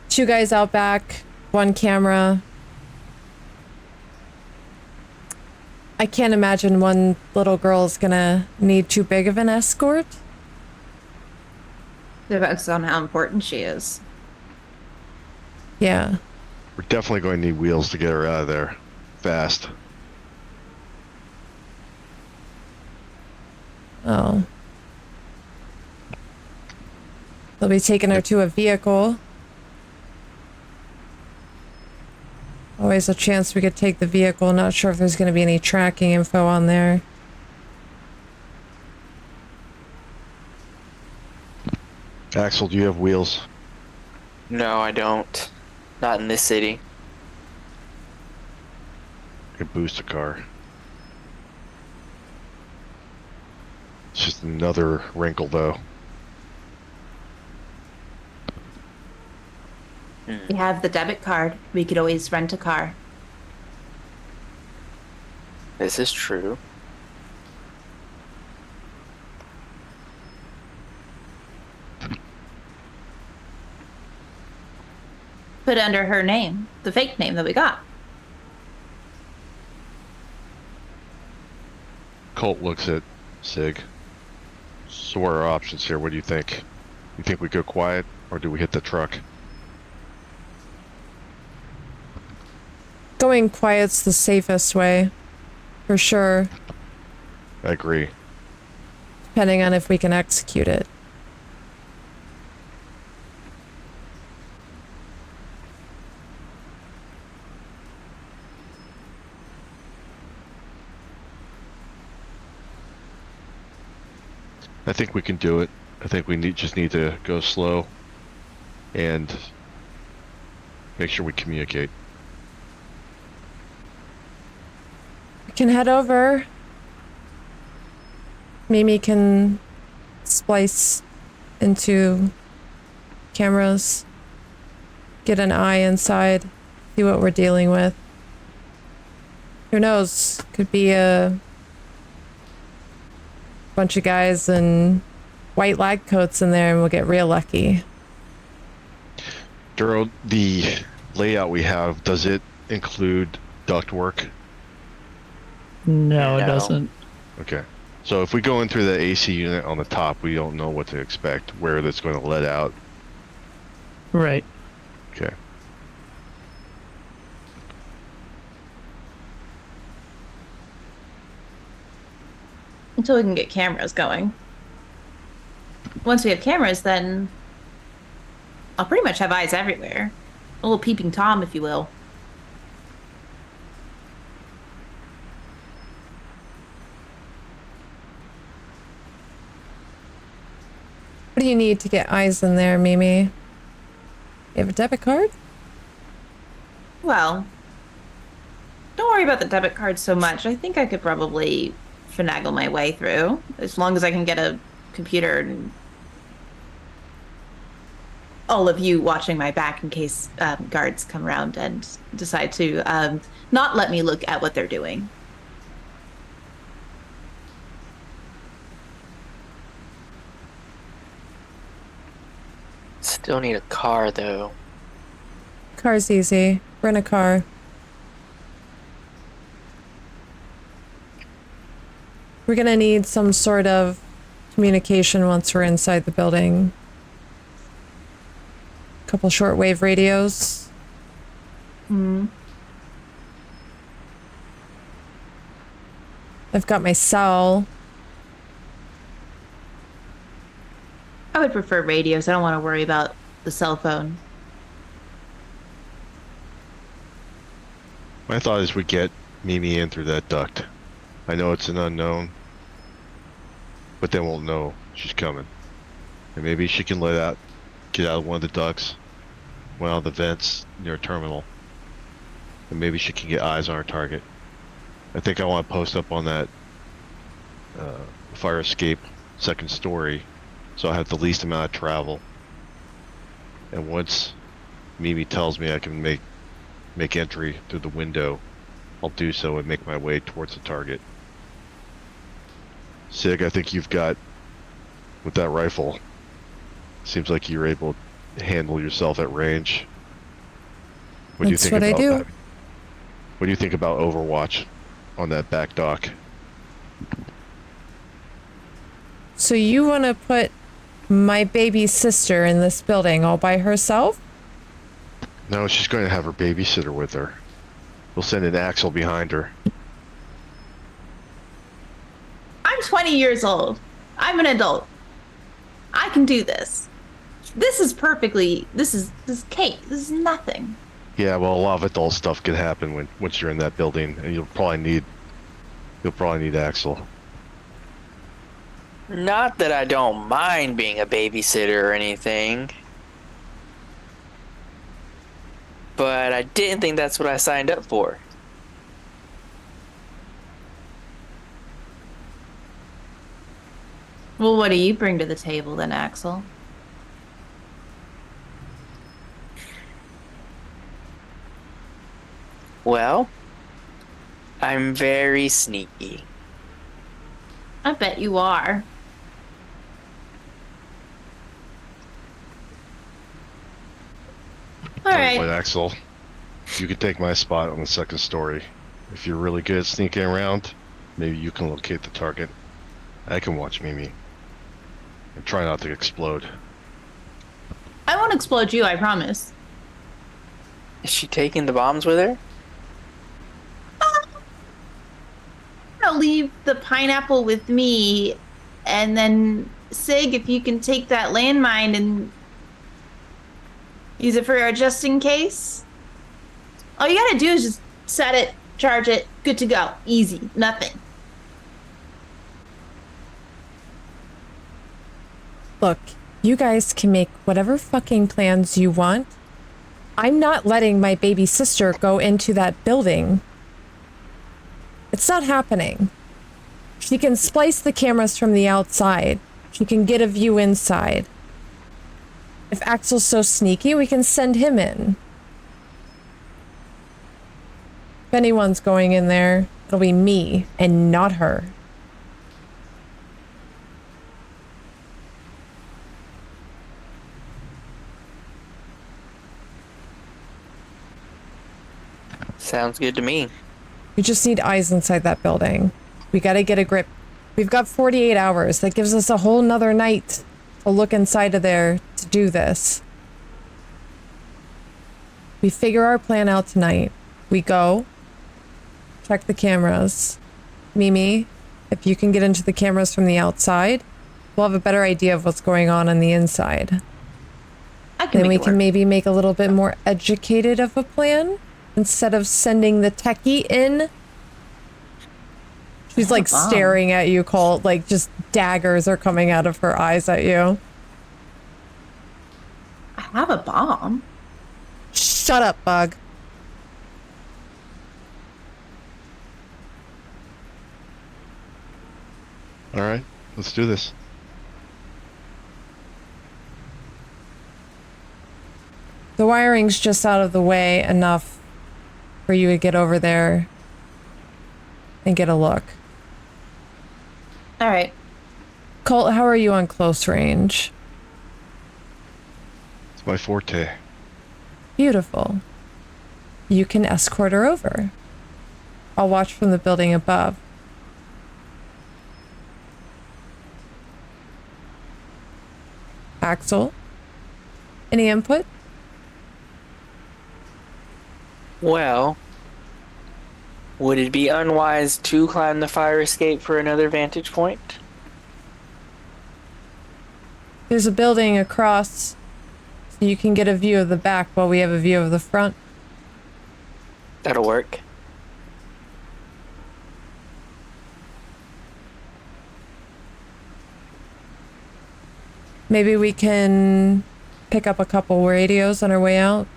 2 guys out back, 1 camera. I can't imagine one little girl is gonna need too big of an escort. Depends on how important she is. Yeah. We're definitely going to need wheels to get her out of there. Fast. Oh. They'll be taking her to a vehicle. Always a chance we could take the vehicle. Not sure if there's going to be any tracking info on there. Axel, do you have wheels? No, I don't. Not in this city. I could boost a car. It's just another wrinkle, though. We have the debit card. We could always rent a car. This is true. Put it under her name, the fake name that we got. Colt looks at Sig. So what are our options here? What do you think? You think we go quiet, or do we hit the truck? Going quiet's the safest way. For sure. I agree. Depending on if we can execute it. I think we can do it. I think we just need to go slow and make sure we communicate. We can head over. Mimi can splice into cameras, get an eye inside, see what we're dealing with. Who knows? Could be a bunch of guys in white lab coats in there and we'll get real lucky. Duro, the layout we have, does it include ductwork? No, it No. doesn't. Okay. So if we go in through the AC unit on the top, we don't know what to expect, where that's going to let out. Right. Okay. Until we can get cameras going. Once we have cameras, then I'll pretty much have eyes everywhere. A little peeping Tom, if you will. What do you need to get eyes in there, Mimi? You have a debit card? Well, don't worry about the debit card so much. I think I could probably finagle my way through, as long as I can get a computer and all of you watching my back in case guards come around and decide to not let me look at what they're doing. Still need a car, though. Car's easy. Rent a car. We're gonna need some sort of communication once we're inside the building. Couple shortwave radios. I've got my cell. I would prefer radios. I don't want to worry about the cell phone. My thought is we get Mimi in through that duct. I know it's an unknown, but then we'll know she's coming. And maybe she can get out of one of the ducts, one of the vents near a terminal. And maybe she can get eyes on our target. I think I want to post up on that fire escape second story, so I have the least amount of travel. And once Mimi tells me I can make entry through the window, I'll do so and make my way towards the target. Sig, I think you've got, with that rifle, seems like you're able to handle yourself at range. What do you That's think what I about do. that? What do you think about Overwatch on that back dock? So you want to put my baby sister in this building all by herself? No, she's going to have her babysitter with her. We'll send an Axel behind her. I'm 20 years old. I'm an adult. I can do this. This is perfectly. This is cake. This is nothing. Yeah, well, a lot of adult stuff can happen once you're in that building, and you'll probably need Axel. Not that I don't mind being a babysitter or anything, but I didn't think that's what I signed up for. Well, what do you bring to the table then, Axel? Well, I'm very sneaky. I bet you are. All Tell you right. what, Axel, you could take my spot on the second story. If you're really good at sneaking around, maybe you can locate the target. I can watch Mimi. And try not to explode. I won't explode you, I promise. Is she taking the bombs with her? I'll leave the pineapple with me, and then Sig, if you can take that landmine and use it for our just in case. All you gotta do is just set it, charge it, good to go. Easy, nothing. Look, you guys can make whatever fucking plans you want. I'm not letting my baby sister go into that building. It's not happening. She can splice the cameras from the outside. She can get a view inside. If Axel's so sneaky, we can send him in. If anyone's going in there, it'll be me and not her. Sounds good to me. We just need eyes inside that building. We gotta get a grip. We've got 48 hours. That gives us a whole nother night to look inside of there to do this. We figure our plan out tonight. We go, check the cameras. Mimi, if you can get into the cameras from the outside, we'll have a better idea of what's going on the inside. Then we can maybe make a little bit more educated of a plan instead of sending the techie in. She's like staring at you, Colt, like just daggers are coming out of her eyes at you. I have a bomb. Shut up, Bug. All right, let's do this. The wiring's just out of the way enough for you to get over there and get a look. All right. Colt, how are you on close range? It's my forte. Beautiful. You can escort her over. I'll watch from the building above. Axel, any input? Well, would it be unwise to climb the fire escape for another vantage point? There's a building across, so you can get a view of the back while we have a view of the front. That'll work. Maybe we can pick up a couple radios on our way out.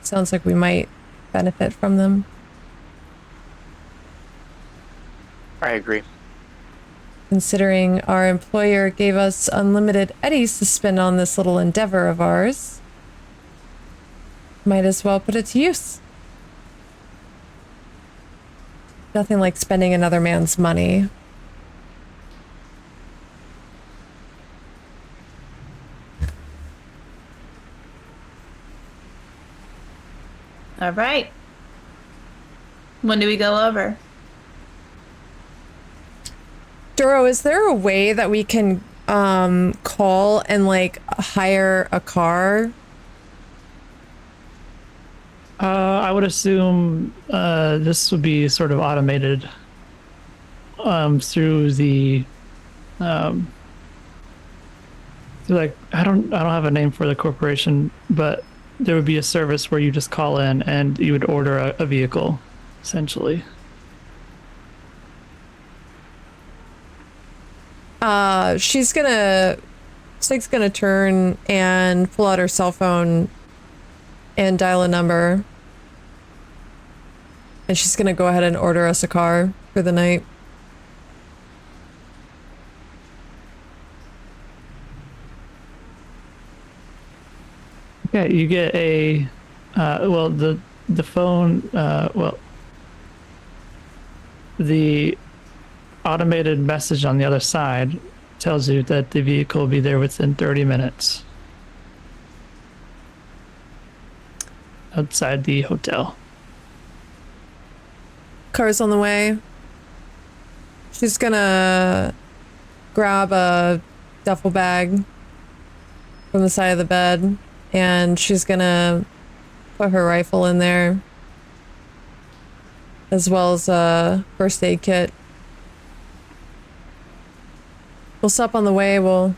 Sounds like we might benefit from them. I agree. Considering our employer gave us unlimited eddies to spend on this little endeavor of ours, might as well put it to use. Nothing like spending another man's money. All right. When do we go over? Duro, is there a way that we can call and like hire a car? I would assume this would be sort of automated through the like I don't have a name for the corporation, but there would be a service where you just call in and you would order a vehicle, essentially. She's gonna turn and pull out her cell phone and dial a number. And she's gonna go ahead and order us a car for the night. Yeah, you get a well, the phone the automated message on the other side tells you that the vehicle will be there within 30 minutes outside the hotel. Car's on the way. She's gonna grab a duffel bag from the side of the bed, and she's gonna put her rifle in there, as well as a first aid kit. We'll stop on the way. We'll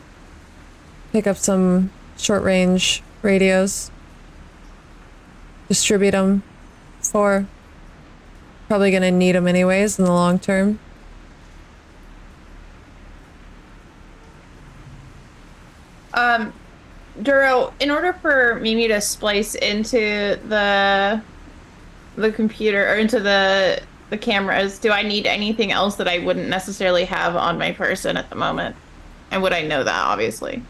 pick up some short range radios, distribute them for probably gonna need them anyways in the long term. Duro, in order for Mimi to splice into the computer or into the cameras, do I need anything else that I wouldn't necessarily have on my person at the moment? And would I know that, obviously?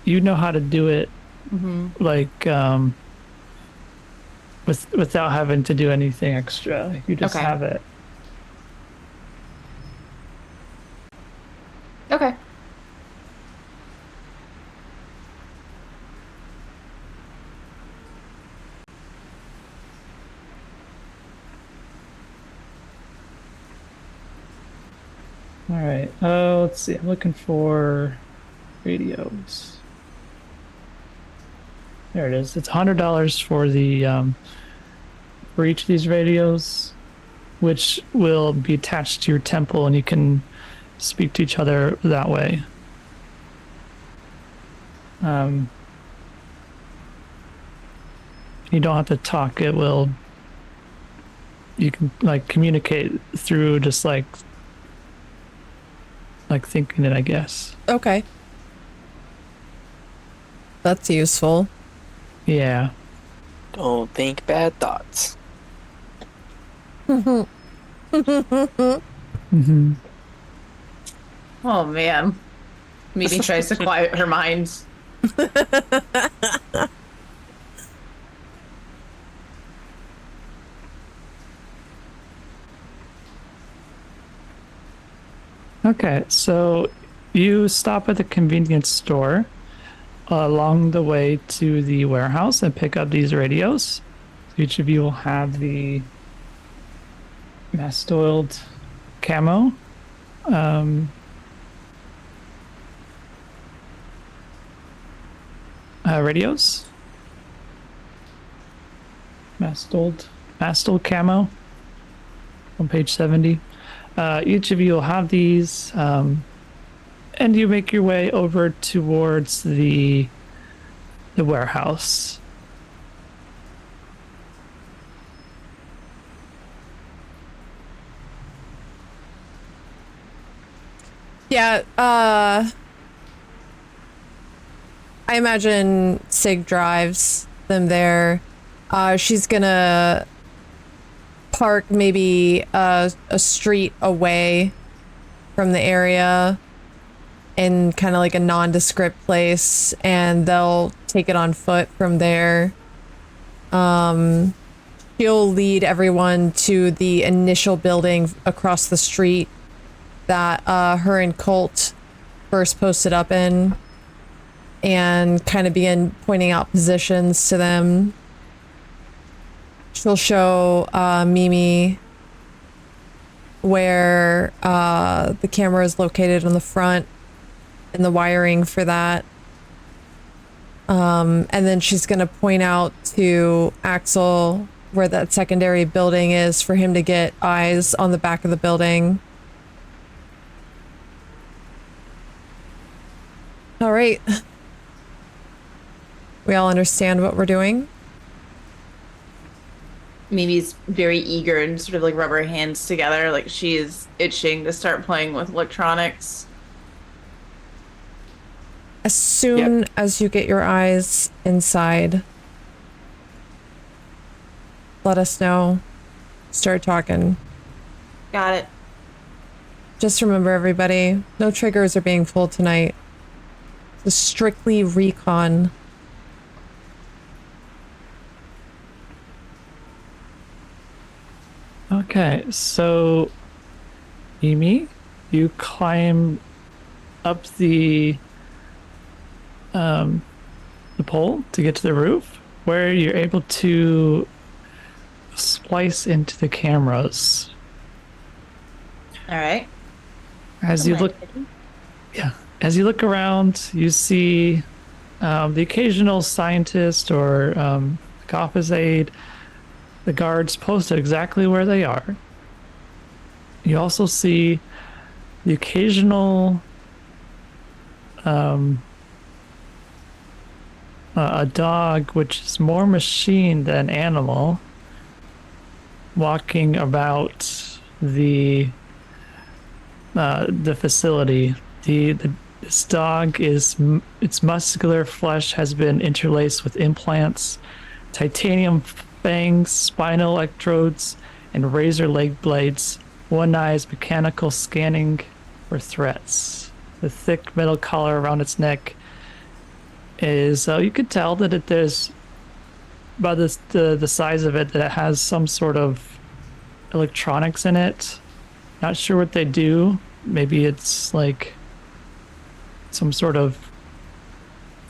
You know how to do it, like without having to do anything extra. You just Okay. have it. Okay. All right. Let's see. I'm looking for radios. There it is. It's $100 for the for each of these radios, which will be attached to your temple, and you can speak to each other that way. You don't have to talk. You can like communicate through just like thinking it, I guess. Okay. That's useful. Yeah. Don't think bad thoughts. Mm-hmm. Oh, man. Mimi tries to quiet her mind. Okay, so you stop at the convenience store along the way to the warehouse and pick up these radios. Each of you will have the mastoiled camo. Radios. Mastoiled camo on page 70. Each of you will have these, and you make your way over towards the warehouse. Yeah, I imagine Sig drives them there. She's gonna park maybe a street away from the area in kind of like a nondescript place, and they'll take it on foot from there. She'll lead everyone to the initial building across the street that her and Colt first posted up in, and kind of begin pointing out positions to them. She'll show Mimi where the camera is located on the front and the wiring for that. And then she's going to point out to Axel where that secondary building is for him to get eyes on the back of the building. All right. We all understand what we're doing? Mimi's very eager and sort of like rub her hands together, like she is itching to start playing with electronics. As soon as you get your eyes inside, let us know. Start talking. Got it. Just remember, everybody, no triggers are being pulled tonight. It's strictly recon. Okay, so Mimi, you climb up the pole to get to the roof, where you're able to splice into the cameras. All right. As you look, as you look around, you see the occasional scientist or office aide. The guards posted exactly where they are. You also see the occasional a dog, which is more machine than animal, walking about the the facility. This dog its muscular flesh has been interlaced with implants, titanium fangs, spinal electrodes, and razor leg blades. One eye is mechanical scanning for threats. The thick metal collar around its neck is you could tell that there's by the size of it that it has some sort of electronics in it. Not sure what they do. Maybe it's like some sort of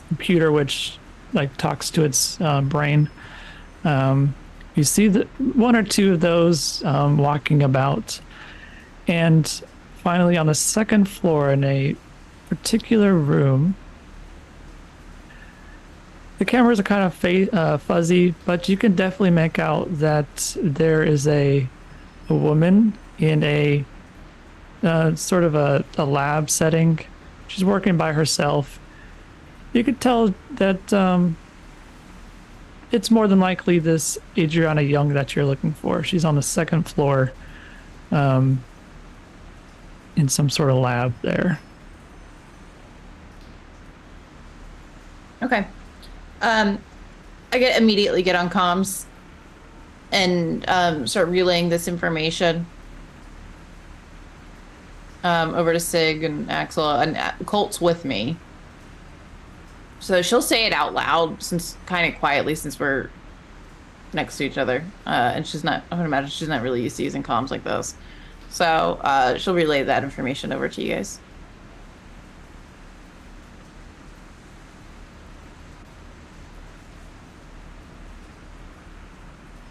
computer which like talks to its brain. You see one or two of those walking about, and finally on the second floor in a particular room, the cameras are kind of fuzzy, but you can definitely make out that there is a woman in a sort of a lab setting. She's working by herself. You could tell that it's more than likely this Adriana Young that you're looking for. She's on the second floor in some sort of lab there. Okay. I immediately get on comms and start relaying this information over to Sig and Axel, and Colt's with me. So she'll say it out loud, since kind of quietly, since we're next to each other. And she's not, I would imagine she's not really used to using comms like this. So she'll relay that information over to you guys.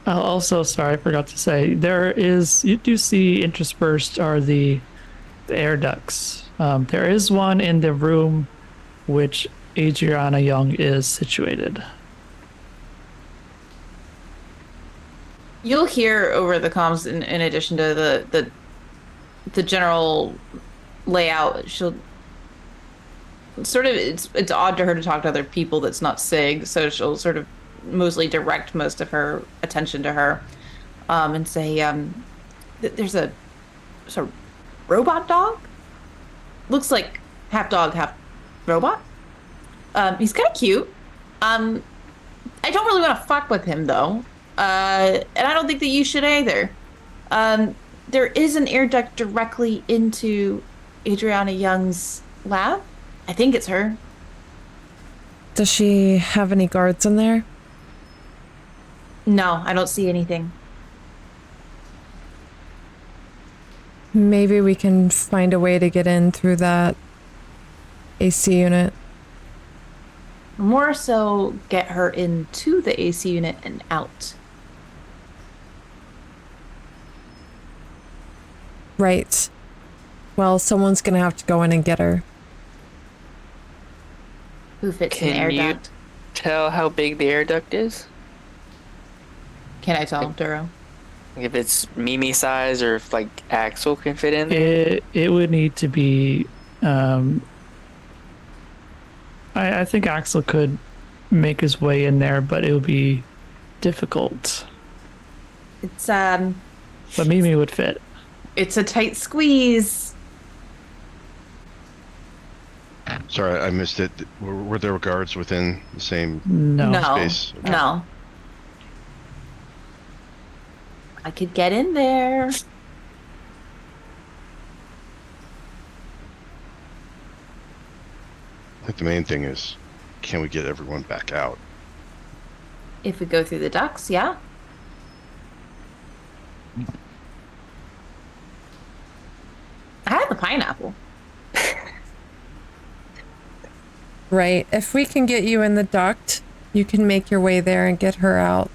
Also, sorry, I forgot to say, you do see interspersed are the air ducts. There is one in the room which Adriana Young is situated. You'll hear over the comms, in addition to the general layout, she'll sort of, it's odd to her to talk to other people that's not Sig, so she'll sort of mostly direct most of her attention to her, and say, there's a sort of robot dog? Looks like half dog, half robot. He's kind of cute. I don't really want to fuck with him, though. And I don't think that you should either. There is an air duct directly into Adriana Young's lab. I think it's her. Does she have any guards in there? No, I don't see anything. Maybe we can find a way to get in through that AC unit. More so, get her into the AC unit and out. Right. Well, someone's gonna have to go in and get her. Who fits Can an air you duct? tell how big the air duct is? Can I tell, Duro? If it's Mimi size, or if like Axel can fit in there? It would need to be. I think Axel could make his way in there, but it would be difficult. It's But Mimi would fit. it's a tight squeeze. Sorry, I missed it. Were there guards within the same No. No, space? Okay. no. I could get in there. I think the main thing is, can we get everyone back out? If we go through the ducts, yeah. I have the pineapple. Right. If we can get you in the duct, you can make your way there and get her out.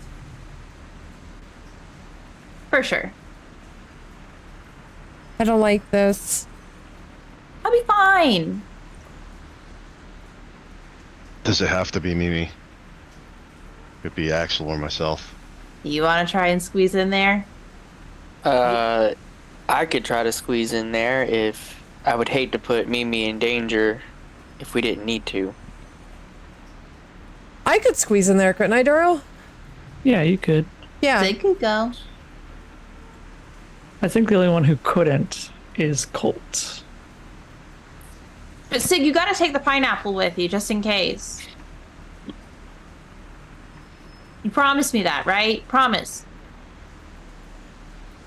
For sure. I don't like this. I'll be fine. Does it have to be Mimi? Could be Axel or myself. You want to try and squeeze in there? I could try to squeeze in there. If I would hate to put Mimi in danger if we didn't need to. I could squeeze in there, couldn't I, Duro? Yeah, you could. Yeah. They could go. I think the only one who couldn't is Colt. But Sig, you gotta take the pineapple with you just in case. You promised me that, right? Promise.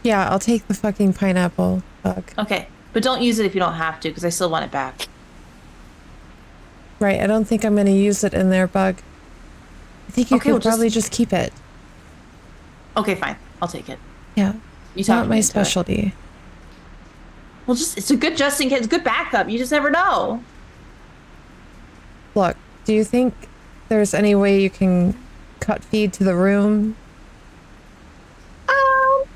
Yeah, I'll take the fucking pineapple. Fuck. Okay. But don't use it if you don't have to, because I still want it back. Right, I don't think I'm gonna use it in there, Bug. I think you Okay, could well, probably just keep it. Okay, fine. I'll take it. Yeah. You It's not talked me my into it. specialty. Well, it's a good just in case, good backup. You just never know. Look, do you think there's any way you can cut feed to the room?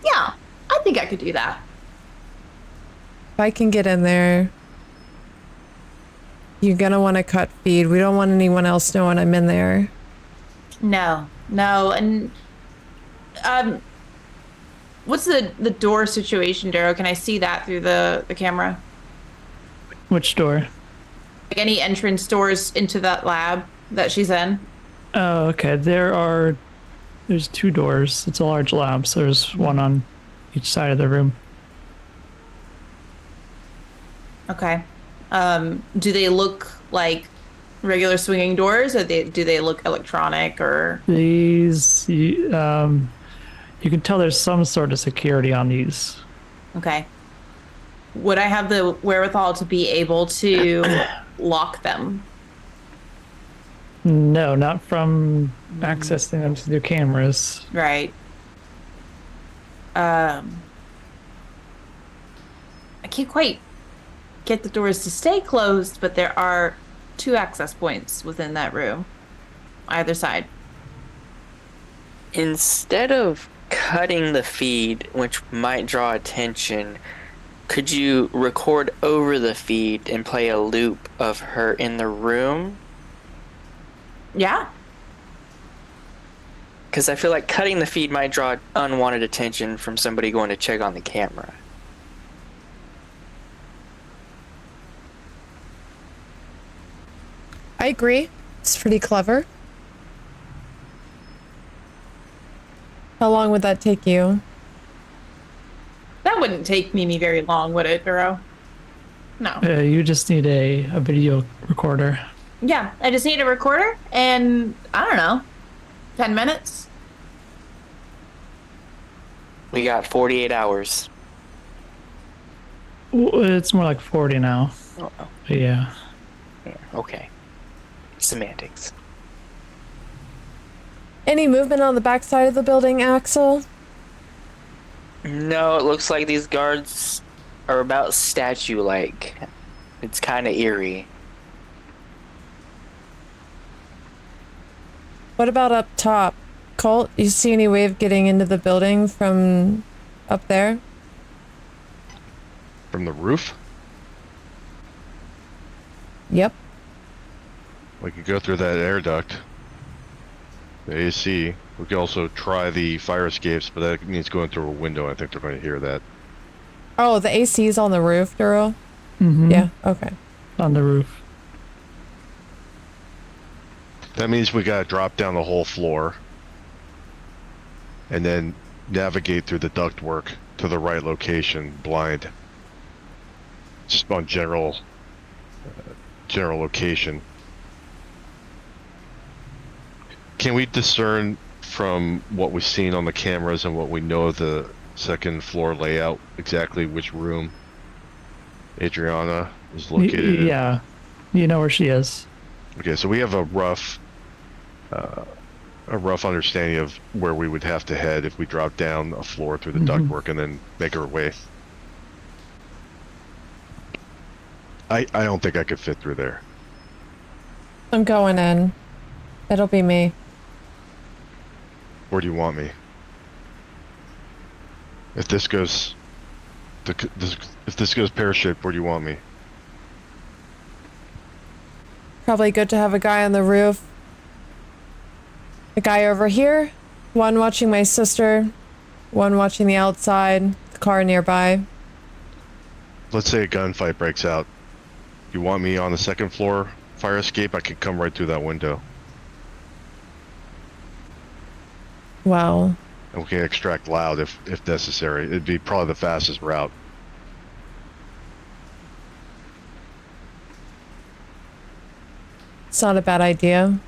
Yeah. I think I could do that. If I can get in there, you're gonna want to cut feed. We don't want anyone else knowing I'm in there. No, and what's the door situation, Darrow? Can I see that through the camera? Which door? Like any entrance doors into that lab that she's in? Oh, okay. There's 2 doors. It's a large lab, so there's one on each side of the room. Okay. Do they look like regular swinging doors, or do they look electronic or? These, you can tell there's some sort of security on these. Okay. Would I have the wherewithal to be able to lock them? No, not from accessing them through cameras. Right. I can't quite get the doors to stay closed, but there are 2 access points within that room, either side. Instead of cutting the feed, which might draw attention, could you record over the feed and play a loop of her in the room? Yeah. Because I feel like cutting the feed might draw unwanted attention from somebody going to check on the camera. I agree. It's pretty clever. How long would that take you? That wouldn't take Mimi very long, would it, Duro? No. You just need a video recorder. Yeah, I just need a recorder and, I don't know, 10 minutes? We got 48 hours. It's more like 40 now. Oh, But yeah. okay. Semantics. Any movement on the backside of the building, Axel? No, it looks like these guards are about statue-like. It's kind of eerie. What about up top? Colt, you see any way of getting into the building from up there? From the roof? Yep. We could go through that air duct. The AC. We could also try the fire escapes, but that means going through a window. I think they're going to hear that. Oh, the AC's on the roof, Duro? Mm-hmm. Yeah, okay. On the roof. That means we gotta drop down the whole floor and then navigate through the ductwork to the right location, blind. Just on general location. Can we discern from what we've seen on the cameras and what we know of the second floor layout exactly which room Adriana is located in? Yeah. You know where she is. Okay, so we have a rough understanding of where we would have to head if we drop down a floor through the ductwork and then make our way. I don't think I could fit through there. I'm going in. It'll be me. Where do you want me? If this goes pear-shaped, where do you want me? Probably good to have a guy on the roof. A guy over here. One watching my sister. One watching the outside. The car nearby. Let's say a gunfight breaks out. You want me on the second floor fire escape? I could come right through that window. Well, And we can extract loud if necessary. It'd be probably the fastest route. It's not a bad idea.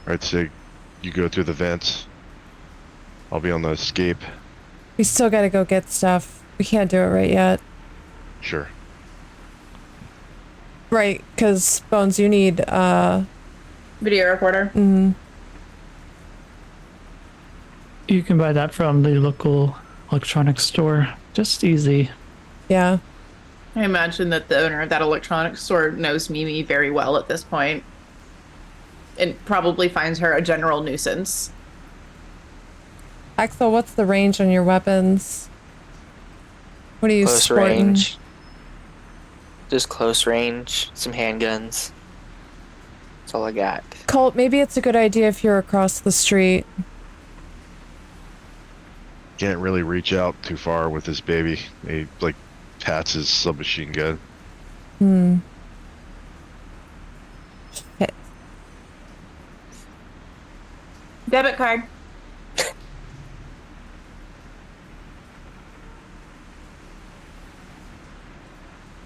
Alright, so you go through the vents. I'll be on the escape. We still gotta go get stuff. We can't do it right yet. Sure. Right, because Bones, you need Video recorder. You can buy that from the local electronics store. Just easy. Yeah. I imagine that the owner of that electronics store knows Mimi very well at this point. And probably finds her a general nuisance. Axel, what's the range on your weapons? What are you Close sporting? range. Just close range. Some handguns. That's all I got. Colt, maybe it's a good idea if you're across the street. Can't really reach out too far with this baby. He, like, pats his submachine gun. Shit. Debit card.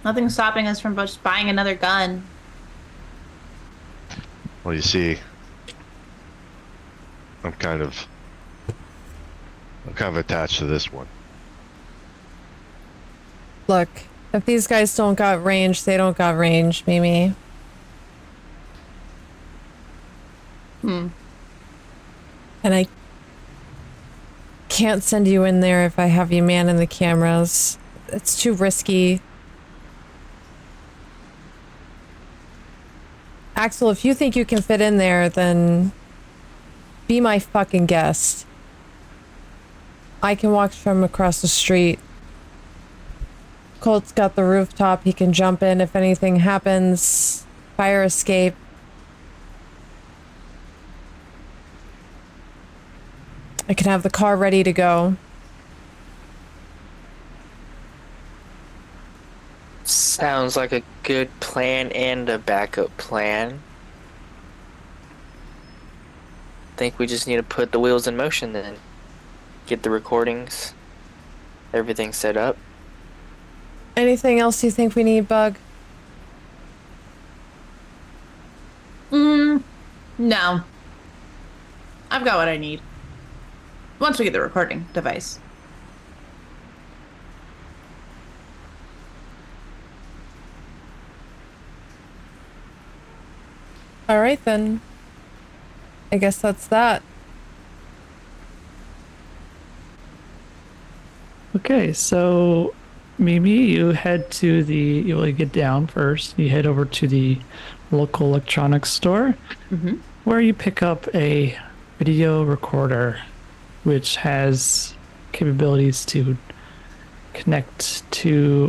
Nothing's stopping us from just buying another gun. Well, you see, I'm kind of attached to this one. Look, if these guys don't got range, they don't got range, Mimi. And I can't send you in there if I have you manning the cameras. It's too risky. Axel, if you think you can fit in there, then be my fucking guest. I can walk from across the street. Colt's got the rooftop. He can jump in if anything happens. Fire escape. I can have the car ready to go. Sounds like a good plan and a backup plan. Think we just need to put the wheels in motion then. Get the recordings, everything set up. Anything else you think we need, Bug? No. I've got what I need. Once we get the recording device. All right, then. I guess that's that. Okay, so Mimi, you head to you get down first. You head over to the local electronics store where you pick up a video recorder, which has capabilities to connect to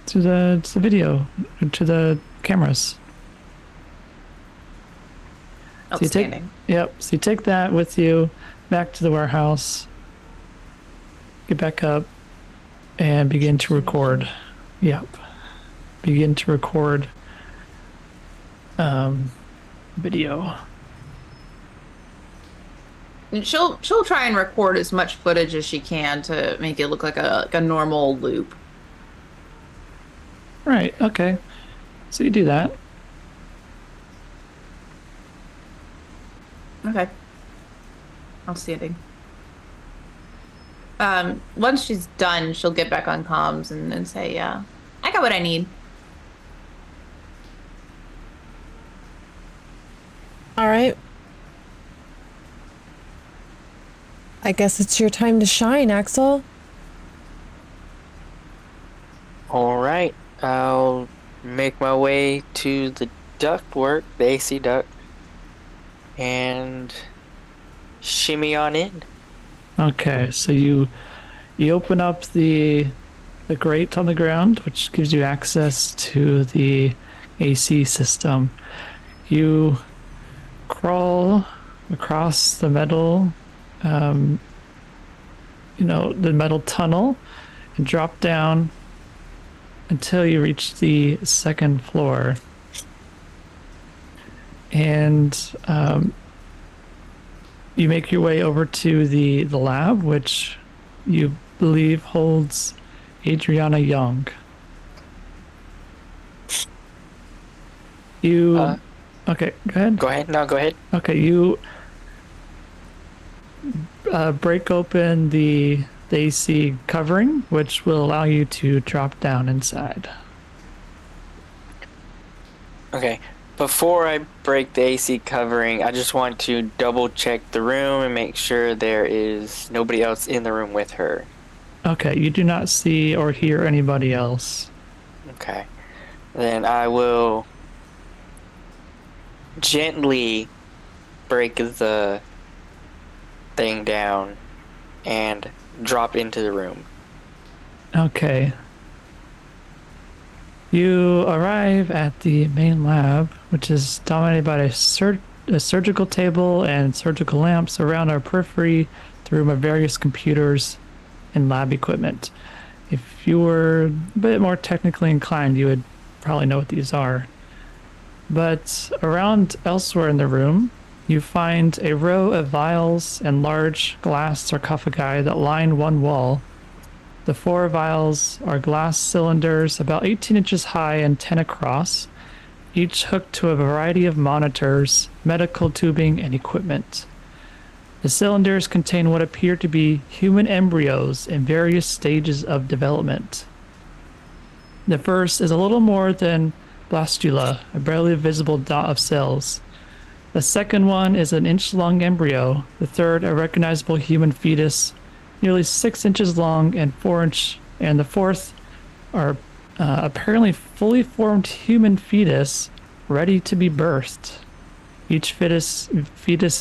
the video, to the cameras. So you take, Outstanding. so you take that with you back to the warehouse, get back up, and begin to record. Begin to record video. And she'll try and record as much footage as she can to make it look like a normal loop. Right, okay. So you do that. Okay. Outstanding. Once she's done, she'll get back on comms and say, I got what I need. All right. I guess it's your time to shine, Axel. All right, I'll make my way to the ductwork, the AC duct, and shimmy on in. Okay, so you open up the grate on the ground, which gives you access to the AC system. You crawl across the metal, the metal tunnel, and drop down until you reach the second floor. And You make your way over to the lab, which you believe holds Adriana Young. You okay, go ahead. Go ahead. No, go ahead. Okay, you break open the AC covering, which will allow you to drop down inside. Okay. Before I break the AC covering, I just want to double check the room and make sure there is nobody else in the room with her. Okay, you do not see or hear anybody else. Okay. Then I will gently break the thing down and drop into the room. Okay. You arrive at the main lab, which is dominated by a surgical table and surgical lamps. Around our periphery, the room of various computers and lab equipment. If you were a bit more technically inclined, you would probably know what these are. But around elsewhere in the room, you find a row of vials and large glass sarcophagi that line one wall. The 4 vials are glass cylinders about 18 inches high and 10 across, each hooked to a variety of monitors, medical tubing, and equipment. The cylinders contain what appear to be human embryos in various stages of development. The first is a little more than blastula, a barely visible dot of cells. The second one is an inch-long embryo. The third, a recognizable human fetus, nearly 6 inches long and 4-inch, and the fourth are apparently fully formed human fetus ready to be birthed. Each fetus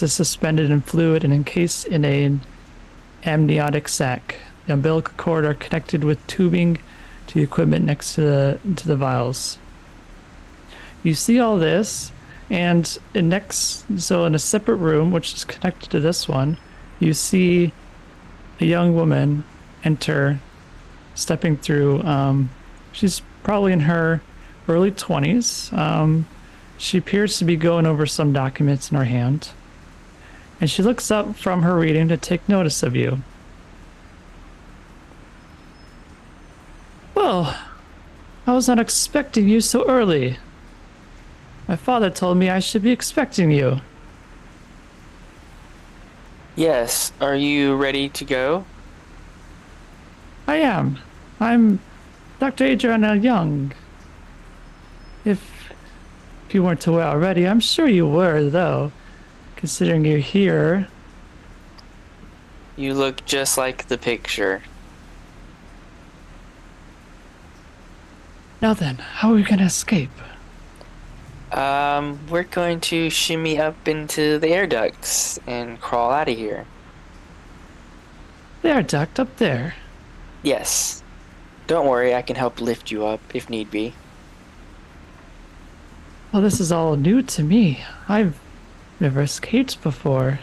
is suspended in fluid and encased in an amniotic sac. The umbilical cord are connected with tubing to the equipment next to the vials. You see all this, and in a separate room, which is connected to this one, you see a young woman enter, stepping through. She's probably in her early 20s. She appears to be going over some documents in her hand, and she looks up from her reading to take notice of you. Well, I was not expecting you so early. My father told me I should be expecting you. Yes, are you ready to go? I am. I'm Dr. Adriana Young. If you weren't aware already, I'm sure you were, though, considering you're here. You look just like the picture. Now then, how are we gonna escape? We're going to shimmy up into the air ducts and crawl out of here. They are ducked up there. Yes. Don't worry, I can help lift you up if need be. Well, this is all new to me. I've never escaped before.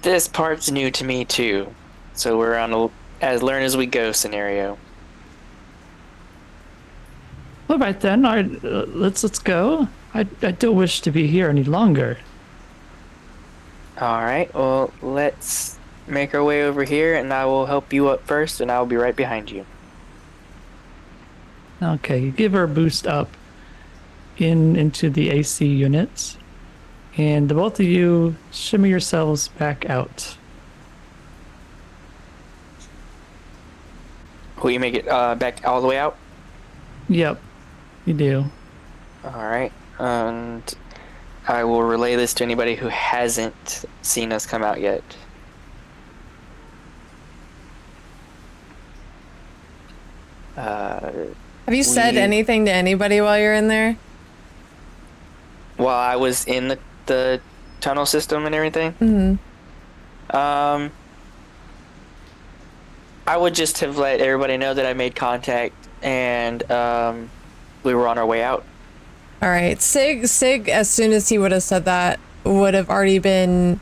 This part's new to me too, so we're on a as learn as we go scenario. All right then, let's go. I don't wish to be here any longer. Alright, well, let's make our way over here, and I will help you up first, and I'll be right behind you. Okay, you give her a boost up into the AC units, and the both of you shimmy yourselves back out. Will you make it back all the way out? Yep, you do. Alright, and I will relay this to anybody who hasn't seen us come out yet. Have you said anything to anybody while you're in there? While I was in the tunnel system and everything? Mm-hmm. I would just have let everybody know that I made contact and we were on our way out. All right. Sig, as soon as he would have said that, would have already been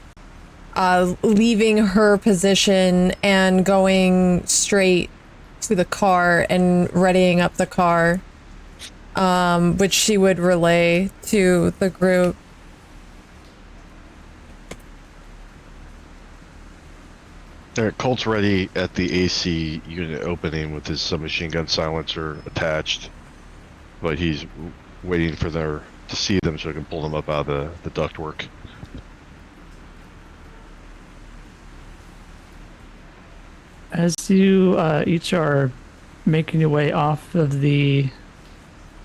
leaving her position and going straight to the car and readying up the car, which she would relay to the group. Colt's ready at the AC unit opening with his submachine gun silencer attached, but he's waiting for to see them so he can pull them up out of the ductwork. As you each are making your way off of the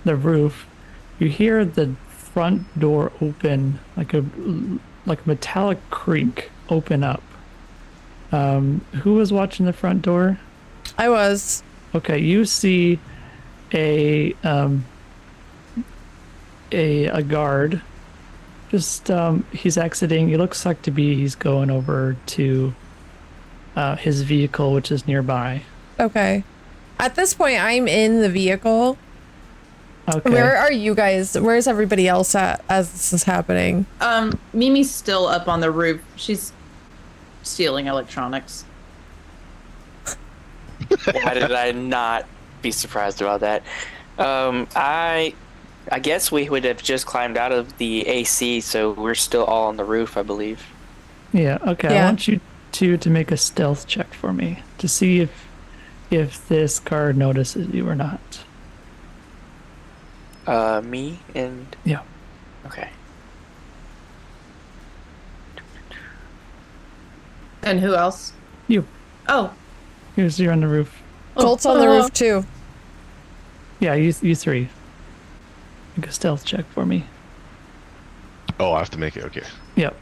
roof, you hear the front door open, like a metallic creak open up. Who was watching the front door? I was. Okay, you see a guard. Just he's exiting. It looks like he's going over to his vehicle, which is nearby. Okay. At this point, I'm in the vehicle. Okay. Where are you guys? Where's everybody else at as this is happening? Mimi's still up on the roof. She's stealing electronics. Why did I not be surprised about that? I guess we would have just climbed out of the AC, so we're still all on the roof, I believe. Yeah. Okay. Yeah. I want you to make a stealth check for me to see if this guard notices you or not. Me and... Yeah. Okay. And who else? You. Oh. You're on the roof. Colt's on the roof too. Yeah, you three. Make a stealth check for me. Oh, I have to make it. Okay. Yep.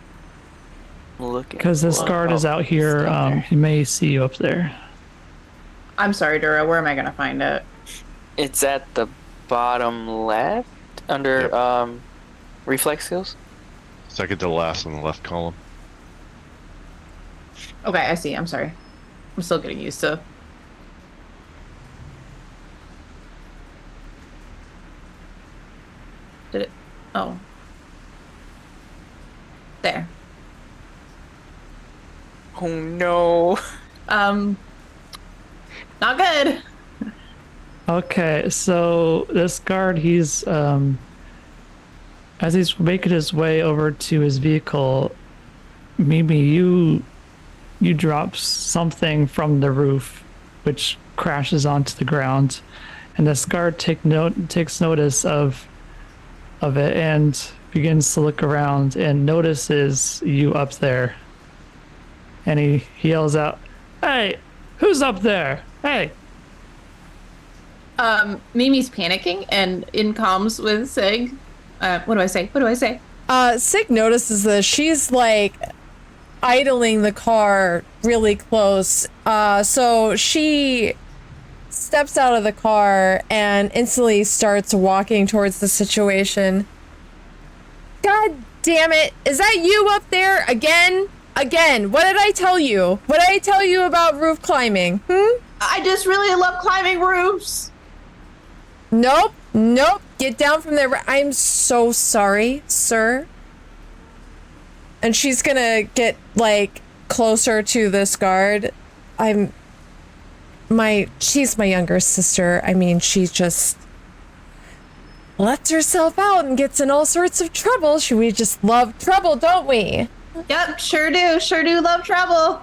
Look. Because this guard is out here. He may see you up there. I'm sorry, Dura. Where am I going to find it? It's at the bottom left under reflex skills. Second to last on the left column. Okay, I see. I'm sorry. I'm still getting used to. Did it? Oh. There. Oh no. Not good. Okay, so this guard, he's as he's making his way over to his vehicle, Mimi, you drop something from the roof, which crashes onto the ground, and this guard takes notice of it and begins to look around and notices you up there, and he yells out, "Hey, who's up there? Hey!" Mimi's panicking and in comms with Sig. What do I say? Sig notices this. She's like idling the car really close. So she steps out of the car and instantly starts walking towards the situation. God damn it. Is that you up there again? Again. What did I tell you? What did I tell you about roof climbing? I just really love climbing roofs. Nope. Get down from there. I'm so sorry, sir. And she's gonna get, like, closer to this guard. She's my younger sister. I mean, she just lets herself out and gets in all sorts of trouble. We just love trouble, don't we? Yep, sure do love trouble.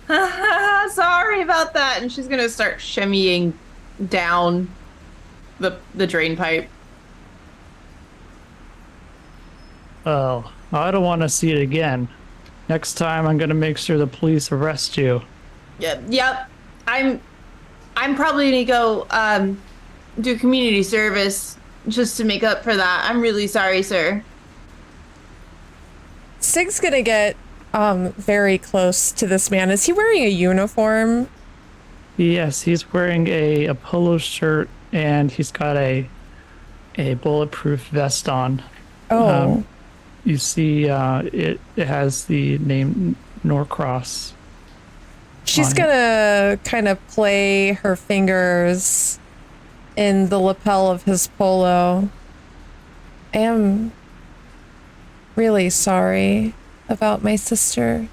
Sorry about that. And she's gonna start shimmying down the drain pipe. Oh, I don't want to see it again. Next time, I'm gonna make sure the police arrest you. Yep. I'm probably gonna go do community service just to make up for that. I'm really sorry, sir. Sig's gonna get very close to this man. Is he wearing a uniform? Yes, he's wearing a polo shirt and he's got a bulletproof vest on. Oh. You see, it has the name Norcross. She's gonna kind of play her fingers in the lapel of his polo. I am really sorry about my sister.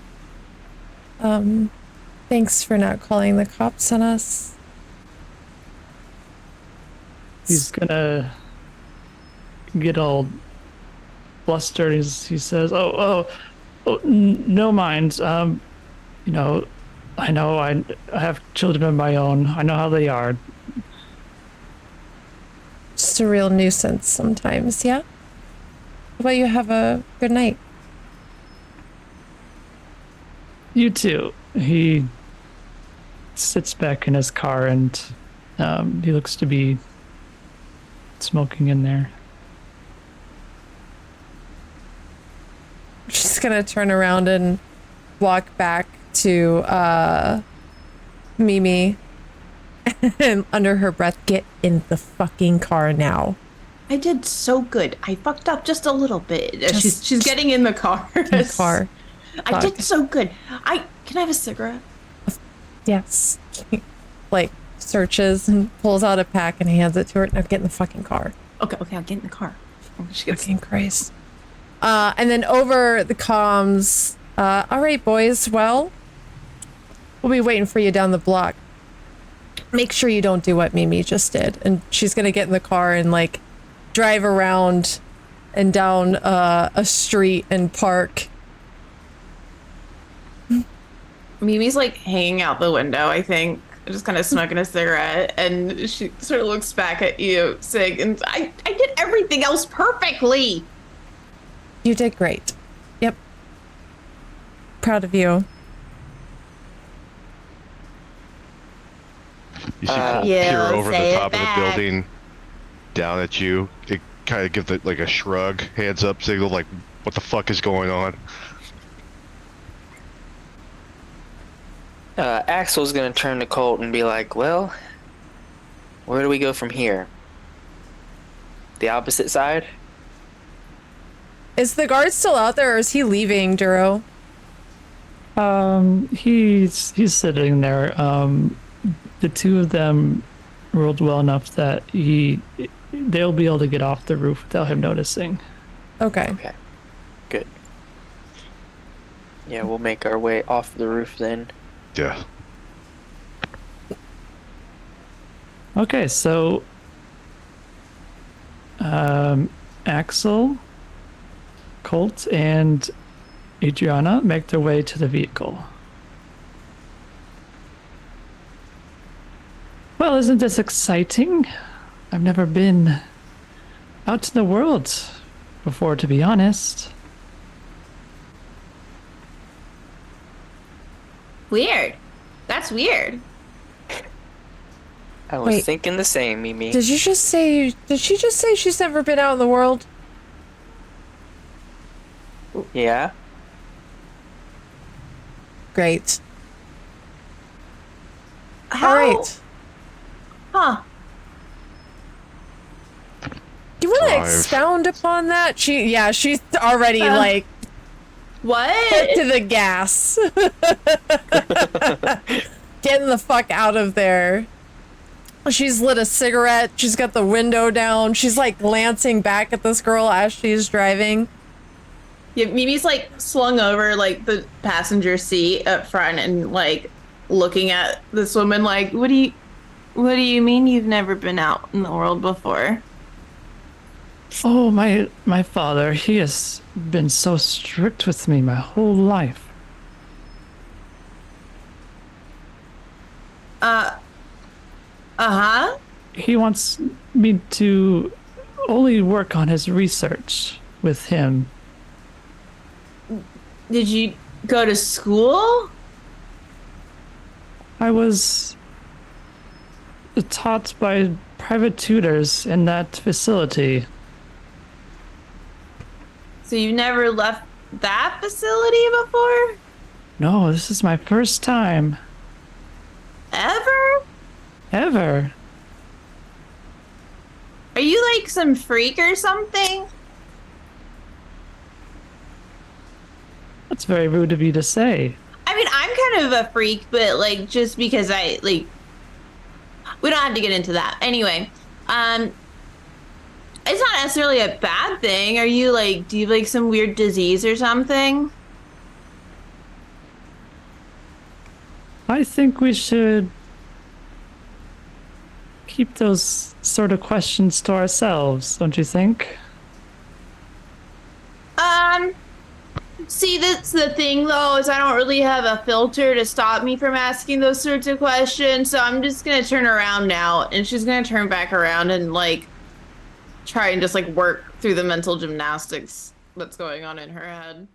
Thanks for not calling the cops on us. He's gonna get all flustered. He says, "Oh, no mind. You know, I have children of my own. I know how they are. Just a real nuisance sometimes, yeah? How about you have a good night? You too. He sits back in his car and he looks to be smoking in there. She's gonna turn around and walk back to Mimi and under her breath, get in the fucking car now. I did so good. I fucked up just a little bit. She's getting in the car. In the car. I did so good. Can I have a cigarette? Yes. Like, searches and pulls out a pack and hands it to her. Now get in the fucking car. Okay, I'll get in the car. She gets Fucking Christ. And then over the comms, all right, boys, well, we'll be waiting for you down the block. Make sure you don't do what Mimi just did. And she's gonna get in the car and, like, drive around and down a street and park. Mimi's like hanging out the window, I think, just kind of smoking a cigarette, and she sort of looks back at you, saying, and I did everything else perfectly. You did great. Yep. Proud of you. You see Colt Yeah, peer over the say it top of the back. building, down at you. It kind of gives it like a shrug, hands up signal, like, what the fuck is going on? Axel's gonna turn to Colt and be like, well, where do we go from here? The opposite side? Is the guard still out there, or is he leaving, Duro? He's sitting there. The two of them rolled well enough that they'll be able to get off the roof without him noticing. Okay. Okay. Good. Yeah, we'll make our way off the roof then. Yeah. Okay, so Axel, Colt, and Adriana make their way to the vehicle. Well, isn't this exciting? I've never been out in the world before, to be honest. Weird. That's weird. I was Wait. thinking the same, Mimi. Did she just say she's never been out in the world? Yeah? Great. How? All right. Huh. Do you want to Drive. expound upon that? She's already like What? to the gas. Getting the fuck out of there. She's lit a cigarette. She's got the window down. She's like glancing back at this girl as she's driving. yeah, Mimi's like slung over like the passenger seat up front and like looking at this woman like, what do you mean you've never been out in the world before? Oh, my father, he has been so strict with me my whole life. Uh-huh. He wants me to only work on his research with him. Did you go to school? I was taught by private tutors in that facility. So you've never left that facility before? No, this is my first time Ever? ever. Are you like some freak or something? That's very rude of you to say. I mean, I'm kind of a freak, but like just because I like we don't have to get into that. Anyway, it's not necessarily a bad thing. Are you like, do you have like some weird disease or something? I think we should keep those sort of questions to ourselves, don't you think? See, That's the thing, though, is I don't really have a filter to stop me from asking those sorts of questions. So I'm just gonna turn around now, and she's gonna turn back around and like try and just like work through the mental gymnastics that's going on in her head.